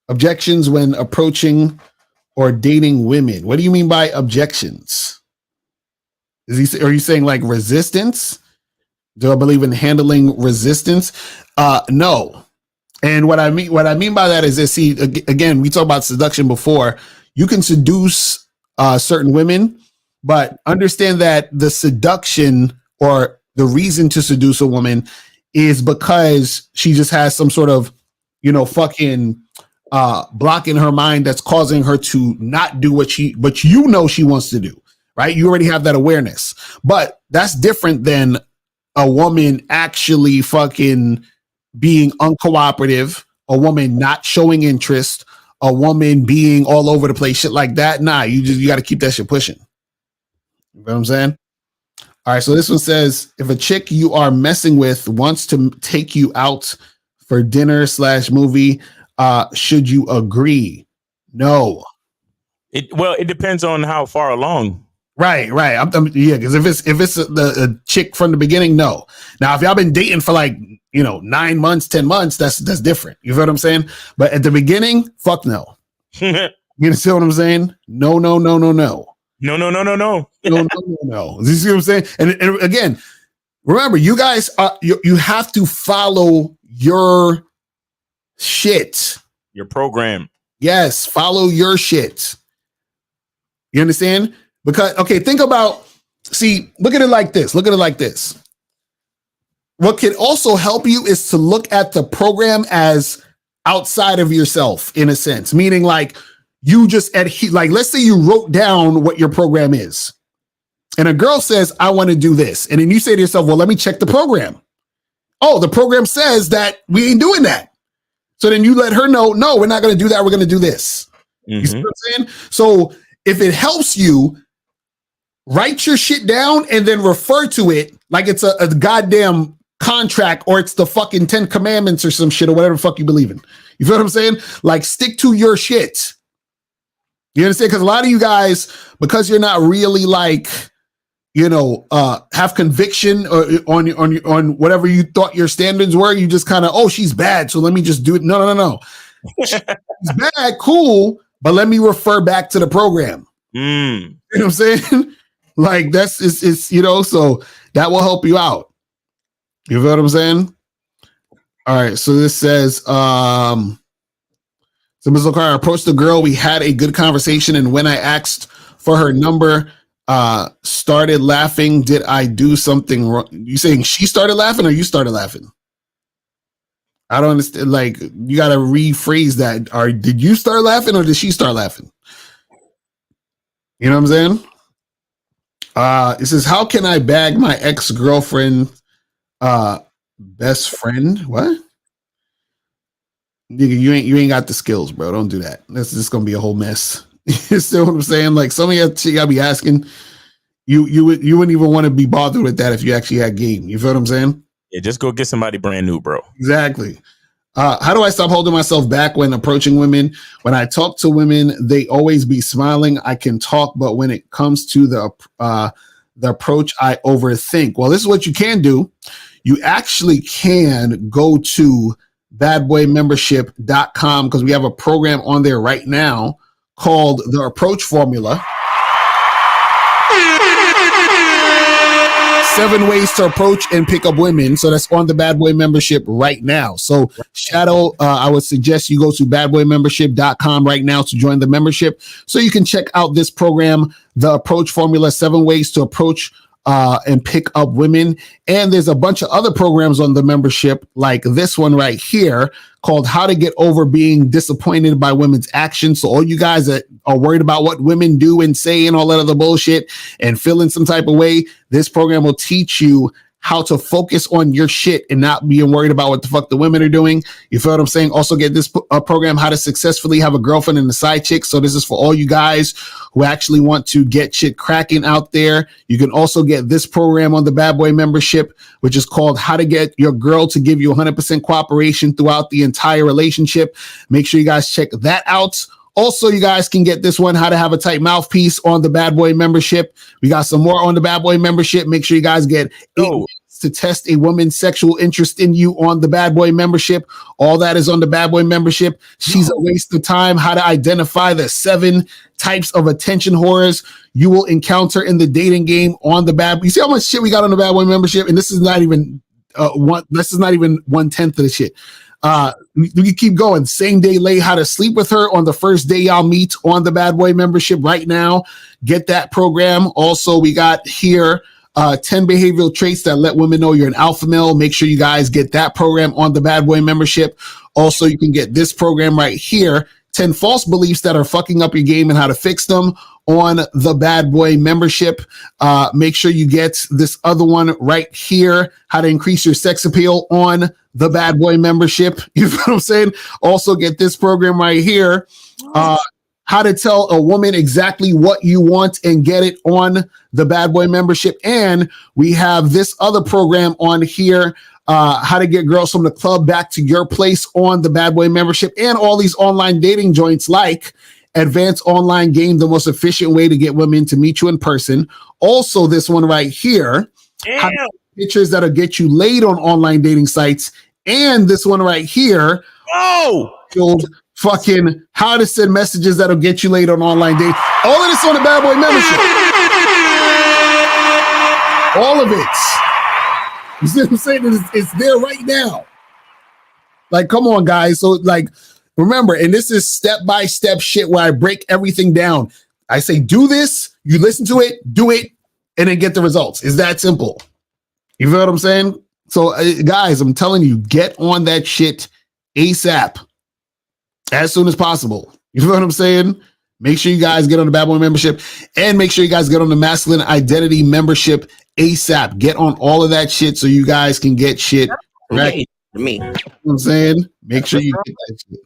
objections when approaching or dating women? What do you mean by objections? Are you saying like resistance? Do I believe in handling resistance? No. And what I mean by that is that, see, again, we talked about seduction before. You can seduce certain women, but understand that the seduction or the reason to seduce a woman is because she just has some sort of, fucking block in her mind that's causing her to not do what she wants to do, right? You already have that awareness, but that's different than a woman actually fucking being uncooperative, a woman not showing interest, a woman being all over the place, shit like that. Nah, you got to keep that shit pushing. You know what I'm saying? All right, so this one says, if a chick you are messing with wants to take you out for dinner / movie, should you agree? No. It depends on how far along. Right. Yeah, because if it's a chick from the beginning, no. Now, if y'all been dating for 9 months, 10 months, that's different. You feel what I'm saying? But at the beginning, fuck no. You understand what I'm saying? No. No. No. You see what I'm saying? And again, remember, you guys you have to follow your shit. Your program. Yes, follow your shit. You understand? Because look at it like this. What can also help you is to look at the program as outside of yourself, in a sense, meaning you just let's say you wrote down what your program is, and a girl says, I want to do this. And then you say to yourself, well, let me check the program. Oh, the program says that we ain't doing that. So then you let her know, no, we're not going to do that. We're going to do this. Mm-hmm. You see what I'm saying? So if it helps you, write your shit down and then refer to it like it's a goddamn contract, or it's the fucking 10 commandments or some shit, or whatever the fuck you believe in. You feel what I'm saying? Stick to your shit. You understand? Because a lot of you guys, because you're not really have conviction on whatever you thought your standards were, you just kind of, oh, she's bad, so let me just do it. No. She's bad, cool, but let me refer back to the program. You know what I'm saying? So that will help you out. You feel what I'm saying? All right, so this says, so Ms. O'Carr approached the girl. We had a good conversation, and when I asked for her number, started laughing. Did I do something wrong? You saying she started laughing or you started laughing? I don't understand. You got to rephrase that. Or did you start laughing or did she start laughing? You know what I'm saying? It says, how can I bag my ex-girlfriend best friend? What? Nigga, you ain't got the skills, bro. Don't do that. That's just gonna be a whole mess. You see what I'm saying? Some of your shit y'all be asking, you wouldn't even want to be bothered with that if you actually had game. You feel what I'm saying? Yeah, just go get somebody brand new, bro. Exactly. How do I stop holding myself back when approaching women? When I talk to women, they always be smiling. I can talk, but when it comes to the approach, I overthink. Well, this is what you can do. You actually can go to badboymembership.com because we have a program on there right now called the Approach Formula. 7 ways to approach and pick up women. So that's on the Bad Boy membership right now. So Shadow, I would suggest you go to badboymembership.com right now to join the membership so you can check out this program, the Approach Formula, 7 ways to approach and pick up women. And there's a bunch of other programs on the membership, like this one right here called How to Get Over Being Disappointed by Women's Actions. So all you guys that are worried about what women do and say and all that other bullshit and feeling some type of way, this program will teach you how to focus on your shit and not being worried about what the fuck the women are doing. You feel what I'm saying? Also get this program, How to Successfully Have a Girlfriend and a Side Chick. So this is for all you guys who actually want to get shit cracking out there. You can also get this program on the Bad Boy membership, which is called How to Get Your Girl to Give You 100% Cooperation Throughout the Entire Relationship. Make sure you guys check that out. Also, you guys can get this one, How to Have a Tight Mouthpiece, on the Bad Boy membership. We got some more on the Bad Boy membership. Make sure you guys get 8 ways to test a woman's sexual interest in you on the Bad Boy membership. All that is on the Bad Boy membership. She's a Waste of Time, How to Identify the 7 types of attention whores you will encounter in the dating game on the Bad Boy. You see how much shit we got on the Bad Boy membership? And this is not even 1/10 of the shit. We can keep going. Same day lay, how to sleep with her on the first day y'all meet on the Bad Boy membership right now. Get that program. Also, we got here 10 behavioral traits that let women know you're an alpha male. Make sure you guys get that program on the Bad Boy membership. Also, you can get this program right here, 10 false beliefs that are fucking up your game and how to fix them on the Bad Boy membership. Make sure you get this other one right here, how to increase your sex appeal on the Bad Boy membership. You know what I'm saying? Also get this program right here, how to tell a woman exactly what you want and get it on the Bad Boy membership. And we have this other program on here, how to get girls from the club back to your place on the Bad Boy membership, and all these online dating joints like Advanced Online Game, the most efficient way to get women to meet you in person. Also, this one right here, pictures that'll get you laid on online dating sites. And this one right here, fucking how to send messages that'll get you laid on online dating. All of this on the Bad Boy membership. All of it. You see what I'm saying? It's there right now. Like, come on, guys. So, like, remember, and this is step-by-step shit where I break everything down. I say, do this, you listen to it, do it, and then get the results. It's that simple. You feel what I'm saying? So, guys, I'm telling you, get on that shit ASAP as soon as possible. You feel what I'm saying? Make sure you guys get on the Bad Boy membership, and make sure you guys get on the Masculine Identity membership ASAP. Get on all of that shit so you guys can get shit right. Me. You know what I'm saying? Make sure you get that shit.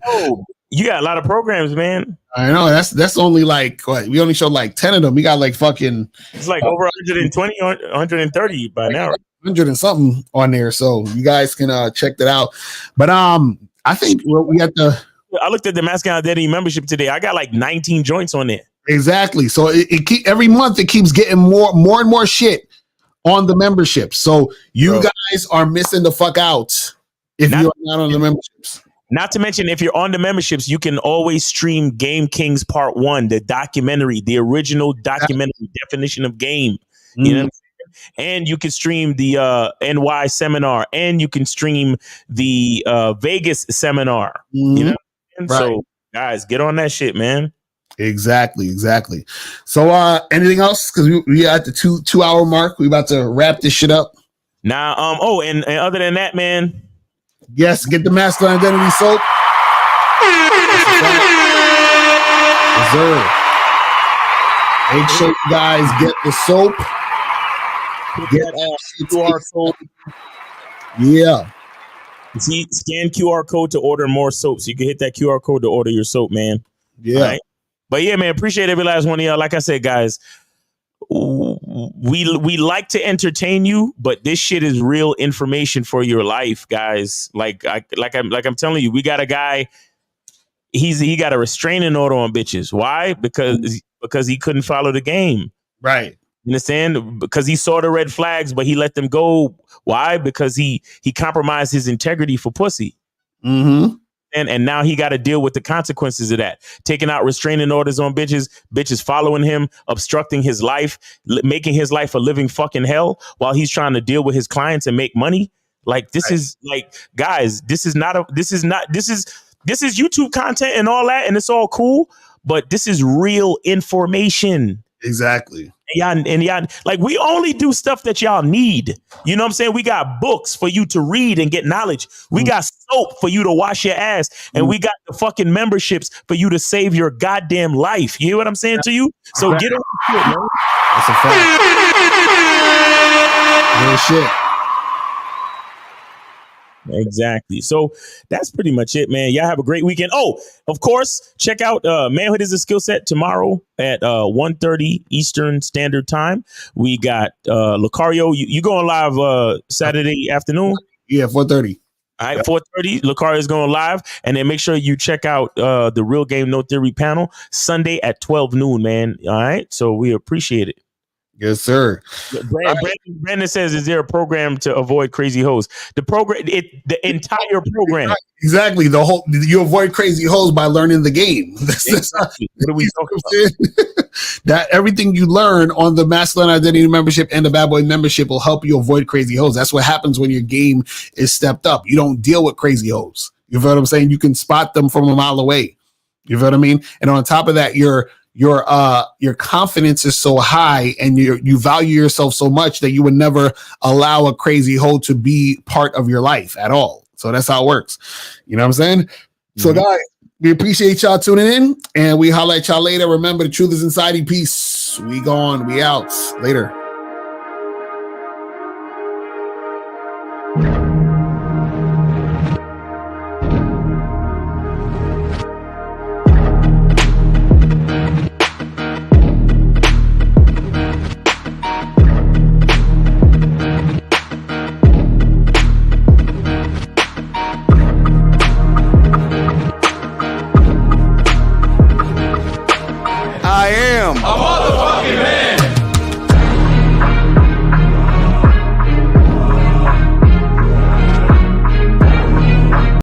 Oh, you got a lot of programs, man. I know. That's only like what, we only showed like 10 of them. We got like fucking, it's like over 120, 130 by now. 100 and something on there. So you guys can check that out. But I think we got I looked at the Masculine Identity membership today. I got like 19 joints on there. Exactly. So it every month it keeps getting more and more shit on the membership. So you guys are missing the fuck out if you're not on the memberships. Not to mention, if you're on the memberships, you can always stream Game Kings Part 1, the documentary, the original documentary definition of game. You know what I'm saying? And you can stream the NY seminar, and you can stream the Vegas seminar. You know? Right. So, guys, get on that shit, man. Exactly. So, anything else? Because we at the two hour mark. We about to wrap this shit up. Now, and other than that, man. Yes, get the Masculine Identity soap. Make sure you guys get the soap. Get QR code. Yeah. See, scan QR code to order more soaps. You can hit that QR code to order your soap, man. Yeah. Right? But yeah, man, appreciate every last one of y'all. Like I said, guys, we like to entertain you, but this shit is real information for your life, guys. Like I'm telling you, we got a guy. He got a restraining order on bitches. Why? Because he couldn't follow the game. Right. You understand? Because he saw the red flags, but he let them go. Why? Because he compromised his integrity for pussy. Mm-hmm. And now he got to deal with the consequences of that. Taking out restraining orders on bitches following him, obstructing his life, making his life a living fucking hell while he's trying to deal with his clients and make money. Like, this is like, guys, this is YouTube content and all that, and it's all cool, but this is real information. Exactly. And y'all, like, we only do stuff that y'all need. You know what I'm saying? We got books for you to read and get knowledge. We got soap for you to wash your ass. And we got the fucking memberships for you to save your goddamn life. You hear what I'm saying to you? So get on the shit, man. That's a fact. Real shit. Exactly. So that's pretty much it, man. Y'all have a great weekend. Oh, of course, check out Manhood is a Skill Set tomorrow at 1:30 Eastern Standard Time. We got Lucario. You going live Saturday afternoon? Yeah, 4:30. All right, 4:30. Lucario is going live, and then make sure you check out the Real Game No Theory panel Sunday at 12 noon, man. All right, so we appreciate it. Yes, sir. Brandon says, "Is there a program to avoid crazy hoes?" The entire program. Exactly. You avoid crazy hoes by learning the game. Exactly. What are we talking about? That everything you learn on the Masculine Identity Membership and the Bad Boy Membership will help you avoid crazy hoes. That's what happens when your game is stepped up. You don't deal with crazy hoes. You feel what I'm saying? You can spot them from a mile away. You feel what I mean? And on top of that, your confidence is so high, and you value yourself so much that you would never allow a crazy hoe to be part of your life at all. So that's how it works. You know what I'm saying? So guys, we appreciate y'all tuning in, and we holla at y'all later. Remember, the truth is inside you. Peace. We gone. We out. Later. I am a